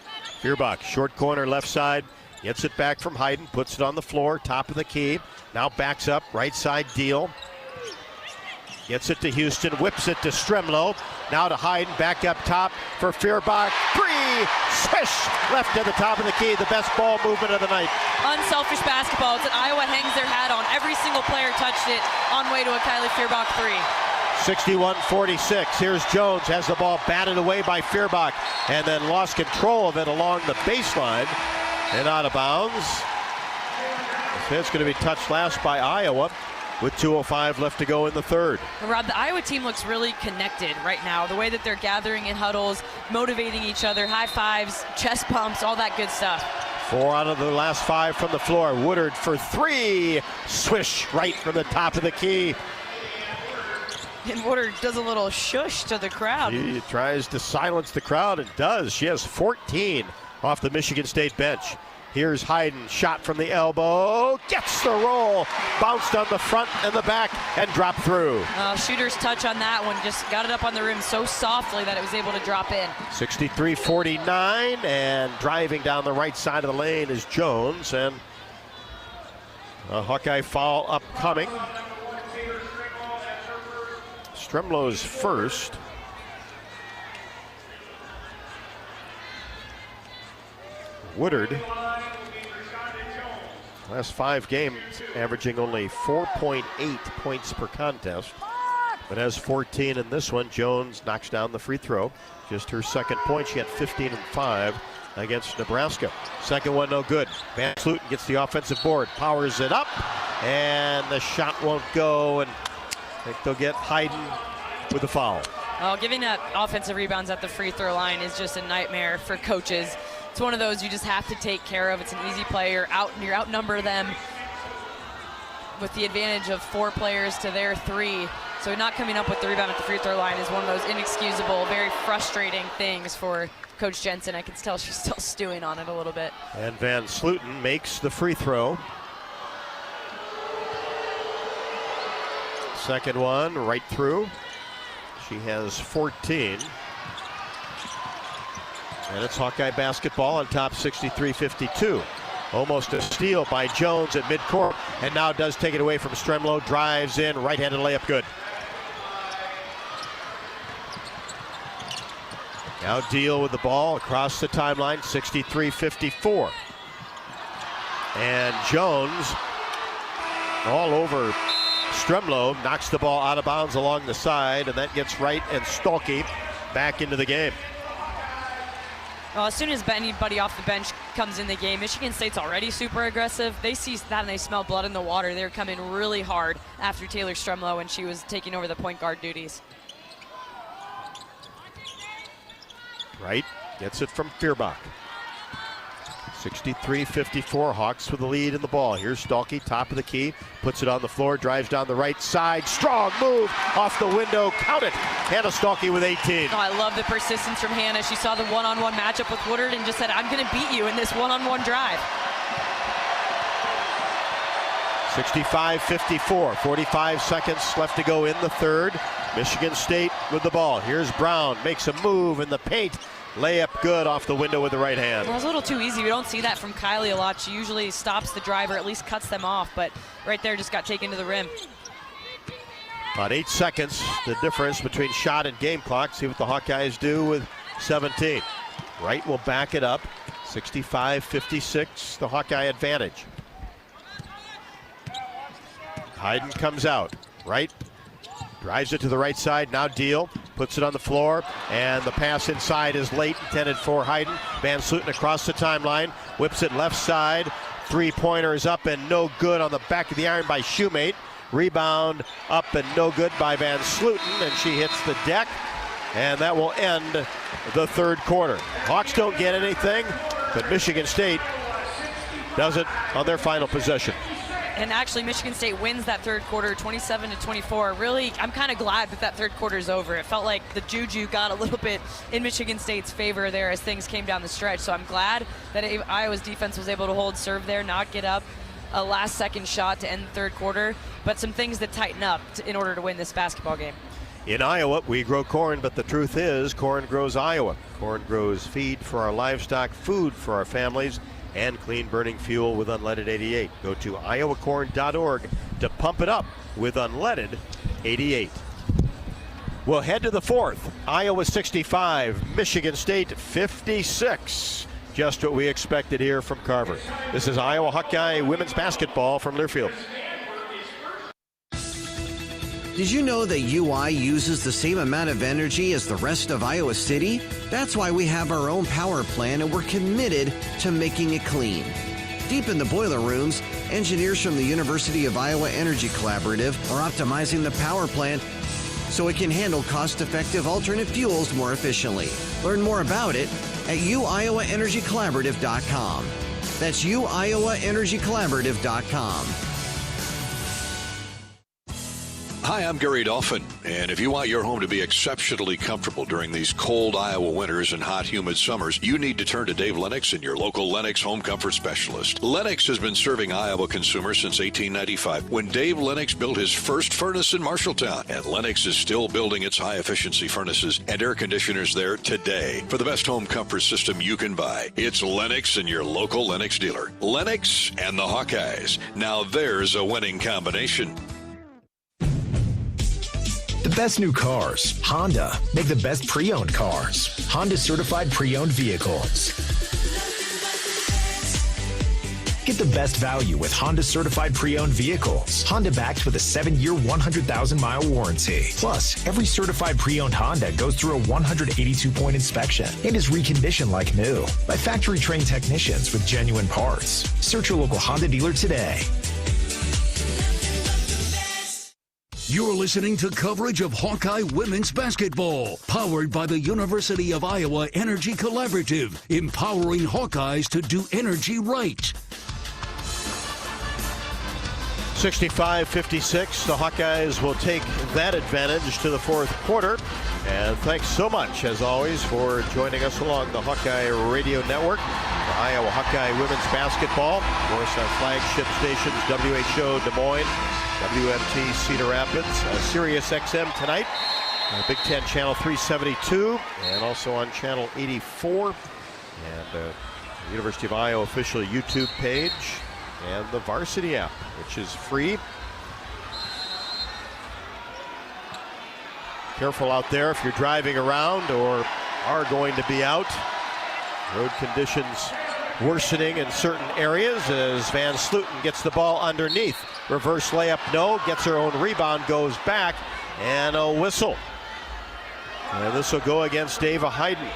Feuerbach, short corner left side, gets it back from Hayden, puts it on the floor, top of the key. Now backs up, right side deal. Gets it to Houston, whips it to Stremlo. Now to Hayden, back up top for Feuerbach. Three, swish, left at the top of the key. The best ball movement of the night. Unselfish basketball. It's that Iowa hangs their hat on. Every single player touched it on way to a Kylie Feuerbach three. 61-46. Here's Jones, has the ball batted away by Feuerbach and then lost control of it along the baseline and out of bounds. It's going to be touched last by Iowa with 2:05 left to go in the third. Rob, the Iowa team looks really connected right now. The way that they're gathering in huddles, motivating each other, high fives, chest pumps, all that good stuff. 4 out of the last 5 from the floor. Woodard for 3. Swish right from the top of the key. And Woodard does a little shush to the crowd. She tries to silence the crowd and does. She has 14 off the Michigan State bench. Here's Hayden, shot from the elbow, gets the roll, bounced on the front and the back and dropped through. Shooter's touch on that one, just got it up on the rim so softly that it was able to drop in. 63-49, and driving down the right side of the lane is Jones, and a Hawkeye foul upcoming. Stremlo's first. Woodard, last 5 games, averaging only 4.8 points per contest, but has 14 in this one. Jones knocks down the free throw. Just her second point. She had 15 and 5 against Nebraska. Second one, no good. Van Sluten gets the offensive board, powers it up, and the shot won't go, and I think they'll get Hayden with the foul. Well, giving up offensive rebounds at the free throw line is just a nightmare for coaches. It's one of those you just have to take care of. It's an easy play. You're outnumber them with the advantage of 4 players to their 3. So not coming up with the rebound at the free throw line is one of those inexcusable, very frustrating things for Coach Jensen. I can tell she's still stewing on it a little bit. And Van Sluten makes the free throw. Second one right through. She has 14. And it's Hawkeye basketball on top, 63-52. Almost a steal by Jones at midcourt, and now does take it away from Stremlo. Drives in, right-handed layup, good. Now Deal with the ball across the timeline, 63-54. And Jones all over Stremlo, knocks the ball out of bounds along the side, and that gets Wright and Stolke back into the game. Well, as soon as anybody off the bench comes in the game, Michigan State's already super aggressive. They see that and they smell blood in the water. They're coming really hard after Taylor Stremlo when she was taking over the point guard duties. Wright gets it from Feuerbach. 63-54, Hawks with the lead in the ball. Here's Stolke, top of the key, puts it on the floor, drives down the right side, strong move off the window, count it. Hannah Stolke with 18. Oh, I love the persistence from Hannah. She saw the one-on-one matchup with Woodard and just said, I'm gonna beat you in this one-on-one drive. 65-54, 45 seconds left to go in the third. Michigan State with the ball. Here's Brown, makes a move in the paint. Layup good off the window with the right hand. Well, it was a little too easy. We don't see that from Kylie a lot. She usually stops the drive or at least cuts them off, but right there just got taken to the rim. About 8 seconds, the difference between shot and game clock. See what the Hawkeyes do with 17. Wright will back it up. 65-56, the Hawkeye advantage. Hayden comes out. Wright drives it to the right side, now Deal, puts it on the floor, and the pass inside is late, intended for Hayden. Van Sluten across the timeline, whips it left side, 3-pointer is up and no good on the back of the iron by Shoemate. Rebound up and no good by Van Sluten, and she hits the deck, and that will end the third quarter. Hawks don't get anything, but Michigan State does it on their final possession. And actually, Michigan State wins that third quarter, 27-24. Really, I'm kind of glad that third quarter is over. It felt like the juju got a little bit in Michigan State's favor there as things came down the stretch. So I'm glad that Iowa's defense was able to hold serve there, not get up a last-second shot to end the third quarter, but some things that tighten up in order to win this basketball game. In Iowa, we grow corn, but the truth is, corn grows Iowa. Corn grows feed for our livestock, food for our families, and clean burning fuel with Unleaded 88. Go to iowacorn.org to pump it up with Unleaded 88. We'll head to the fourth. Iowa 65, Michigan State 56. Just what we expected here from Carver. This is Iowa Hawkeye women's basketball from Learfield. Did you know that UI uses the same amount of energy as the rest of Iowa City? That's why we have our own power plant and we're committed to making it clean. Deep in the boiler rooms, engineers from the University of Iowa Energy Collaborative are optimizing the power plant so it can handle cost-effective alternate fuels more efficiently. Learn more about it at uiowaenergycollaborative.com. That's uiowaenergycollaborative.com. Hi, I'm Gary Dolphin, and if you want your home to be exceptionally comfortable during these cold Iowa winters and hot, humid summers, you need to turn to Dave Lennox and your local Lennox home comfort specialist. Lennox has been serving Iowa consumers since 1895, when Dave Lennox built his first furnace in Marshalltown, and Lennox is still building its high-efficiency furnaces and air conditioners there today. For the best home comfort system you can buy, it's Lennox and your local Lennox dealer. Lennox and the Hawkeyes. Now there's a winning combination. The best new cars, Honda, make the best pre-owned cars. Honda certified pre-owned vehicles. Get the best value with Honda certified pre-owned vehicles. Honda backed with a 7-year, 100,000-mile warranty. Plus, every certified pre-owned Honda goes through a 182-point inspection and is reconditioned like new by factory-trained technicians with genuine parts. Search your local Honda dealer today. You're listening to coverage of Hawkeye women's basketball, powered by the University of Iowa Energy Collaborative, empowering Hawkeyes to do energy right. 65-56, the Hawkeyes will take that advantage to the fourth quarter. And thanks so much, as always, for joining us along the Hawkeye Radio Network. The Iowa Hawkeye women's basketball, of course, our flagship stations, WHO Des Moines, WMT Cedar Rapids, Sirius XM tonight, Big Ten Channel 372, and also on Channel 84, and the University of Iowa official YouTube page, and the Varsity app, which is free. Careful out there if you're driving around or are going to be out. Road conditions worsening in certain areas as Van Sluten gets the ball underneath. Reverse layup, no, gets her own rebound, goes back, and a whistle. And this will go against Ava Hayden.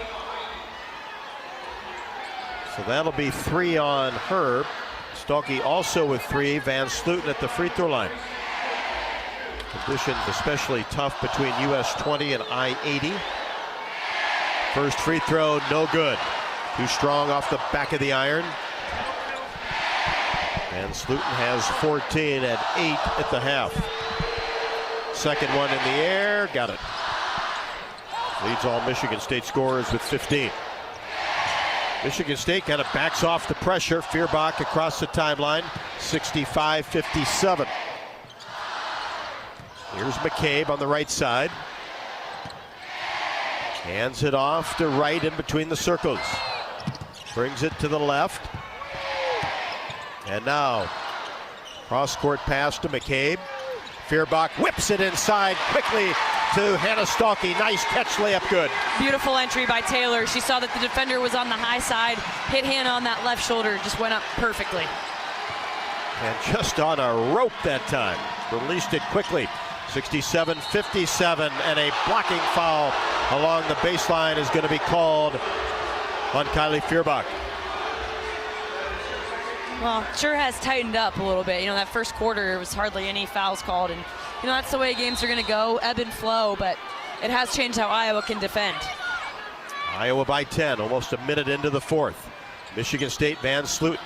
So that'll be 3 on her. Stalky also with 3, Van Sluten at the free throw line. Conditions especially tough between US 20 and I-80. First free throw, no good. Too strong off the back of the iron. And Sluten has 14 at 8 at the half. Second one in the air, got it. Leads all Michigan State scorers with 15. Michigan State kind of backs off the pressure. Feuerbach across the timeline, 65-57. Here's McCabe on the right side. Hands it off to right in between the circles. Brings it to the left. And now, cross-court pass to McCabe. Feuerbach whips it inside quickly to Hannah Stalky. Nice catch, layup good. Beautiful entry by Taylor. She saw that the defender was on the high side, hit Hannah on that left shoulder, just went up perfectly. And just on a rope that time. Released it quickly. 67-57, and a blocking foul along the baseline is going to be called on Kylie Feuerbach. Well, sure has tightened up a little bit. You know, that first quarter, there was hardly any fouls called, and you know, that's the way games are going to go, ebb and flow, but it has changed how Iowa can defend. Iowa by 10, almost a minute into the fourth. Michigan State, Van Sluten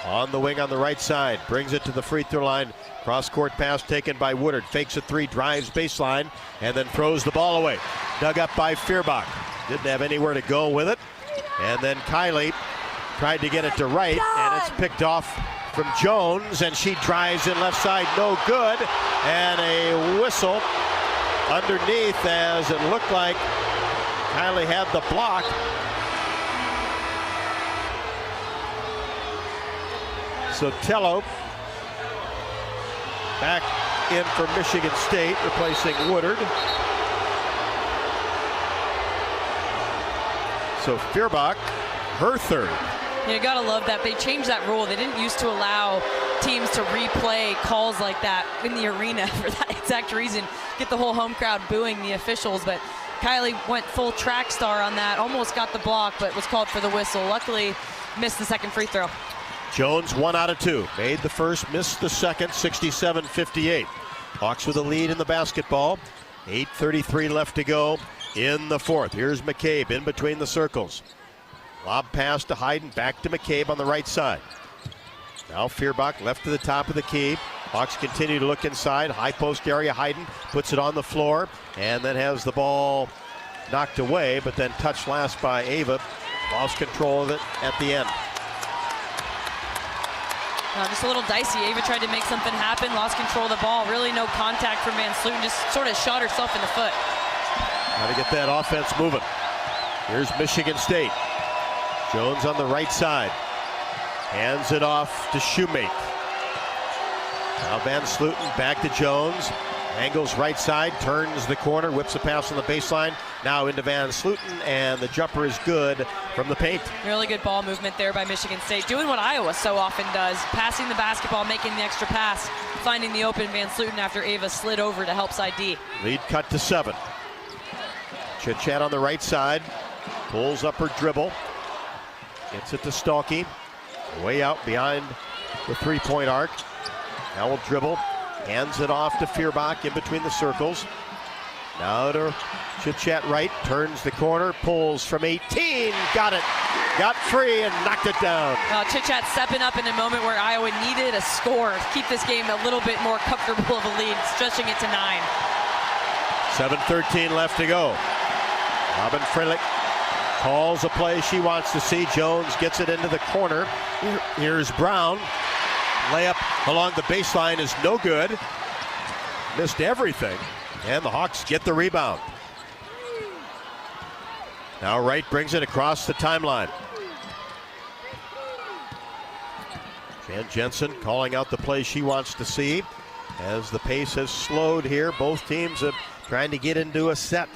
on the wing on the right side, brings it to the free throw line. Cross-court pass taken by Woodard, fakes a 3, drives baseline, and then throws the ball away. Dug up by Feuerbach. Didn't have anywhere to go with it. And then Kylie tried to get it to right, and it's picked off from Jones, and she drives in left side, no good, and a whistle underneath as it looked like Kylie had the block. Sotelo back in for Michigan State, replacing Woodard. So Feuerbach, her third. You gotta love that. They changed that rule. They didn't used to allow teams to replay calls like that in the arena for that exact reason. Get the whole home crowd booing the officials, but Kylie went full track star on that. Almost got the block, but was called for the whistle. Luckily, missed the second free throw. Jones 1 out of 2. Made the first, missed the second, 67-58. Hawks with a lead in the basketball. 8:33 left to go in the fourth. Here's McCabe in between the circles. Lob pass to Hayden, back to McCabe on the right side. Now Feuerbach left to the top of the key. Hawks continue to look inside. High post area. Hayden puts it on the floor and then has the ball knocked away, but then touched last by Ava. Lost control of it at the end. Just a little dicey. Ava tried to make something happen, lost control of the ball. Really no contact from Van Sluten, just sort of shot herself in the foot. Got to get that offense moving. Here's Michigan State. Jones on the right side. Hands it off to Shoemate. Now Van Sluten back to Jones. Angles right side, turns the corner, whips a pass on the baseline. Now into Van Sluten, and the jumper is good from the paint. Really good ball movement there by Michigan State. Doing what Iowa so often does. Passing the basketball, making the extra pass, finding the open Van Sluten after Ava slid over to help side D. Lead cut to 7. Chit-chat on the right side. Pulls up her dribble. Gets it to Stalky. Way out behind the three-point arc. Now will dribble. Hands it off to Feuerbach in between the circles. Now to Chit-chat right. Turns the corner. Pulls from 18. Got it. Got free and knocked it down. Chit-chat stepping up in a moment where Iowa needed a score to keep this game a little bit more comfortable of a lead, stretching it to 9. 7:13 left to go. Robin Freilich calls a play she wants to see. Jones gets it into the corner. Here's Brown. Layup along the baseline is no good. Missed everything. And the Hawks get the rebound. Now Wright brings it across the timeline. Jan Jensen calling out the play she wants to see. As the pace has slowed here, both teams are trying to get into a set.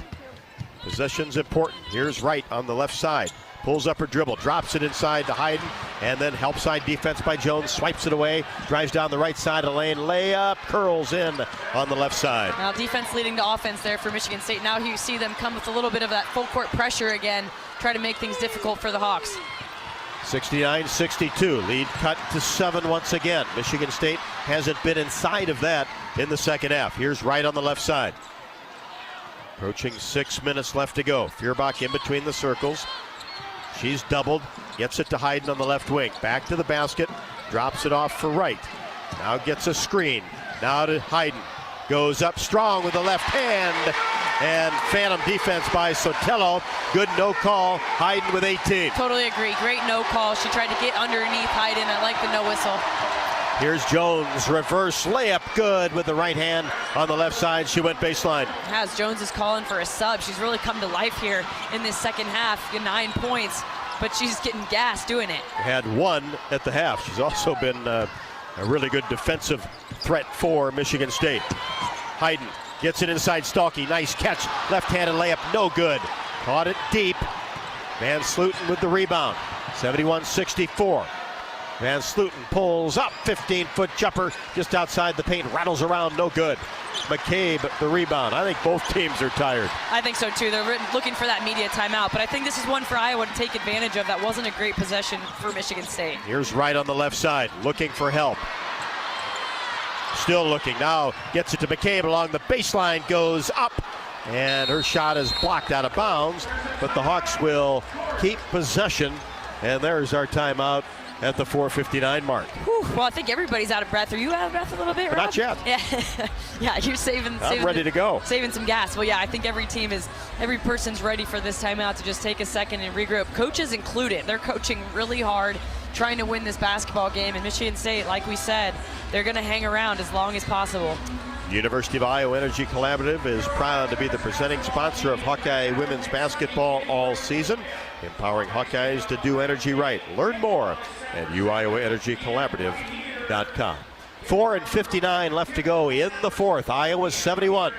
Possession's important. Here's Wright on the left side. Pulls up her dribble, drops it inside to Hayden, and then help side defense by Jones, swipes it away, drives down the right side of the lane, layup, curls in on the left side. Now defense leading to offense there for Michigan State. Now you see them come with a little bit of that full court pressure again, try to make things difficult for the Hawks. 69-62, lead cut to 7 once again. Michigan State hasn't been inside of that in the second half. Here's Wright on the left side. Approaching 6 minutes left to go. Feuerbach in between the circles. She's doubled, gets it to Hayden on the left wing. Back to the basket, drops it off for Wright. Now gets a screen. Now to Hayden. Goes up strong with the left hand. And phantom defense by Sotelo. Good no call. Hayden with 18. Totally agree. Great no call. She tried to get underneath Hayden. I like the no whistle. Here's Jones, reverse layup, good with the right hand on the left side. She went baseline. As Jones is calling for a sub, she's really come to life here in this second half. 9 points, but she's getting gas doing it. Had 1 at the half. She's also been a really good defensive threat for Michigan State. Hayden gets it inside Stalky. Nice catch. Left-handed layup, no good. Caught it deep. Van Sluten with the rebound. 71-64. Van Sluten pulls up, 15-foot jumper just outside the paint, rattles around, no good. McCabe, the rebound. I think both teams are tired. I think so too. They're looking for that media timeout, but I think this is one for Iowa to take advantage of. That wasn't a great possession for Michigan State. Here's Wright on the left side, looking for help. Still looking, now gets it to McCabe along the baseline, goes up, and her shot is blocked out of bounds, but the Hawks will keep possession, and there's our timeout at the 4:59 mark. Whew, well, I think everybody's out of breath. Are you out of breath a little bit, Rob? Not yet. Yeah, yeah, you're saving. I'm ready to go. Saving some gas. Well, yeah, I think every person's ready for this timeout to just take a second and regroup. Coaches included. They're coaching really hard. trying to win this basketball game. And Michigan State, like we said, they're going to hang around as long as possible. University of Iowa Energy Collaborative is proud to be the presenting sponsor of Hawkeye women's basketball all season, empowering Hawkeyes to do energy right. Learn more at uiowaenergycollaborative.com. 4:59 left to go in the fourth. Iowa 71.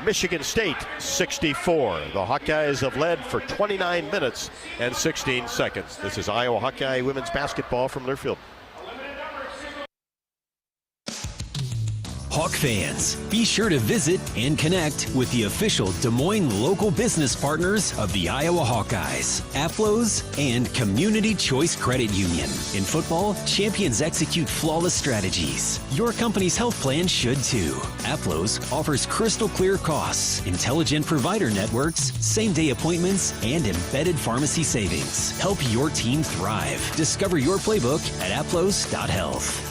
Michigan State 64. The Hawkeyes have led for 29 minutes and 16 seconds. This is Iowa Hawkeye women's basketball from Learfield. Hawk fans, be sure to visit and connect with the official Des Moines local business partners of the Iowa Hawkeyes, Aplos, and Community Choice Credit Union. In football, champions execute flawless strategies. Your company's health plan should too. Aplos offers crystal clear costs, intelligent provider networks, same-day appointments, and embedded pharmacy savings. Help your team thrive. Discover your playbook at aplos.health.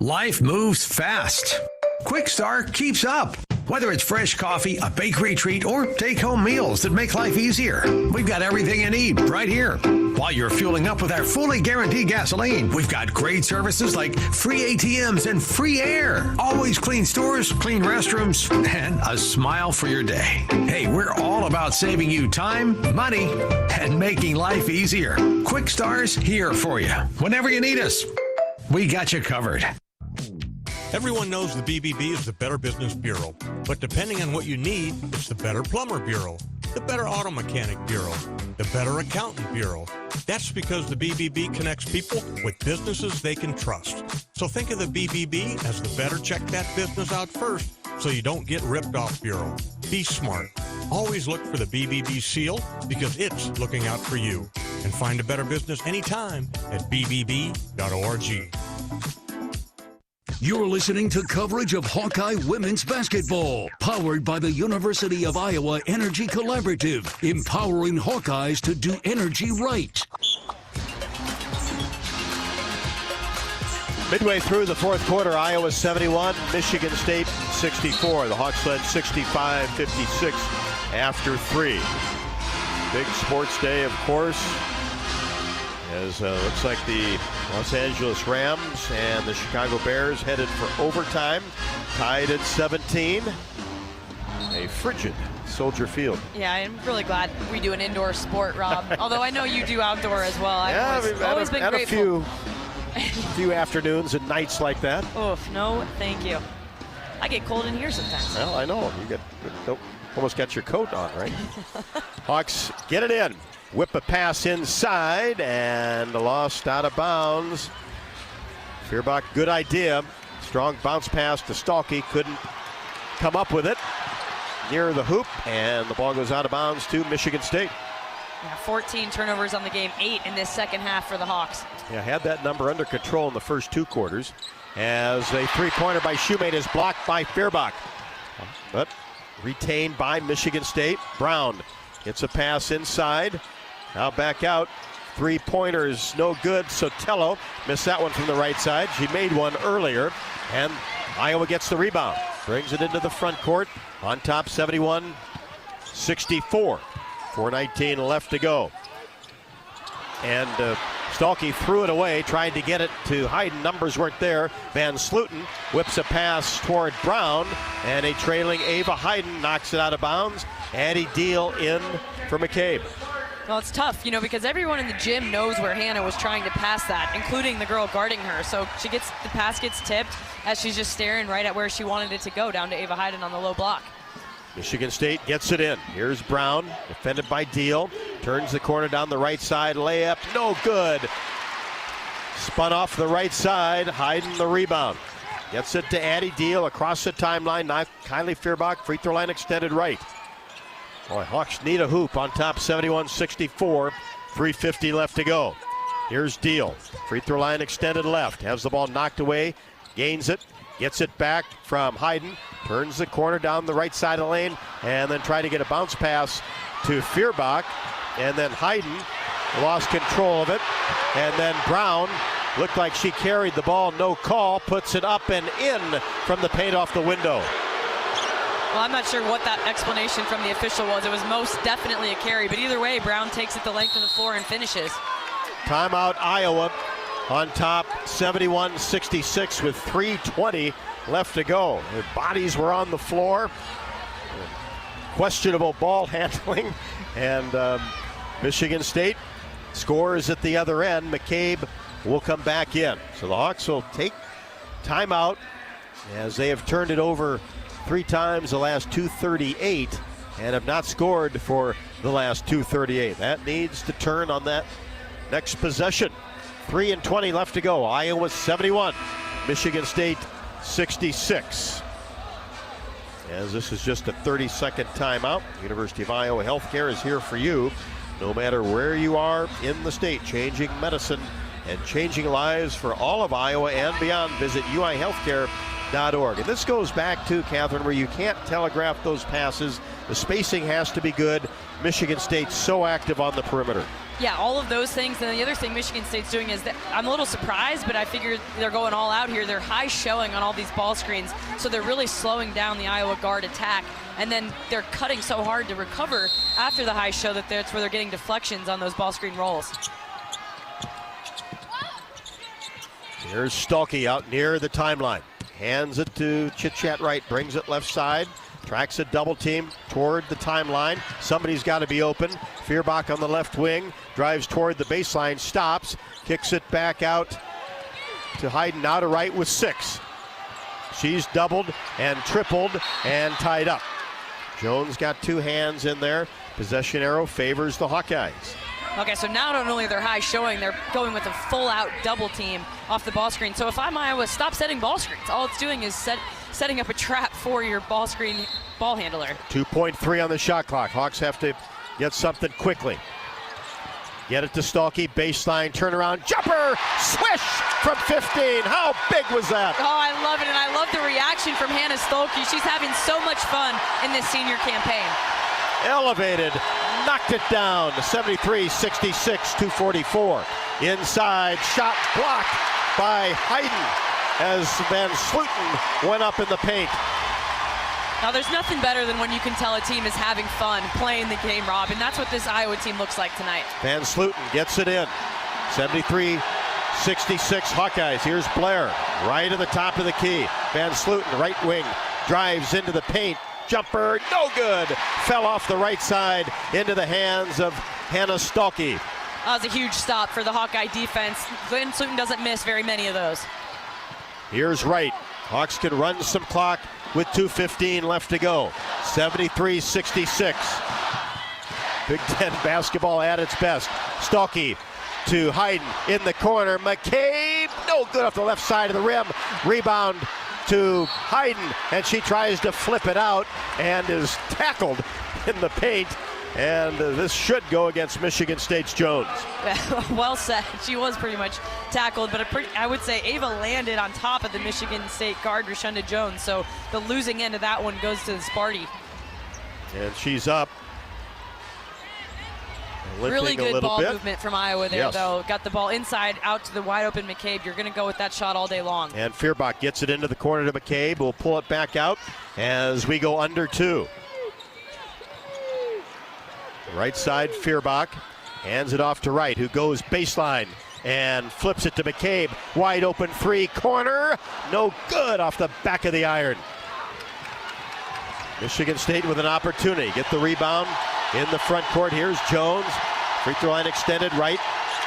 Life moves fast. Quick Start keeps up. Whether it's fresh coffee, a bakery treat, or take-home meals that make life easier, we've got everything you need right here. While you're fueling up with our fully guaranteed gasoline, we've got great services like free ATMs and free air. Always clean stores, clean restrooms, and a smile for your day. Hey, we're all about saving you time, money, and making life easier. Quick Star's here for you. Whenever you need us, we got you covered. Everyone knows the BBB is the Better Business Bureau, but depending on what you need, it's the Better Plumber Bureau, the Better Auto Mechanic Bureau, the Better Accountant Bureau. That's because the BBB connects people with businesses they can trust. So think of the BBB as the better check that business out first so you don't get ripped off bureau. Be smart. Always look for the BBB seal because it's looking out for you. And find a better business anytime at bbb.org. You're listening to coverage of Hawkeye women's basketball, powered by the University of Iowa Energy Collaborative, empowering Hawkeyes to do energy right. Midway through the fourth quarter, Iowa 71, Michigan State 64. The Hawks led 65-56 after 3. Big sports day, of course, as looks like the Los Angeles Rams and the Chicago Bears headed for overtime, tied at 17. A frigid Soldier Field. Yeah, I'm really glad we do an indoor sport, Rob. Although I know you do outdoor as well. I've always been grateful. A few afternoons and nights like that. Oof, no, thank you. I get cold in here sometimes. Well, I know. You almost got your coat on, right? Hawks get it in. Whip a pass inside and lost out of bounds. Feuerbach, good idea. Strong bounce pass to Stalky. Couldn't come up with it. Near the hoop, and the ball goes out of bounds to Michigan State. Yeah, 14 turnovers on the game, 8 in this second half for the Hawks. Yeah, had that number under control in the first 2 quarters. As a three-pointer by Shoemate is blocked by Feuerbach. But retained by Michigan State. Brown gets a pass inside. Now back out. 3-pointers, no good. Sotelo missed that one from the right side. She made one earlier, and Iowa gets the rebound. Brings it into the front court. On top, 71-64. 4:19 left to go. And Stalky threw it away, tried to get it to Hayden. Numbers weren't there. Van Sluten whips a pass toward Brown, and a trailing Ava Hayden knocks it out of bounds. Addie Deal in for McCabe. Well, it's tough, because everyone in the gym knows where Hannah was trying to pass that, including the girl guarding her. So the pass gets tipped as she's just staring right at where she wanted it to go, down to Ava Hayden on the low block. Michigan State gets it in. Here's Brown, defended by Deal. Turns the corner down the right side. Layup, no good. Spun off the right side. Hayden the rebound. Gets it to Addie Deal across the timeline. Not Kylie Feuerbach, free throw line extended right. Boy, Hawks need a hoop on top, 71-64. 3:50 left to go. Here's Deal. Free throw line extended left. Has the ball knocked away. Gains it. Gets it back from Hayden. Turns the corner down the right side of the lane. And then try to get a bounce pass to Feuerbach. And then Hayden lost control of it. And then Brown looked like she carried the ball. No call. Puts it up and in from the paint off the window. Well, I'm not sure what that explanation from the official was. It was most definitely a carry, but either way, Brown takes it the length of the floor and finishes. Timeout Iowa on top 71-66 with 3:20 left to go. Their bodies were on the floor. Questionable ball handling. And Michigan State scores at the other end. McCabe will come back in. So the Hawks will take timeout as they have turned it over 3 times the last 2:38 and have not scored for the last 2:38. That needs to turn on that next possession. 3:20 left to go. Iowa 71, Michigan State 66. As this is just a 30-second timeout, University of Iowa Healthcare is here for you, no matter where you are in the state, changing medicine and changing lives for all of Iowa and beyond. Visit uihealthcare.org. And this goes back to, Catherine, where you can't telegraph those passes. The spacing has to be good. Michigan State's so active on the perimeter. Yeah, all of those things. And the other thing Michigan State's doing is that I'm a little surprised, but I figured they're going all out here. They're high showing on all these ball screens, so they're really slowing down the Iowa guard attack. And then they're cutting so hard to recover after the high show that that's where they're getting deflections on those ball screen rolls. Here's Stuelke out near the timeline. Hands it to Chitchat right, brings it left side. Tracks a double team toward the timeline. Somebody's got to be open. Feuerbach on the left wing, drives toward the baseline, stops, kicks it back out to Hayden, now to right with 6. She's doubled and tripled and tied up. Jones got 2 hands in there. Possession arrow favors the Hawkeyes. Okay, so now not only they're high showing, they're going with a full-out double team off the ball screen. So if I'm Iowa, stop setting ball screens. All it's doing is setting up a trap for your ball screen ball handler. 2.3 on the shot clock. Hawks have to get something quickly. Get it to Stuelke, baseline, turnaround, jumper, swish from 15. How big was that? Oh, I love it, and I love the reaction from Hannah Stuelke. She's having so much fun in this senior campaign. Elevated, knocked it down, 73-66, 2:44. Inside, shot blocked by Hayden as Van Slooten went up in the paint. Now, there's nothing better than when you can tell a team is having fun playing the game, Rob, and that's what this Iowa team looks like tonight. Van Slooten gets it in, 73-66 Hawkeyes. Here's Blair, right at the top of the key. Van Slooten, right wing, drives into the paint. Jumper, no good. Fell off the right side into the hands of Hannah Stuelke. That was a huge stop for the Hawkeye defense. Van Slooten doesn't miss very many of those. Here's Wright. Hawks can run some clock with 2:15 left to go. 73-66. Big Ten basketball at its best. Stuelke to Hayden in the corner. McCabe, no good off the left side of the rim. Rebound to Hayden, and she tries to flip it out and is tackled in the paint. And this should go against Michigan State's Jones. Well said. She was pretty much tackled, but I would say Ava landed on top of the Michigan State guard, Rashunda Jones. So the losing end of that one goes to the Sparty. And she's up. Really good ball movement from Iowa there, yes, though. Got the ball inside, out to the wide open McCabe. You're going to go with that shot all day long. And Feuerbach gets it into the corner to McCabe. We'll pull it back out as we go under 2. Right side, Feuerbach hands it off to Wright, who goes baseline and flips it to McCabe. Wide open 3, corner, no good off the back of the iron. Michigan State with an opportunity. Get the rebound in the front court. Here's Jones. Free throw line extended, right.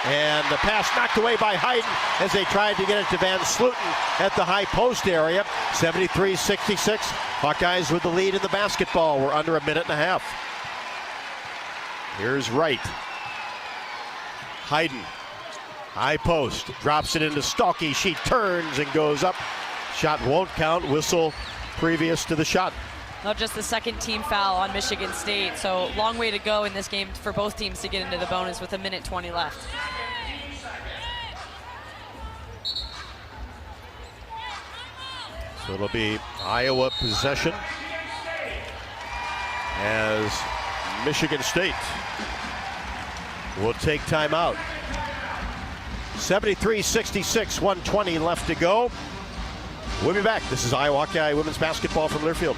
And the pass knocked away by Hayden as they tried to get it to Van Slooten at the high post area. 73-66. Hawkeyes with the lead in the basketball. We're under a minute and a half. Here's Wright. Hayden, high post, drops it into Stuelke. She turns and goes up. Shot won't count. Whistle previous to the shot. Not just the second team foul on Michigan State, so long way to go in this game for both teams to get into the bonus with 1:20 left. So it'll be Iowa possession as Michigan State will take timeout. 73-66, 1:20 left to go. We'll be back. This is Iowa Hawkeye women's basketball from Learfield.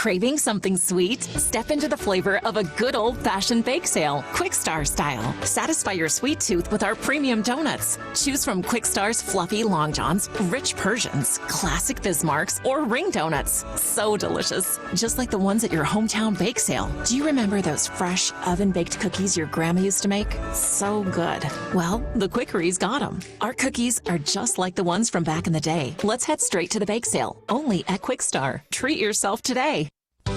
Craving something sweet? Step into the flavor of a good old-fashioned bake sale, Quick-Star style. Satisfy your sweet tooth with our premium donuts. Choose from Quick-Star's fluffy Long Johns, rich Persians, classic Bismarcks, or ring donuts. So delicious, just like the ones at your hometown bake sale. Do you remember those fresh, oven-baked cookies your grandma used to make? So good. Well, the Quickery's got them. Our cookies are just like the ones from back in the day. Let's head straight to the bake sale, only at Quick-Star. Treat yourself today.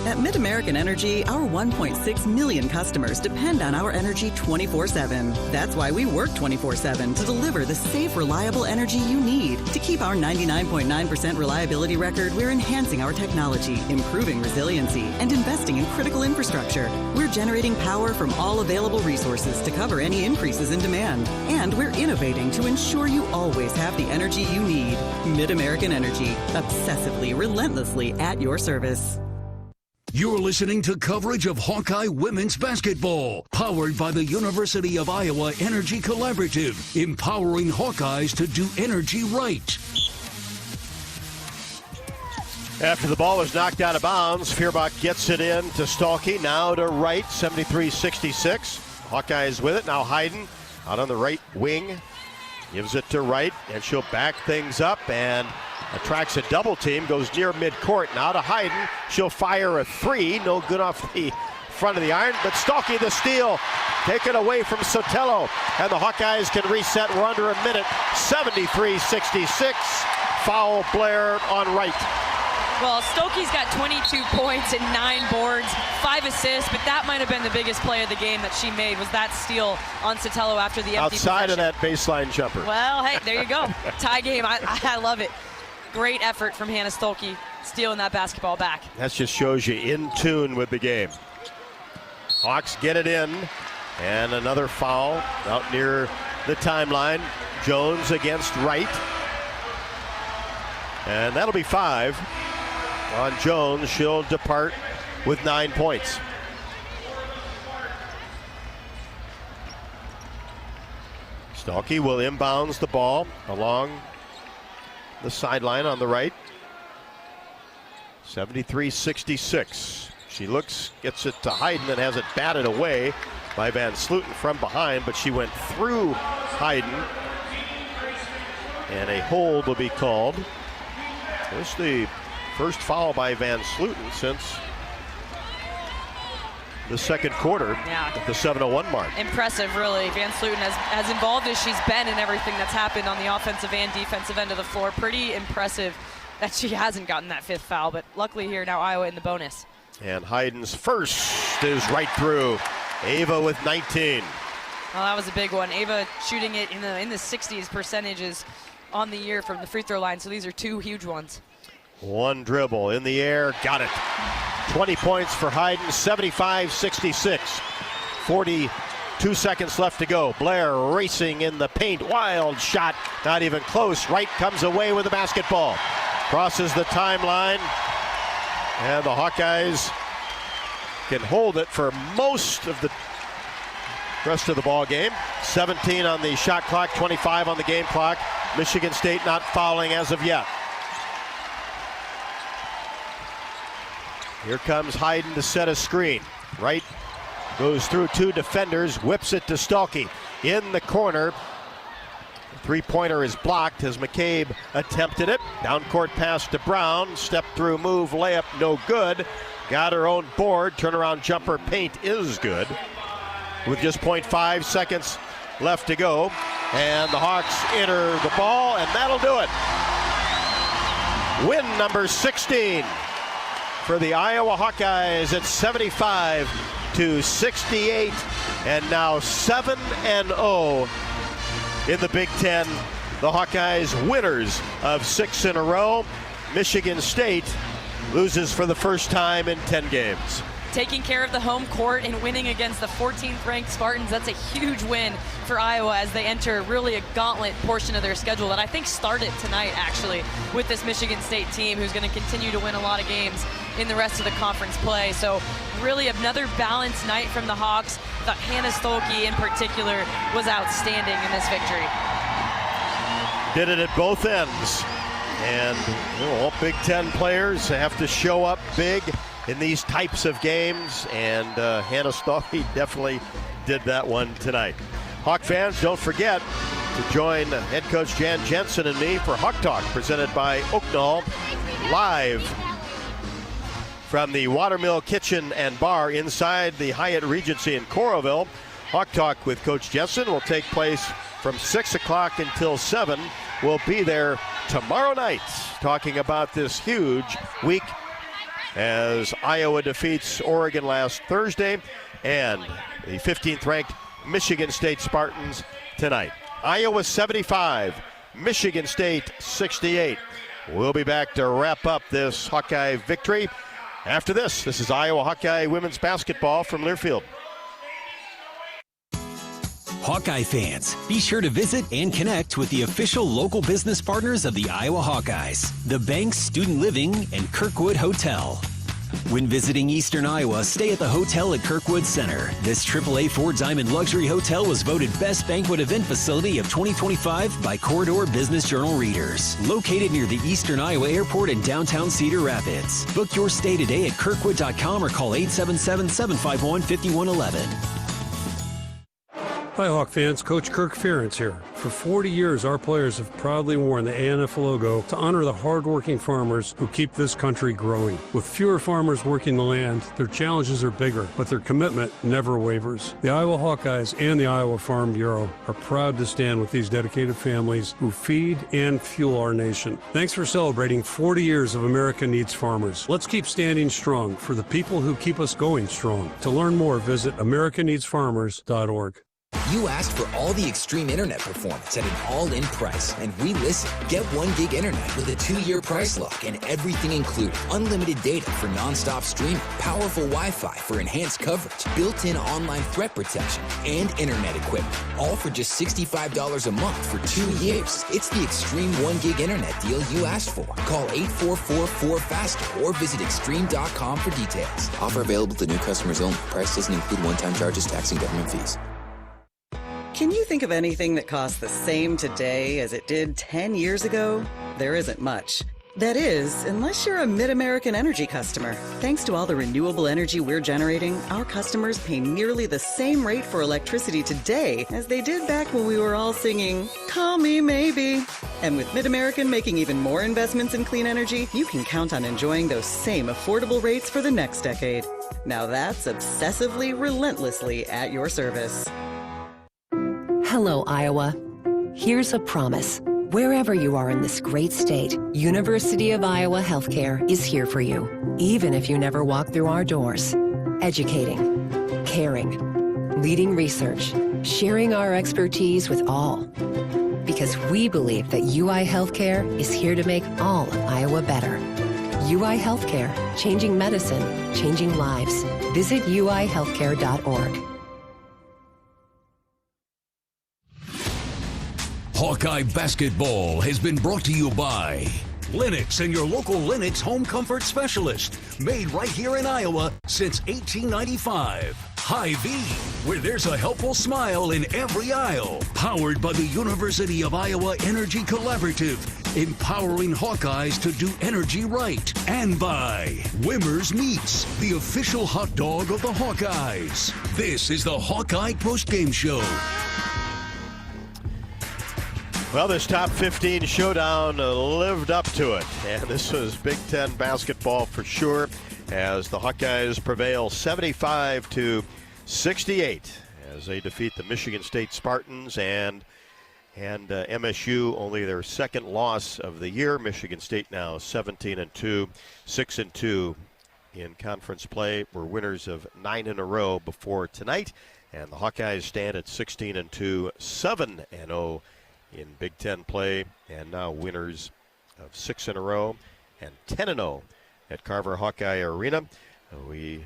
At Mid-American Energy, our 1.6 million customers depend on our energy 24/7. That's why we work 24/7 to deliver the safe, reliable energy you need. To keep our 99.9% reliability record, we're enhancing our technology, improving resiliency, and investing in critical infrastructure. We're generating power from all available resources to cover any increases in demand. And we're innovating to ensure you always have the energy you need. Mid-American Energy, obsessively, relentlessly at your service. You're listening to coverage of Hawkeye women's basketball, powered by the University of Iowa Energy Collaborative, empowering Hawkeyes to do energy right. After the ball was knocked out of bounds, Feuerbach gets it in to Stalky, now to Wright, 73-66. Hawkeyes with it, now Hayden out on the right wing, gives it to Wright, and she'll back things up and attracts a double team, goes near midcourt. Now to Hayden. She'll fire a three. No good off the front of the iron, but Stalky the steal. Taken away from Sotelo. And the Hawkeyes can reset. We're under a minute. 73-66. Foul Blair on Wright. Well, Stokey's got 22 points and 9 boards, 5 assists, but that might have been the biggest play of the game that she made, was that steal on Sotelo after the empty outside possession. of that baseline jumper. Well, hey, there you go. Tie game. I love it. Great effort from Hannah Stolke, stealing that basketball back. That just shows you in tune with the game. Hawks get it in, and another foul out near the timeline. Jones against Wright. And that'll be 5 on Jones. She'll depart with 9 points. Stalky will inbounds the ball along the sideline on the right. 73-66. She looks, gets it to Hayden and has it batted away by Van Slooten from behind, but she went through Hayden. And a hold will be called. This is the first foul by Van Slooten since the second quarter at the 7:01 mark. Impressive, really. Van Slooten, as involved as she's been in everything that's happened on the offensive and defensive end of the floor, pretty impressive that she hasn't gotten that 5th foul, but luckily here now Iowa in the bonus. And Hayden's first is right through. Ava with 19. Well, that was a big one. Ava shooting it in the 60s percentages on the year from the free throw line, so these are 2 huge ones. One dribble in the air, got it. 20 points for Hayden, 75-66. 42 seconds left to go. Blair racing in the paint, wild shot, not even close. Wright comes away with the basketball. Crosses the timeline, and the Hawkeyes can hold it for most of the rest of the ball game. 17 on the shot clock, 25 on the game clock. Michigan State not fouling as of yet. Here comes Hayden to set a screen. Wright goes through 2 defenders, whips it to Stalky. In the corner, the three-pointer is blocked as McCabe attempted it. Down court pass to Brown, step through move, layup no good. Got her own board, turnaround jumper, paint is good. With just 0.5 seconds left to go. And the Hawks enter the ball, and that'll do it. Win number 16 for the Iowa Hawkeyes at 75-68, and now 7-0 in the Big Ten. The Hawkeyes winners of 6 in a row. Michigan State loses for the first time in 10 games. Taking care of the home court and winning against the 14th ranked Spartans, that's a huge win for Iowa as they enter really a gauntlet portion of their schedule that I think started tonight actually with this Michigan State team who's going to continue to win a lot of games in the rest of the conference play. So really another balanced night from the Hawks. Thought Hannah Stolke in particular was outstanding in this victory. Did it at both ends. And all Big Ten players have to show up big in these types of games, and Hannah Stahlke definitely did that one tonight. Hawk fans, don't forget to join head coach Jan Jensen and me for Hawk Talk, presented by Oaknall, live from the Watermill Kitchen and Bar inside the Hyatt Regency in Coralville. Hawk Talk with Coach Jensen will take place from 6 o'clock until 7. We'll be there tomorrow night talking about this huge week as Iowa defeats Oregon last Thursday and the 15th ranked Michigan State Spartans tonight. Iowa 75, Michigan State 68. We'll be back to wrap up this Hawkeye victory after this. This is Iowa Hawkeye women's basketball from Learfield. Hawkeye fans, be sure to visit and connect with the official local business partners of the Iowa Hawkeyes, the Banks Student Living and Kirkwood Hotel. When visiting Eastern Iowa, stay at the hotel at Kirkwood Center. This AAA 4-Diamond Luxury Hotel was voted Best Banquet Event Facility of 2025 by Corridor Business Journal readers. Located near the Eastern Iowa Airport in downtown Cedar Rapids. Book your stay today at kirkwood.com or call 877-751-5111. Hi, Hawk fans. Coach Kirk Ferentz here. For 40 years, our players have proudly worn the ANF logo to honor the hardworking farmers who keep this country growing. With fewer farmers working the land, their challenges are bigger, but their commitment never wavers. The Iowa Hawkeyes and the Iowa Farm Bureau are proud to stand with these dedicated families who feed and fuel our nation. Thanks for celebrating 40 years of America Needs Farmers. Let's keep standing strong for the people who keep us going strong. To learn more, visit americaneedsfarmers.org. You asked for all the extreme internet performance at an all-in price, and we listened. Get 1 gig internet with a 2-year price lock and everything included. Unlimited data for non-stop streaming, powerful Wi-Fi for enhanced coverage, built-in online threat protection, and internet equipment. All for just $65 a month for 2 years. It's the extreme 1 gig internet deal you asked for. Call 844-4FASTER or visit extreme.com for details. Offer available to new customers only. Price doesn't include one-time charges, tax, and government fees. Can you think of anything that costs the same today as it did 10 years ago? There isn't much. That is, unless you're a Mid-American Energy customer. Thanks to all the renewable energy we're generating, our customers pay nearly the same rate for electricity today as they did back when we were all singing, "Call Me Maybe." And with Mid-American making even more investments in clean energy, you can count on enjoying those same affordable rates for the next decade. Now that's obsessively, relentlessly at your service. Hello, Iowa. Here's a promise. Wherever you are in this great state, University of Iowa Healthcare is here for you, even if you never walk through our doors. Educating, caring, leading research, sharing our expertise with all. Because we believe that UI Healthcare is here to make all of Iowa better. UI Healthcare, changing medicine, changing lives. Visit uihealthcare.org. Hawkeye Basketball has been brought to you by Lennox and your local Lennox home comfort specialist. Made right here in Iowa since 1895. Hy-Vee, where there's a helpful smile in every aisle. Powered by the University of Iowa Energy Collaborative, empowering Hawkeyes to do energy right. And by Wimmer's Meats, the official hot dog of the Hawkeyes. This is the Hawkeye Postgame Show. Well, this top 15 showdown lived up to it, and this was Big Ten basketball for sure as the Hawkeyes prevail 75-68 as they defeat the Michigan State Spartans and MSU, only their second loss of the year. Michigan State now 17-2, 6-2 in conference play. We're winners of 9 in a row before tonight, and the Hawkeyes stand at 16-2, 7-0 in Big Ten play, and now winners of 6 in a row and 10-0 at Carver Hawkeye Arena. We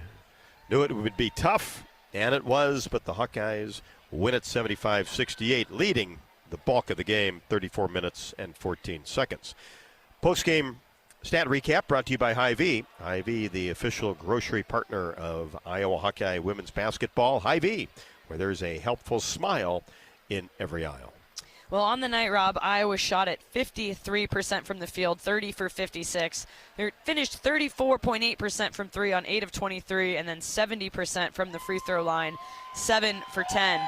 knew it would be tough, and it was, but the Hawkeyes win at 75-68, leading the bulk of the game, 34 minutes and 14 seconds. Post-game stat recap brought to you by Hy-Vee. Hy-Vee, the official grocery partner of Iowa Hawkeye women's basketball. Hy-Vee, where there's a helpful smile in every aisle. Well, on the night, Rob, Iowa shot at 53% from the field, 30 for 56. They finished 34.8% from 3 on 8 of 23, and then 70% from the free throw line, 7 for 10.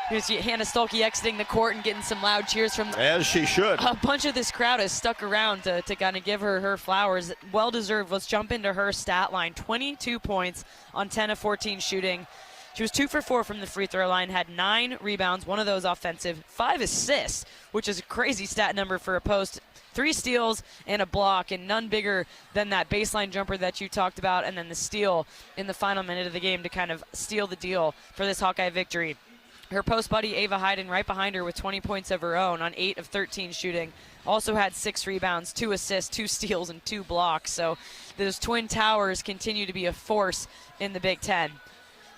Here's Hannah Stolke exiting the court and getting some loud cheers from as she should. A bunch of this crowd has stuck around to kind of give her flowers. Well deserved. Let's jump into her stat line. 22 points on 10 of 14 shooting. She was 2 for 4 from the free throw line, had 9 rebounds, 1 of those offensive, 5 assists, which is a crazy stat number for a post. 3 steals and a block, and none bigger than that baseline jumper that you talked about, and then the steal in the final minute of the game to kind of steal the deal for this Hawkeye victory. Her post buddy, Ava Hayden, right behind her with 20 points of her own on 8 of 13 shooting. Also had 6 rebounds, 2 assists, 2 steals, and 2 blocks. So those Twin Towers continue to be a force in the Big Ten.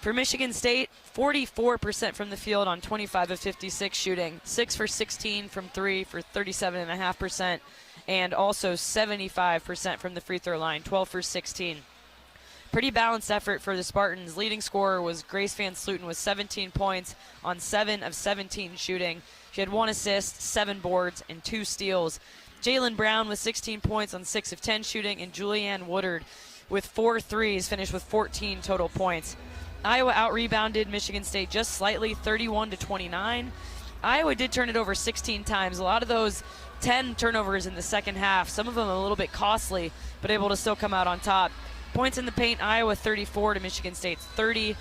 For Michigan State, 44% from the field on 25 of 56 shooting, 6 for 16 from 3 for 37.5%, and also 75% from the free throw line, 12 for 16. Pretty balanced effort for the Spartans. Leading scorer was Grace Van Sluten with 17 points on 7 of 17 shooting. She had 1 assist, 7 boards, and 2 steals. Jalen Brown with 16 points on 6 of 10 shooting, and Julianne Woodard with 4 threes, finished with 14 total points. Iowa out-rebounded Michigan State just slightly, 31-29. Iowa did turn it over 16 times. A lot of those 10 turnovers in the second half, some of them a little bit costly, but able to still come out on top. Points in the paint, Iowa 34 to Michigan State's 30.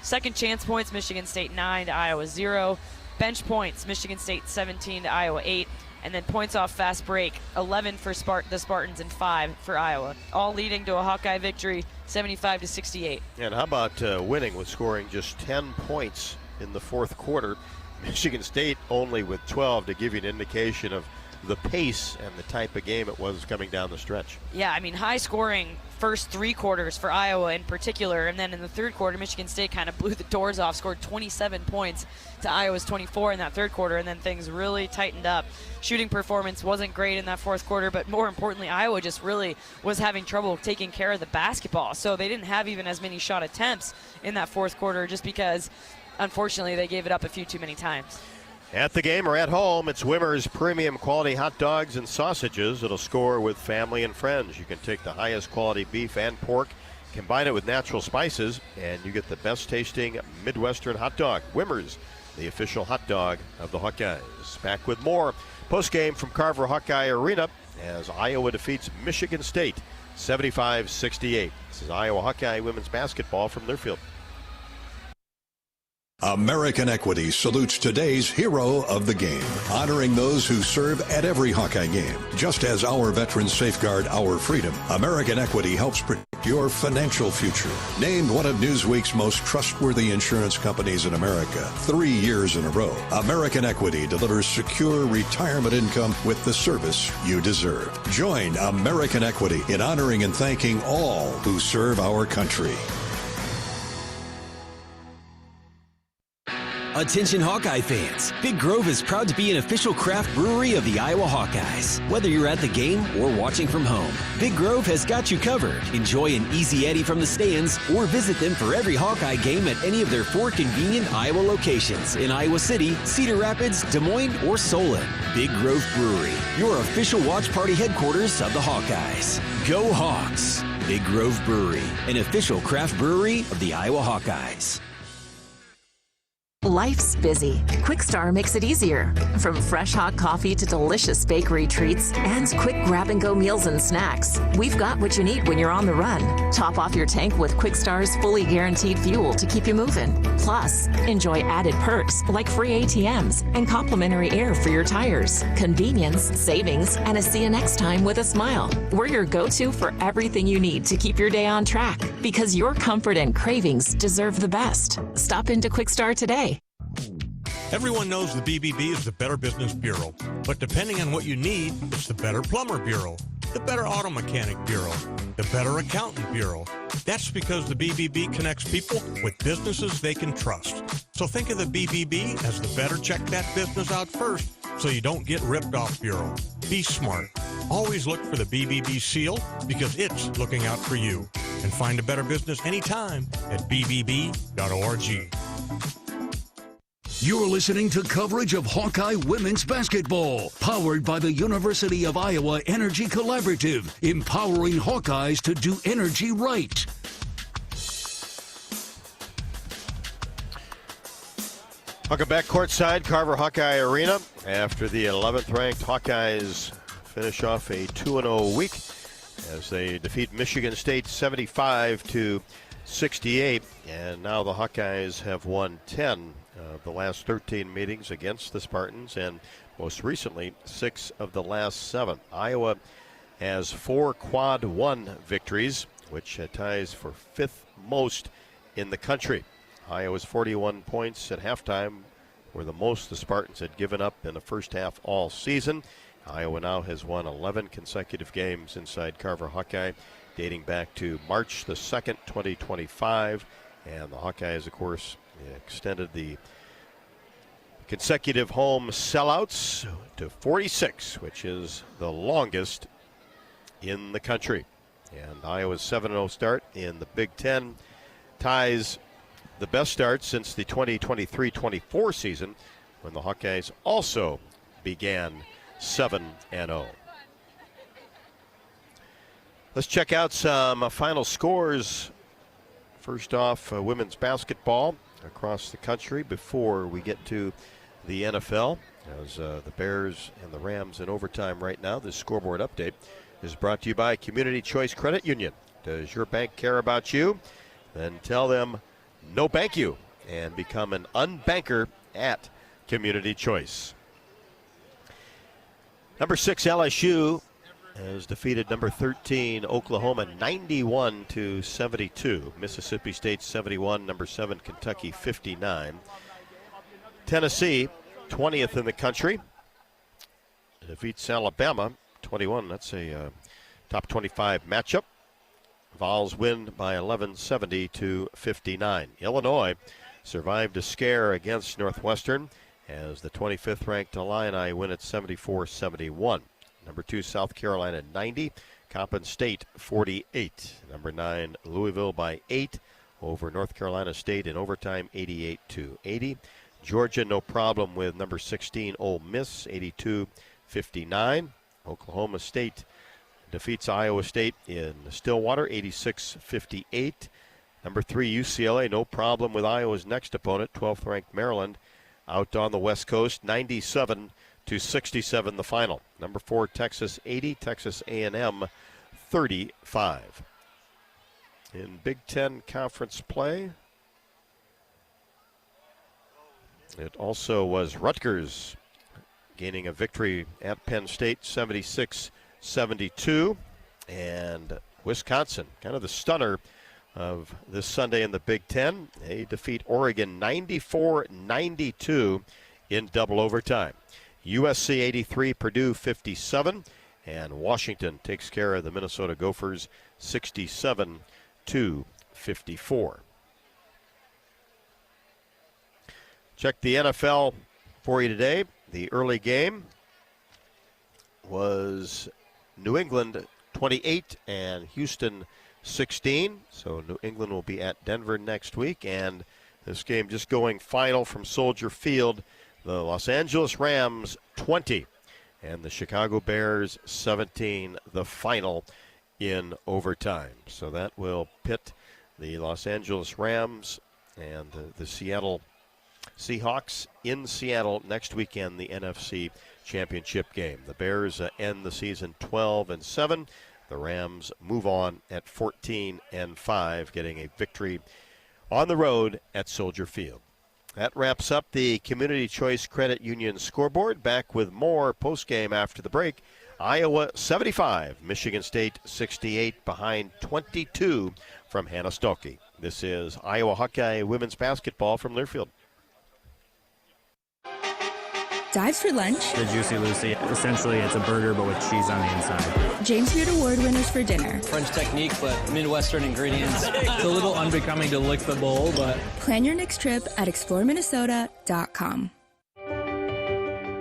Second chance points, Michigan State 9 to Iowa 0. Bench points, Michigan State 17 to Iowa 8. And then points off fast break, 11 for the Spartans and 5 for Iowa. All leading to a Hawkeye victory, 75-68. And how about winning with scoring just 10 points in the fourth quarter? Michigan State only with 12 to give you an indication of the pace and the type of game it was coming down the stretch. Yeah, I mean, high scoring first 3 quarters for Iowa in particular, and then in the third quarter, Michigan State kind of blew the doors off, scored 27 points to Iowa's 24 in that third quarter, and then things really tightened up. Shooting performance wasn't great in that fourth quarter, but more importantly, Iowa just really was having trouble taking care of the basketball, so they didn't have even as many shot attempts in that fourth quarter just because, unfortunately, they gave it up a few too many times. At the game or at home, it's Wimmer's premium quality hot dogs and sausages. It'll score with family and friends. You can take the highest quality beef and pork, combine it with natural spices, and you get the best tasting Midwestern hot dog. Wimmer's, the official hot dog of the Hawkeyes. Back with more postgame from Carver Hawkeye Arena as Iowa defeats Michigan State 75-68. This is Iowa Hawkeye women's basketball from their field. American Equity salutes today's hero of the game, honoring those who serve at every Hawkeye game. Just as our veterans safeguard our freedom, American Equity helps protect your financial future. Named one of Newsweek's most trustworthy insurance companies in America 3 years in a row, American Equity delivers secure retirement income with the service you deserve. Join American Equity in honoring and thanking all who serve our country. Attention Hawkeye fans, Big Grove is proud to be an official craft brewery of the Iowa Hawkeyes. Whether you're at the game or watching from home, Big Grove has got you covered. Enjoy an easy Eddie from the stands or visit them for every Hawkeye game at any of their 4 convenient Iowa locations in Iowa City, Cedar Rapids, Des Moines, or Solon. Big Grove Brewery, your official watch party headquarters of the Hawkeyes. Go Hawks! Big Grove Brewery, an official craft brewery of the Iowa Hawkeyes. Life's busy. Quickstar makes it easier. From fresh hot coffee to delicious bakery treats and quick grab-and-go meals and snacks, we've got what you need when you're on the run. Top off your tank with Quickstar's fully guaranteed fuel to keep you moving. Plus, enjoy added perks like free ATMs and complimentary air for your tires. Convenience, savings, and a see you next time with a smile. We're your go-to for everything you need to keep your day on track because your comfort and cravings deserve the best. Stop into Quickstar today. Everyone knows the BBB is the Better Business Bureau, but depending on what you need, it's the Better Plumber Bureau, the Better Auto Mechanic Bureau, the Better Accountant Bureau. That's because the BBB connects people with businesses they can trust. So think of the BBB as the better check that business out first so you don't get ripped off bureau. Be smart. Always look for the BBB seal because it's looking out for you. And find a better business anytime at bbb.org. You're listening to coverage of Hawkeye women's basketball, powered by the University of Iowa Energy Collaborative, empowering Hawkeyes to do energy right. Welcome back courtside, Carver Hawkeye Arena. After the 11th-ranked Hawkeyes finish off a 2-0 week as they defeat Michigan State 75-68. And now the Hawkeyes have won 10 of the last 13 meetings against the Spartans, and most recently 6 of the last 7. Iowa has 4 quad 1 victories, which ties for 5th most in the country. Iowa's 41 points at halftime were the most the Spartans had given up in the first half all season. Iowa now has won 11 consecutive games inside Carver Hawkeye, dating back to March the 2nd, 2025. And the Hawkeyes, of course, extended the consecutive home sellouts to 46, which is the longest in the country. And Iowa's 7-0 start in the Big Ten ties the best start since the 2023-24 season, when the Hawkeyes also began 7-0. Let's check out some final scores. First off, women's basketball across the country before we get to the NFL. As the Bears and the Rams in overtime right now. This scoreboard update is brought to you by Community Choice Credit Union. Does your bank care about you? Then tell them no bank you and become an unbanker at Community Choice. Number 6 LSU has defeated number 13 Oklahoma 91-72. Mississippi State 71, number 7 Kentucky 59. Tennessee 20th in the country defeats Alabama 21. That's a top 25 matchup. Vols win by 11, 70-59. Illinois survived a scare against Northwestern as the 25th ranked Illini win at 74-71. Number 2 South Carolina 90, Coppin State 48. Number 9 Louisville by 8 over North Carolina State in overtime 88-80. Georgia no problem with number 16 Ole Miss 82-59. Oklahoma State defeats Iowa State in Stillwater 86-58. Number 3 UCLA no problem with Iowa's next opponent, 12th ranked Maryland, out on the West Coast 97-67 the final. Number 4 Texas 80, Texas A&M 35. In Big Ten Conference play, it also was Rutgers gaining a victory at Penn State 76-72, and Wisconsin, kind of the stunner of this Sunday in the Big Ten. They defeat Oregon 94-92 in double overtime. USC 83, Purdue 57, and Washington takes care of the Minnesota Gophers 67-54. Check the NFL for you today. The early game was New England 28 and Houston 16. So New England will be at Denver next week. And this game just going final from Soldier Field. The Los Angeles Rams 20 and the Chicago Bears 17, the final in overtime. So that will pit the Los Angeles Rams and the Seattle Seahawks in Seattle next weekend, the NFC Championship game. The Bears end the season 12-7. The Rams move on at 14-5, getting a victory on the road at Soldier Field. That wraps up the Community Choice Credit Union scoreboard. Back with more postgame after the break. Iowa 75, Michigan State 68, behind 22 from Hannah Stuelke. This is Iowa Hawkeye women's basketball from Learfield. Dives for lunch. The Juicy Lucy. Essentially, it's a burger, but with cheese on the inside. James Beard Award winners for dinner. French technique, but Midwestern ingredients. It's a little unbecoming to lick the bowl, but... Plan your next trip at exploreminnesota.com.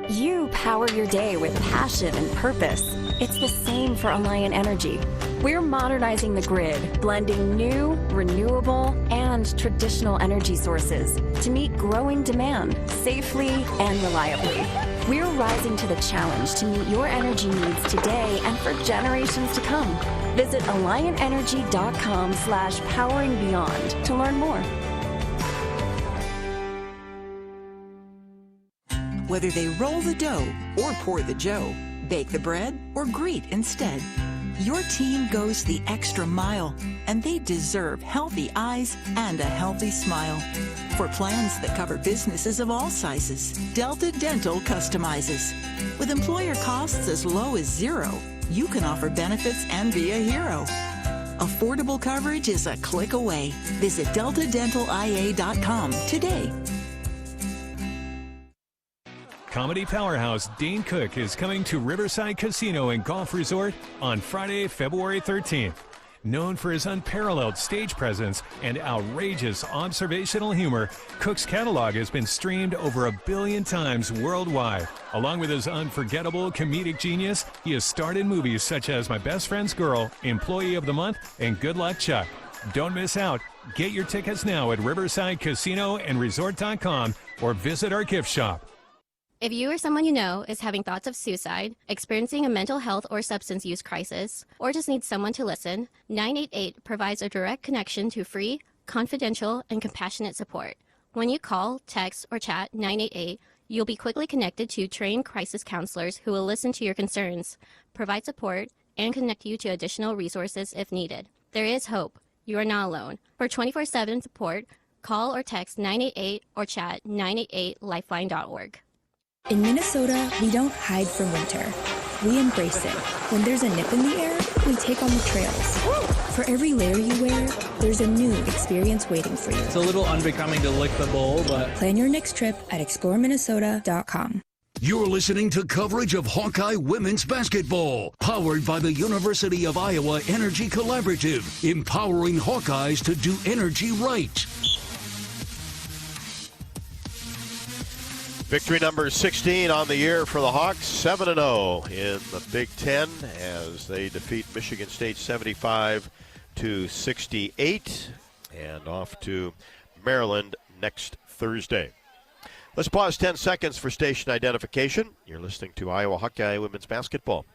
You power your day with passion and purpose. It's the same for Alliant Energy. We're modernizing the grid, blending new, renewable, and traditional energy sources to meet growing demand safely and reliably. We're rising to the challenge to meet your energy needs today and for generations to come. Visit AlliantEnergy.com/poweringbeyond to learn more. Whether they roll the dough or pour the joe, bake the bread or greet instead, your team goes the extra mile, and they deserve healthy eyes and a healthy smile. For plans that cover businesses of all sizes, Delta Dental customizes. With employer costs as low as $0, you can offer benefits and be a hero. Affordable coverage is a click away. Visit deltadentalia.com today. Comedy powerhouse Dane Cook is coming to Riverside Casino and Golf Resort on Friday, February 13th. Known for his unparalleled stage presence and outrageous observational humor, Cook's catalog has been streamed over 1 billion times worldwide. Along with his unforgettable comedic genius, he has starred in movies such as My Best Friend's Girl, Employee of the Month, and Good Luck Chuck. Don't miss out. Get your tickets now at riversidecasinoandresort.com or visit our gift shop. If you or someone you know is having thoughts of suicide, experiencing a mental health or substance use crisis, or just needs someone to listen, 988 provides a direct connection to free, confidential, and compassionate support. When you call, text, or chat 988, you'll be quickly connected to trained crisis counselors who will listen to your concerns, provide support, and connect you to additional resources if needed. There is hope. You are not alone. For 24/7 support, call or text 988 or chat 988lifeline.org. In Minnesota, we don't hide from winter. We embrace it. When there's a nip in the air, we take on the trails. For every layer you wear, there's a new experience waiting for you. It's a little unbecoming to lick the bowl, but... Plan your next trip at exploreminnesota.com. You're listening to coverage of Hawkeye women's basketball, powered by the University of Iowa Energy Collaborative, empowering Hawkeyes to do energy right. Victory number 16 on the year for the Hawks, 7-0 in the Big Ten as they defeat Michigan State 75-68 and off to Maryland next Thursday. Let's pause 10 seconds for station identification. You're listening to Iowa Hawkeye women's basketball.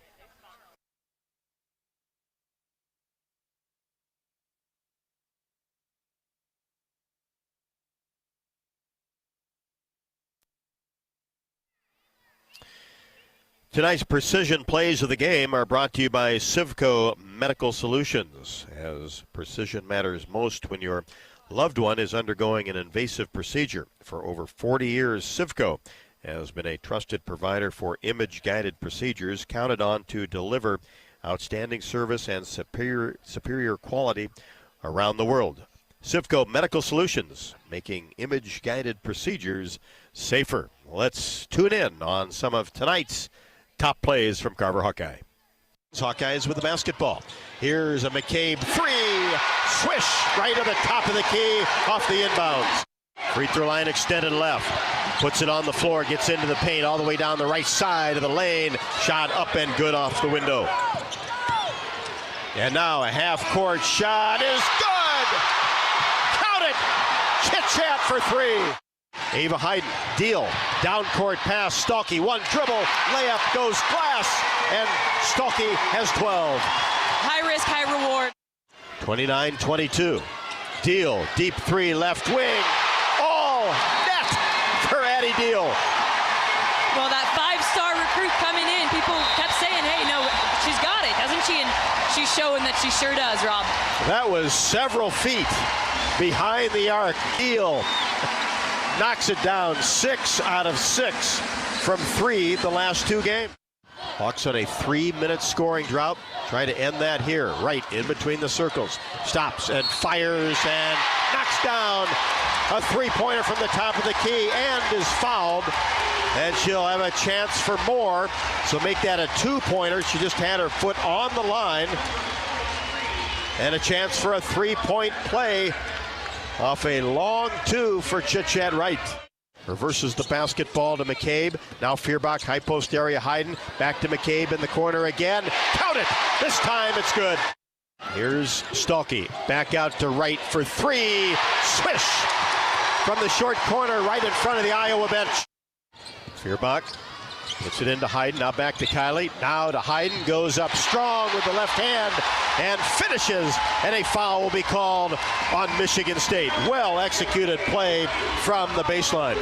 Tonight's precision plays of the game are brought to you by Civco Medical Solutions, as precision matters most when your loved one is undergoing an invasive procedure. For over 40 years, Civco has been a trusted provider for image-guided procedures, counted on to deliver outstanding service and superior quality around the world. Civco Medical Solutions, making image-guided procedures safer. Let's tune in on some of tonight's top plays from Carver Hawkeye. Hawkeyes with the basketball. Here's a McCabe three. Swish right to the top of the key off the inbounds. Free throw line extended left. Puts it on the floor, gets into the paint all the way down the right side of the lane. Shot up and good off the window. And now a half-court shot is good. Count it. Chit-chat for three. Ava Hayden, deal, down court pass, Stalky, one dribble, layup goes glass, and Stalky has 12. High risk, high reward. 29-22. Deal, deep three, left wing, all net for Addie Deal. Well, that five-star recruit coming in, people kept saying, hey, no, she's got it, doesn't she? And she's showing that she sure does, Rob. That was several feet behind the arc. Deal knocks it down, 6 out of 6 from 3 the last 2 games. Hawks on a 3-minute scoring drought. Try to end that here, right in between the circles. Stops and fires and knocks down a three-pointer from the top of the key and is fouled. And she'll have a chance for more. So make that a 2-pointer. She just had her foot on the line. And a chance for a 3-point play off a long 2 for Chit-Chat Wright. Reverses the basketball to McCabe. Now Feuerbach, high post area, Hayden. Back to McCabe in the corner again. Count it! This time it's good. Here's Stolke. Back out to right for three. Swish! From the short corner right in front of the Iowa bench. Feuerbach puts it into Hayden. Now back to Kiley. Now to Hayden. Goes up strong with the left hand and finishes. And a foul will be called on Michigan State. Well executed play from the baseline.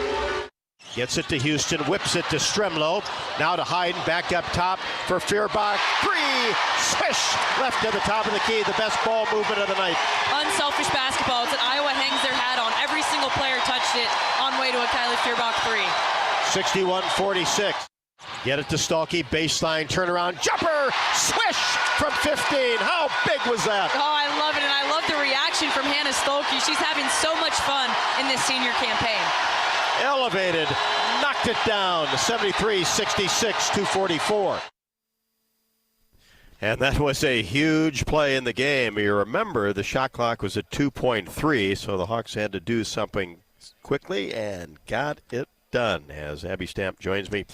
Gets it to Houston, whips it to Stremlo. Now to Hayden, back up top for Feuerbach. Three, swish, left to the top of the key. The best ball movement of the night. Unselfish basketball. It's an Iowa hangs their hat on. Every single player touched it on way to a Kylie Feuerbach three. 61-46. Get it to Stolke, baseline, turnaround, jumper, swish from 15. How big was that? Oh, I love it, and I love the reaction from Hannah Stolke. She's having so much fun in this senior campaign. Elevated, knocked it down, 73-66, 2:44. And that was a huge play in the game. You remember the shot clock was at 2.3, so the Hawks had to do something quickly and got it done. As Abby Stamp joins me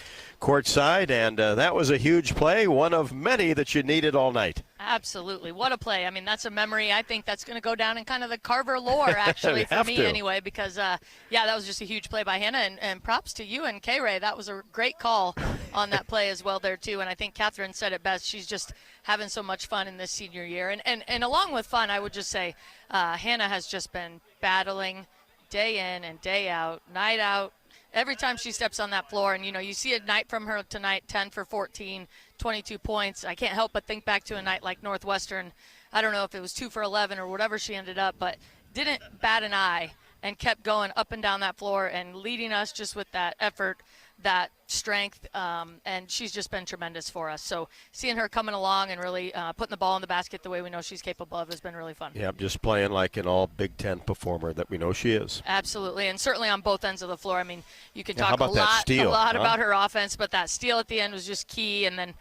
courtside, and that was a huge play, one of many that you needed all night. Absolutely. What a play. I mean, that's a memory. I think that's going to go down in kind of the Carver lore, actually, for me anyway, because, yeah, that was just a huge play by Hannah, and props to you and K-Ray. That was a great call on that play as well there, too, and I think Catherine said it best. She's just having so much fun in this senior year. And along with fun, I would just say Hannah has just been battling day in and day out, night out, every time she steps on that floor. And, you know, you see a night from her tonight, 10 for 14, 22 points. I can't help but think back to a night like Northwestern. I don't know if it was 2 for 11 or whatever she ended up, but didn't bat an eye and kept going up and down that floor and leading us just with that effort, that strength, and she's just been tremendous for us. So seeing her coming along and really putting the ball in the basket the way we know she's capable of has been really fun. Yeah, just playing like an all Big Ten performer that we know she is. Absolutely, and certainly on both ends of the floor. I mean, you can talk a lot about her offense, but that steal at the end was just key. And then,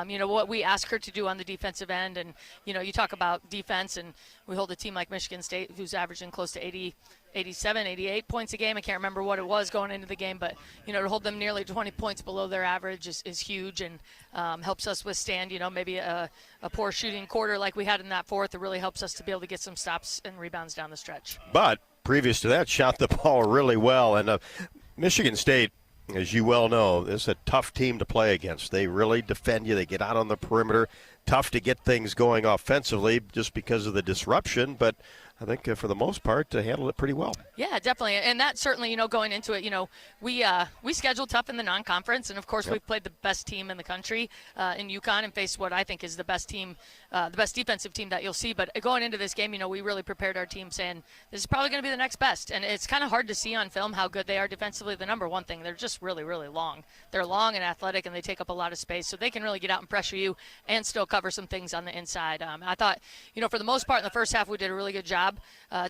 you know, what we ask her to do on the defensive end. And, you know, you talk about defense, and we hold a team like Michigan State who's averaging close to 87, 88 points a game. I can't remember what it was going into the game, but, you know, to hold them nearly 20 points below their average is huge, and helps us withstand, you know, maybe a poor shooting quarter like we had in that fourth. It really helps us to be able to get some stops and rebounds down the stretch. But previous to that, shot the ball really well. And Michigan State, as you well know, is a tough team to play against. They really defend you. They get out on the perimeter. Tough to get things going offensively just because of the disruption, but I think for the most part to handle it pretty well. Yeah, definitely. And that certainly, you know, going into it, you know, we scheduled tough in the non-conference, and of course we played the best team in the country in UConn and faced what I think is the best team, the best defensive team that you'll see. But going into this game, you know, we really prepared our team saying this is probably going to be the next best. And it's kind of hard to see on film how good they are defensively. The number one thing, they're just really, really long. They're long and athletic, and they take up a lot of space, so they can really get out and pressure you and still cover some things on the inside. I thought, you know, for the most part in the first half we did a really good job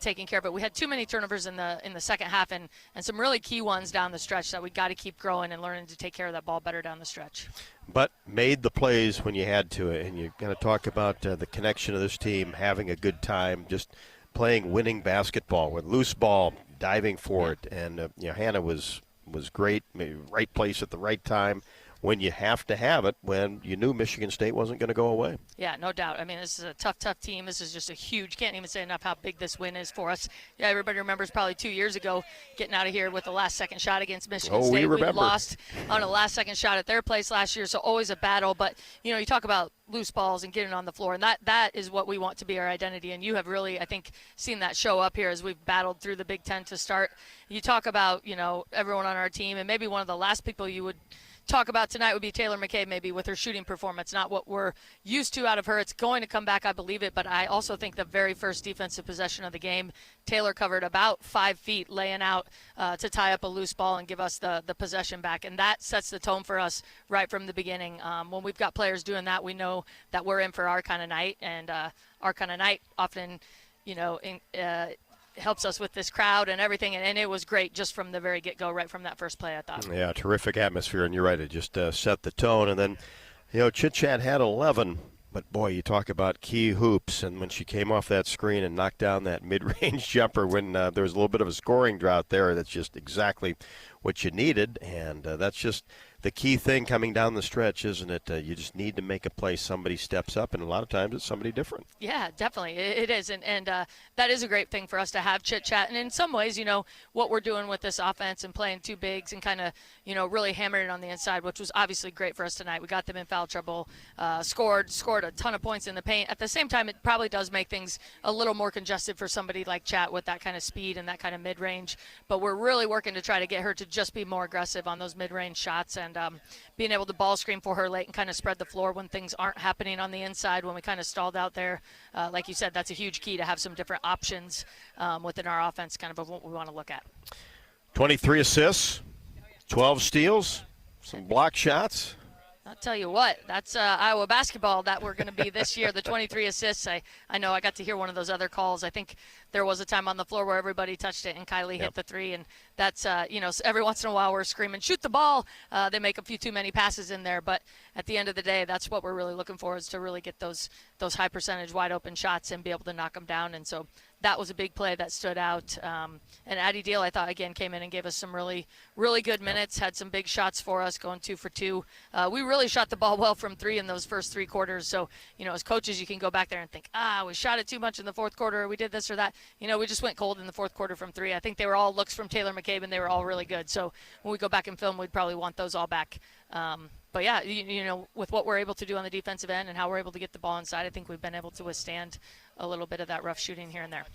taking care of it. We had too many turnovers in the second half, and some really key ones down the stretch that we got to keep growing and learning to take care of that ball better down the stretch. But made the plays when you had to, and you're going to talk about the connection of this team having a good time, just playing winning basketball with loose ball, diving for it, and you know, Hannah was great, right place at the right time. When you have to have it, when you knew Michigan State wasn't going to go away. Yeah, no doubt. I mean, this is a tough team. This is just a huge, can't even say enough how big this win is for us. Yeah, everybody remembers probably 2 years ago getting out of here with the last-second shot against Michigan State. We lost on a last-second shot at their place last year, so always a battle. But, you know, you talk about loose balls and getting on the floor, and that is what we want to be our identity. And you have really, I think, seen that show up here as we've battled through the Big Ten to start. You talk about, you know, everyone on our team, and maybe one of the last people you would talk about tonight would be Taylor McCabe, maybe with her shooting performance. Not what we're used to out of her. It's going to come back, I believe it, but I also think the very first defensive possession of the game, Taylor covered about 5 feet laying out to tie up a loose ball and give us the possession back, and that sets the tone for us right from the beginning. When we've got players doing that, we know that we're in for our kind of night, and our kind of night often, you know, helps us with this crowd and everything, and it was great just from the very get-go, right from that first play, I thought. Yeah, terrific atmosphere, and you're right, it just set the tone. And then, you know, Chit Chat had 11 But, boy, you talk about key hoops, and when she came off that screen and knocked down that mid-range jumper when there was a little bit of a scoring drought there, that's just exactly what you needed, and that's just the key thing coming down the stretch, isn't it? You just need to make a play. Somebody steps up, and a lot of times it's somebody different. Yeah, definitely. It is, and that is a great thing for us to have chit-chat. And in some ways, what we're doing with this offense and playing two bigs and kind of, really hammering it on the inside, which was obviously great for us tonight. We got them in foul trouble, scored a ton of points in the paint. At the same time, it probably does make things a little more congested for somebody like Chat with that kind of speed and that kind of mid-range. But we're really working to try to get her to just be more aggressive on those mid-range shots and being able to ball screen for her late and kind of spread the floor when things aren't happening on the inside, when we kind of stalled out there. Like you said, that's a huge key to have some different options within our offense, kind of what we want to look at. 23 assists, 12 steals, some block shots. I'll tell you what, that's Iowa basketball that we're going to be this year, the 23 assists. I know I got to hear one of those other calls. I think there was a time on the floor where everybody touched it and Kylie hit the three, and that's, every once in a while we're screaming, shoot the ball. They make a few too many passes in there, but at the end of the day, that's what we're really looking for, is to really get those high percentage wide open shots and be able to knock them down. And so that was a big play that stood out. And Addie Deal, I thought, again, came in and gave us some really, really good minutes, had some big shots for us, going 2 for 2. We really shot the ball well from three in those first 3 quarters. So, as coaches, you can go back there and think, we shot it too much in the fourth quarter, or we did this or that. We just went cold in the fourth quarter from 3. I think they were all looks from Taylor McCabe, and they were all really good. So when we go back and film, we'd probably want those all back. But, yeah, with what we're able to do on the defensive end and how we're able to get the ball inside, I think we've been able to withstand a little bit of that rough shooting here and there.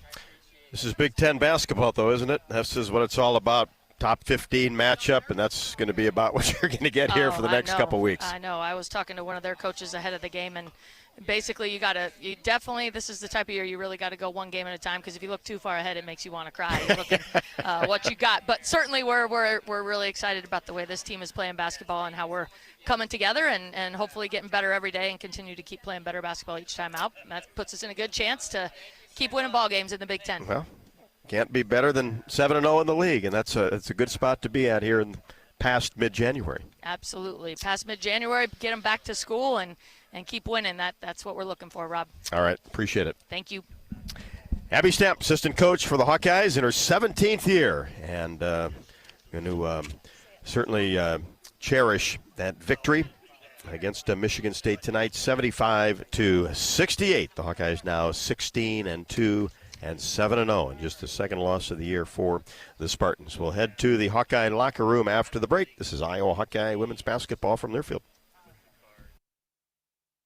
This is Big Ten basketball, though, isn't it? This is what it's all about. Top 15 matchup, and that's going to be about what you're going to get here for the next couple weeks. I know. I was talking to one of their coaches ahead of the game, and basically this is the type of year you really got to go one game at a time, because if you look too far ahead, it makes you want to cry. You look at what you got. But certainly we're really excited about the way this team is playing basketball and how we're coming together and hopefully getting better every day and continue to keep playing better basketball each time out. And that puts us in a good chance to keep winning ball games in the Big Ten. Well, can't be better than 7-0 in the league, and it's a good spot to be at here in past mid-January. Absolutely. Past mid-January, get them back to school and keep winning. That's what we're looking for, Rob. All right. Appreciate it. Thank you. Abby Stemp, assistant coach for the Hawkeyes in her 17th year, and going to certainly cherish that victory against Michigan State tonight, 75-68. The Hawkeyes now 16-2 and 7-0, and just the second loss of the year for the Spartans. We'll head to the Hawkeye locker room after the break. This is Iowa Hawkeye women's basketball from their field.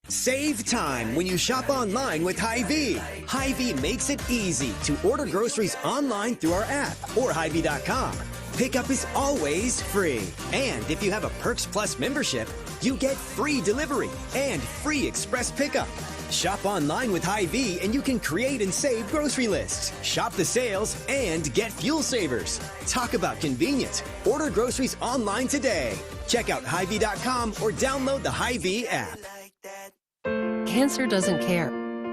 Save time when you shop online with Hy-Vee. Hy-Vee makes it easy to order groceries online through our app or Hy-Vee.com. Pickup is always free. And if you have a Perks Plus membership, you get free delivery and free express pickup. Shop online with Hy-Vee and you can create and save grocery lists. Shop the sales and get fuel savers. Talk about convenience. Order groceries online today. Check out Hy-Vee.com or download the Hy-Vee app. Cancer doesn't care.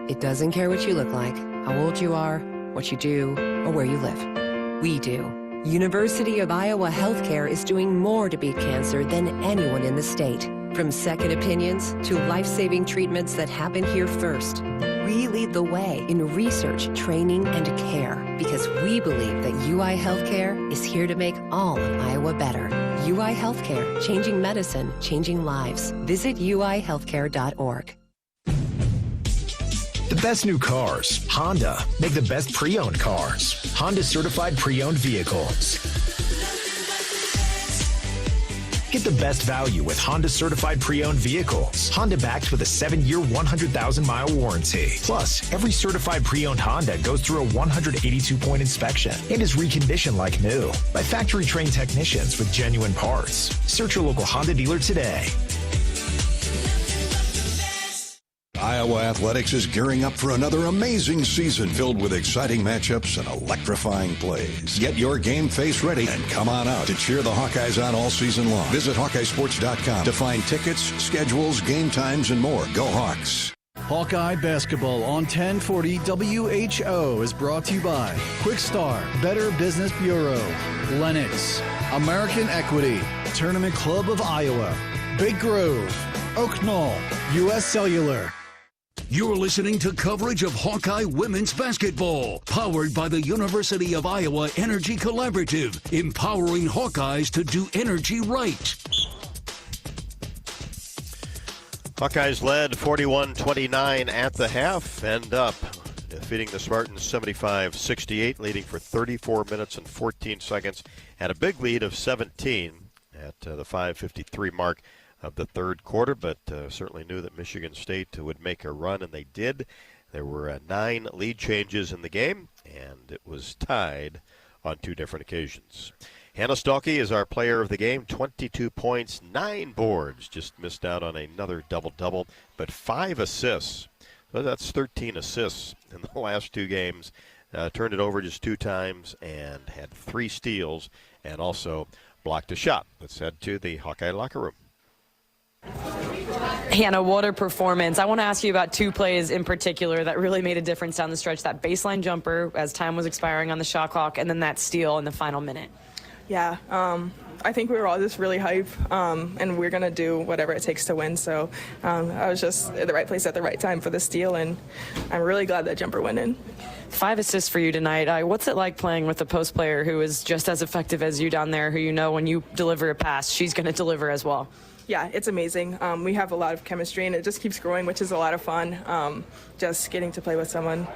It doesn't care what you look like, how old you are, what you do, or where you live. We do. University of Iowa Healthcare is doing more to beat cancer than anyone in the state. From second opinions to life-saving treatments that happen here first. We lead the way in research, training, and care because we believe that UI Healthcare is here to make all of Iowa better. UI Healthcare, changing medicine, changing lives. Visit uihealthcare.org. The best new cars, Honda, make the best pre-owned cars. Honda certified pre-owned vehicles. Get the best value with Honda certified pre-owned vehicles. Honda backed with a 7-year, 100,000-mile warranty. Plus, every certified pre-owned Honda goes through a 182-point inspection and is reconditioned like new by factory-trained technicians with genuine parts. Search your local Honda dealer today. Iowa Athletics is gearing up for another amazing season filled with exciting matchups and electrifying plays. Get your game face ready and come on out to cheer the Hawkeyes on all season long. Visit HawkeyeSports.com to find tickets, schedules, game times, and more. Go Hawks! Hawkeye Basketball on 1040 WHO is brought to you by Quick Star, Better Business Bureau, Lennox, American Equity, Tournament Club of Iowa, Big Grove, Oak Knoll, U.S. Cellular. You're listening to coverage of Hawkeye women's basketball, powered by the University of Iowa Energy Collaborative, empowering Hawkeyes to do energy right. Hawkeyes led 41-29 at the half, end up defeating the Spartans 75-68, leading for 34 minutes and 14 seconds. Had a big lead of 17 at the 5:53 mark of the third quarter, but certainly knew that Michigan State would make a run, and they did. There were 9 lead changes in the game, and it was tied on 2 different occasions. Hannah Stalkey is our player of the game, 22 points, 9 boards, just missed out on another double-double, but 5 assists. So that's 13 assists in the last 2 games. Turned it over just 2 times and had 3 steals and also blocked a shot. Let's head to the Hawkeye locker room. Hannah, what a performance. I want to ask you about 2 plays in particular that really made a difference down the stretch. That baseline jumper as time was expiring on the shot clock, and then that steal in the final minute. Yeah, I think we were all just really hype, and we're going to do whatever it takes to win. So I was just at the right place at the right time for the steal, and I'm really glad that jumper went in. 5 assists for you tonight. What's it like playing with a post player who is just as effective as you down there, who you know when you deliver a pass, she's going to deliver as well? Yeah, it's amazing. We have a lot of chemistry, and it just keeps growing, which is a lot of fun. Just getting to play with someone,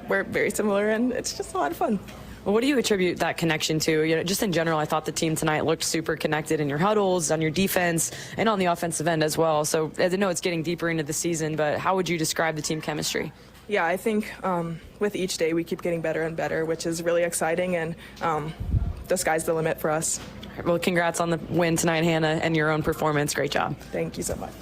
we're very similar, and it's just a lot of fun. Well, what do you attribute that connection to? You know, just in general, I thought the team tonight looked super connected in your huddles, on your defense, and on the offensive end as well. So I know it's getting deeper into the season, but how would you describe the team chemistry? Yeah, I think with each day we keep getting better and better, which is really exciting, and the sky's the limit for us. Well, congrats on the win tonight, Hannah, and your own performance. Great job. Thank you so much.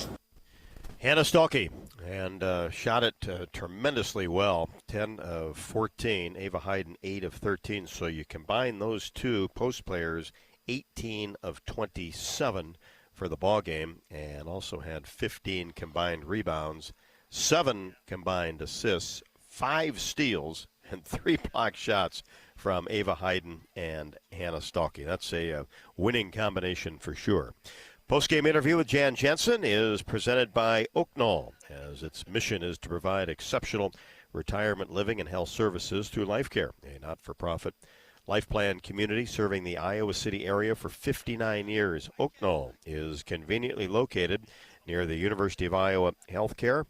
Hannah Stalkey, and shot it tremendously well. 10 of 14. Ava Hayden, 8 of 13. So you combine those 2 post players, 18 of 27 for the ball game, and also had 15 combined rebounds, 7 combined assists, 5 steals, and 3 blocked shots from Ava Hayden and Hannah Stalkey. That's a winning combination for sure. Postgame interview with Jan Jensen is presented by Oak Knoll, as its mission is to provide exceptional retirement living and health services through Life Care, a not-for-profit life plan community serving the Iowa City area for 59 years. Oak Knoll is conveniently located near the University of Iowa Healthcare,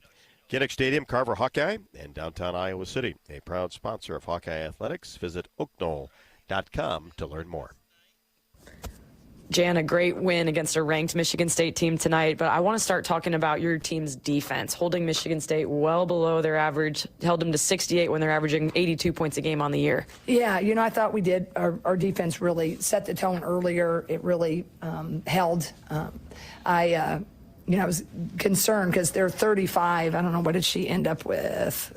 Kinnick Stadium, Carver Hawkeye, and downtown Iowa City. A proud sponsor of Hawkeye Athletics. Visit oakknoll.com to learn more. Jan, a great win against a ranked Michigan State team tonight, but I want to start talking about your team's defense, holding Michigan State well below their average, held them to 68 when they're averaging 82 points a game on the year. Yeah, you know, I thought we did. Our defense really set the tone earlier. It really held. I was concerned because they're 35. I don't know, what did she end up with?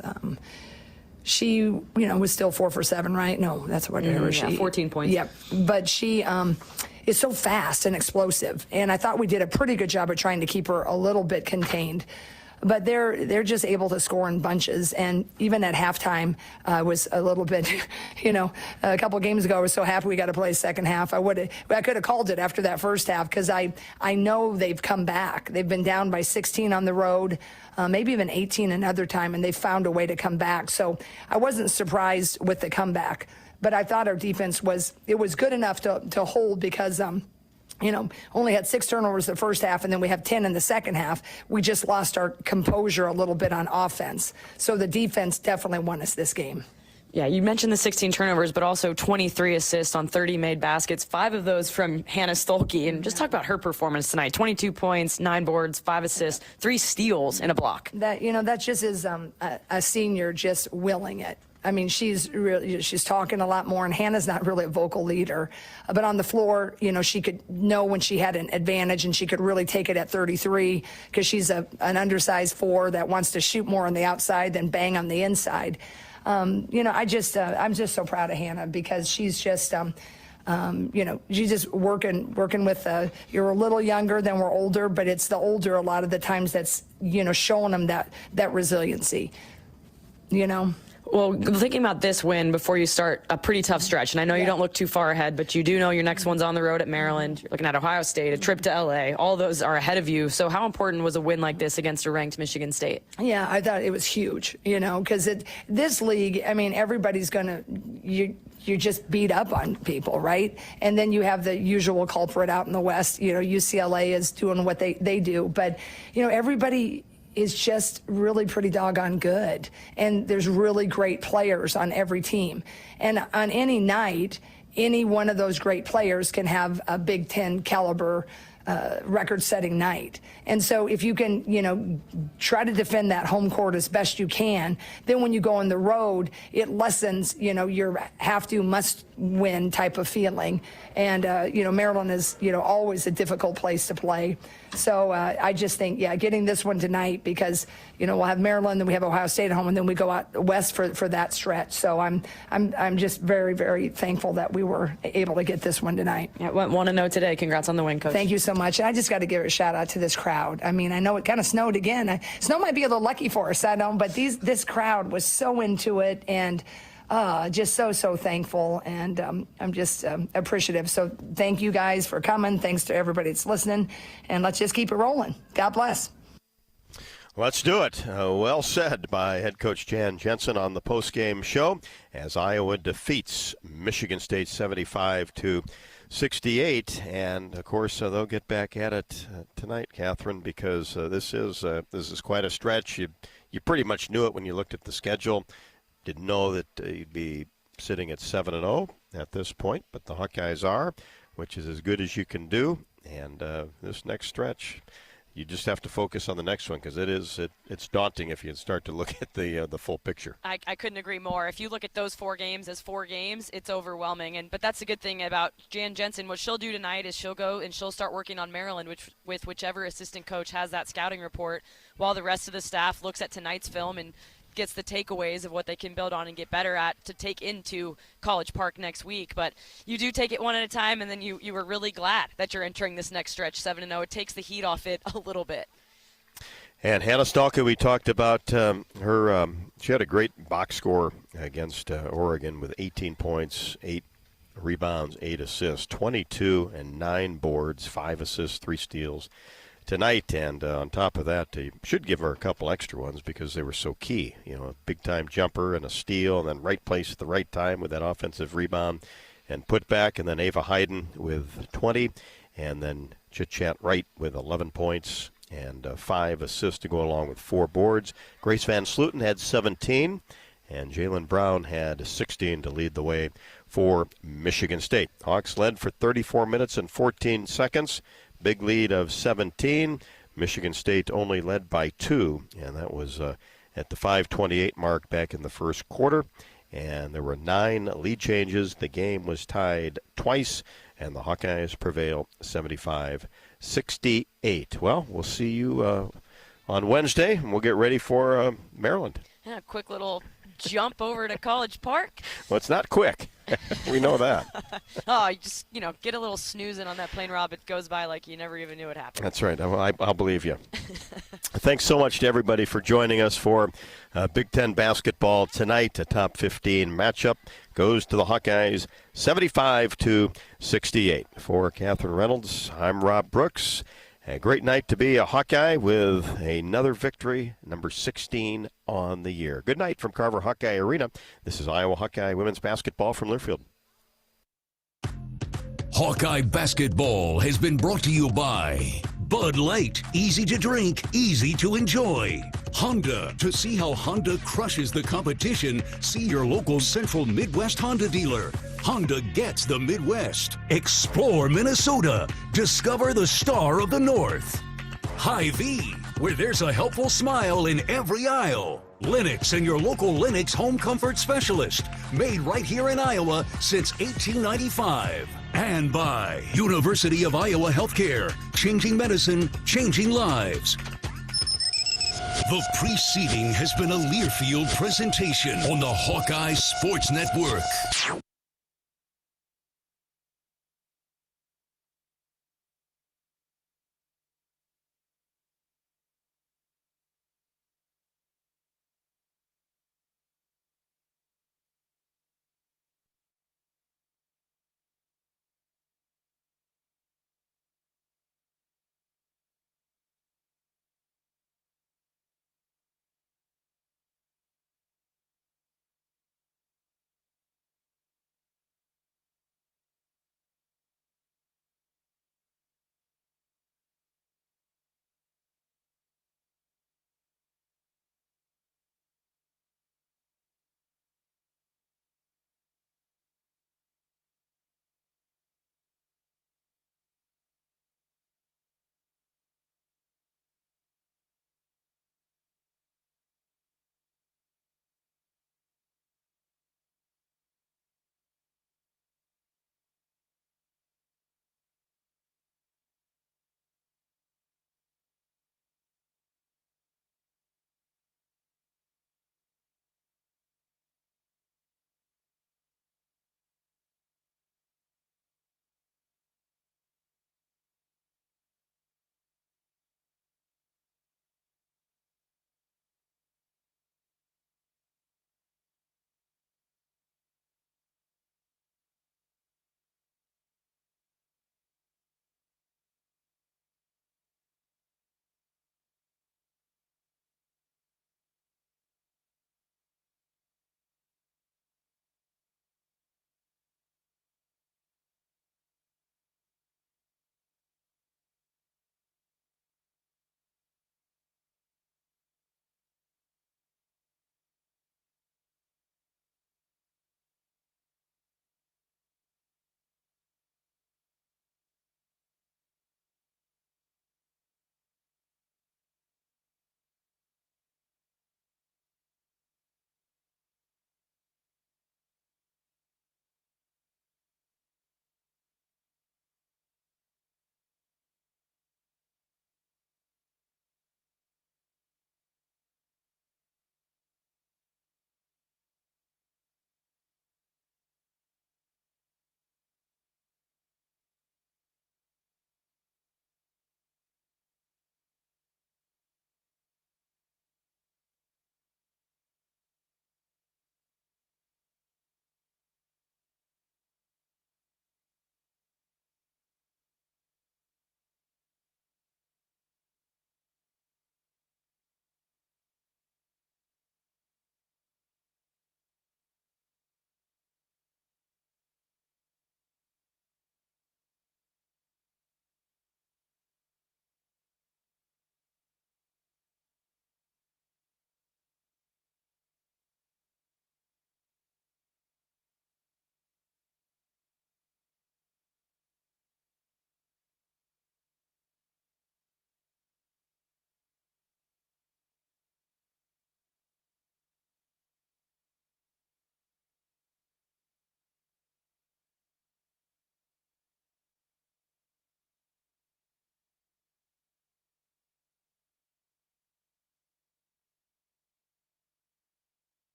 She, was still 4 for 7, right? No, that's whatever she. 14 points. Yep, but she is so fast and explosive, and I thought we did a pretty good job of trying to keep her a little bit contained. But they're just able to score in bunches, and even at halftime was a little bit, a couple of games ago I was so happy we got to play second half. I could have called it after that first half, because I know they've come back. They've been down by 16 on the road, maybe even 18 another time, and they've found a way to come back. So I wasn't surprised with the comeback, but I thought our defense was good enough to hold, because only had 6 turnovers the first half, and then we have 10 in the second half. We just lost our composure a little bit on offense. So the defense definitely won us this game. Yeah, you mentioned the 16 turnovers, but also 23 assists on 30 made baskets, 5 of those from Hannah Stalkey. And just talk about her performance tonight. 22 points, 9 boards, 5 assists, 3 steals, and a block. That just is a senior just willing it. I mean, she's talking a lot more, and Hannah's not really a vocal leader. But on the floor, she could know when she had an advantage, and she could really take it at 33, because she's an undersized 4 that wants to shoot more on the outside than bang on the inside. I'm just so proud of Hannah, because she's just, she's just working with, you're a little younger than we're older, but it's the older a lot of the times that's, showing them that resiliency, Well, thinking about this win before you start a pretty tough stretch, and I know you don't look too far ahead, but you do know your next one's on the road at Maryland. You're looking at Ohio State, a trip to LA. All those are ahead of you. So how important was a win like this against a ranked Michigan State? Yeah, I thought it was huge, because this league, I mean, everybody's going to, you just beat up on people, right? And then you have the usual culprit out in the West. UCLA is doing what they do. But, everybody is just really pretty doggone good. And there's really great players on every team. And on any night, any one of those great players can have a Big Ten caliber record-setting night. And so if you can, try to defend that home court as best you can, then when you go on the road, it lessens, your must-win type of feeling. And, Maryland is, always a difficult place to play. So I just think, getting this one tonight because, we'll have Maryland, then we have Ohio State at home, and then we go out west for that stretch. So I'm just very, very thankful that we were able to get this one tonight. Yeah, 1-0 today. Congrats on the win, Coach. Thank you so much. And I just got to give a shout out to this crowd. I mean, I know it kind of snowed again. Snow might be a little lucky for us, I know, but this crowd was so into it and just so thankful, and I'm just appreciative. So thank you guys for coming. Thanks to everybody that's listening, and let's just keep it rolling. God bless. Let's do it. Well said by head coach Jan Jensen on the postgame show as Iowa defeats Michigan State 75-68, and of course they'll get back at it tonight, Catherine, because this is quite a stretch. You pretty much knew it when you looked at the schedule. Didn't know that you'd be sitting at 7-0 at this point, but the Hawkeyes are, which is as good as you can do. And this next stretch, you just have to focus on the next one because it's daunting if you start to look at the full picture. I couldn't agree more. If you look at those 4 games as 4 games, it's overwhelming. But that's the good thing about Jan Jensen. What she'll do tonight is she'll go and she'll start working on Maryland, with whichever assistant coach has that scouting report, while the rest of the staff looks at tonight's film and gets the takeaways of what they can build on and get better at to take into College Park next week. But you do take it one at a time, and then you were really glad that you're entering this next stretch 7-0. It takes the heat off it a little bit. And Hannah Stalka, we talked about her. She had a great box score against Oregon with 18 points, 8 rebounds, 8 assists, 22 and 9 boards, 5 assists, 3 steals tonight. And on top of that, they should give her a couple extra ones because they were so key. A big-time jumper and a steal, and then right place at the right time with that offensive rebound and put back. And then Ava Hayden with 20, and then Chit-Chat Wright with 11 points and 5 assists to go along with 4 boards. Grace Van Slooten had 17, and Jalen Brown had 16 to lead the way for Michigan State. Hawks led for 34 minutes and 14 seconds. Big lead of 17. Michigan State only led by 2, and that was at the 5:28 mark back in the first quarter. And there were 9 lead changes. The game was tied twice, and the Hawkeyes prevail 75-68. Well, we'll see you on Wednesday, and we'll get ready for Maryland. Yeah, a quick little jump over to College Park. Well, it's not quick. We know that. Oh, you just, get a little snoozing on that plane, Rob. It goes by like you never even knew it happened. That's right. I'll believe you. Thanks so much to everybody for joining us for Big Ten basketball tonight. A top 15 matchup goes to the Hawkeyes 75-68. For Catherine Reynolds, I'm Rob Brooks. A great night to be a Hawkeye with another victory, number 16 on the year. Good night from Carver Hawkeye Arena. This is Iowa Hawkeye women's basketball from Learfield. Hawkeye basketball has been brought to you by Bud Light, easy to drink, easy to enjoy. Honda, to see how Honda crushes the competition, see your local Central Midwest Honda dealer. Honda gets the Midwest. Explore Minnesota. Discover the star of the North. Hy-Vee, where there's a helpful smile in every aisle. Lennox and your local Lennox home comfort specialist. Made right here in Iowa since 1895. And by University of Iowa Healthcare. Changing medicine, changing lives. The preceding has been a Learfield presentation on the Hawkeye Sports Network.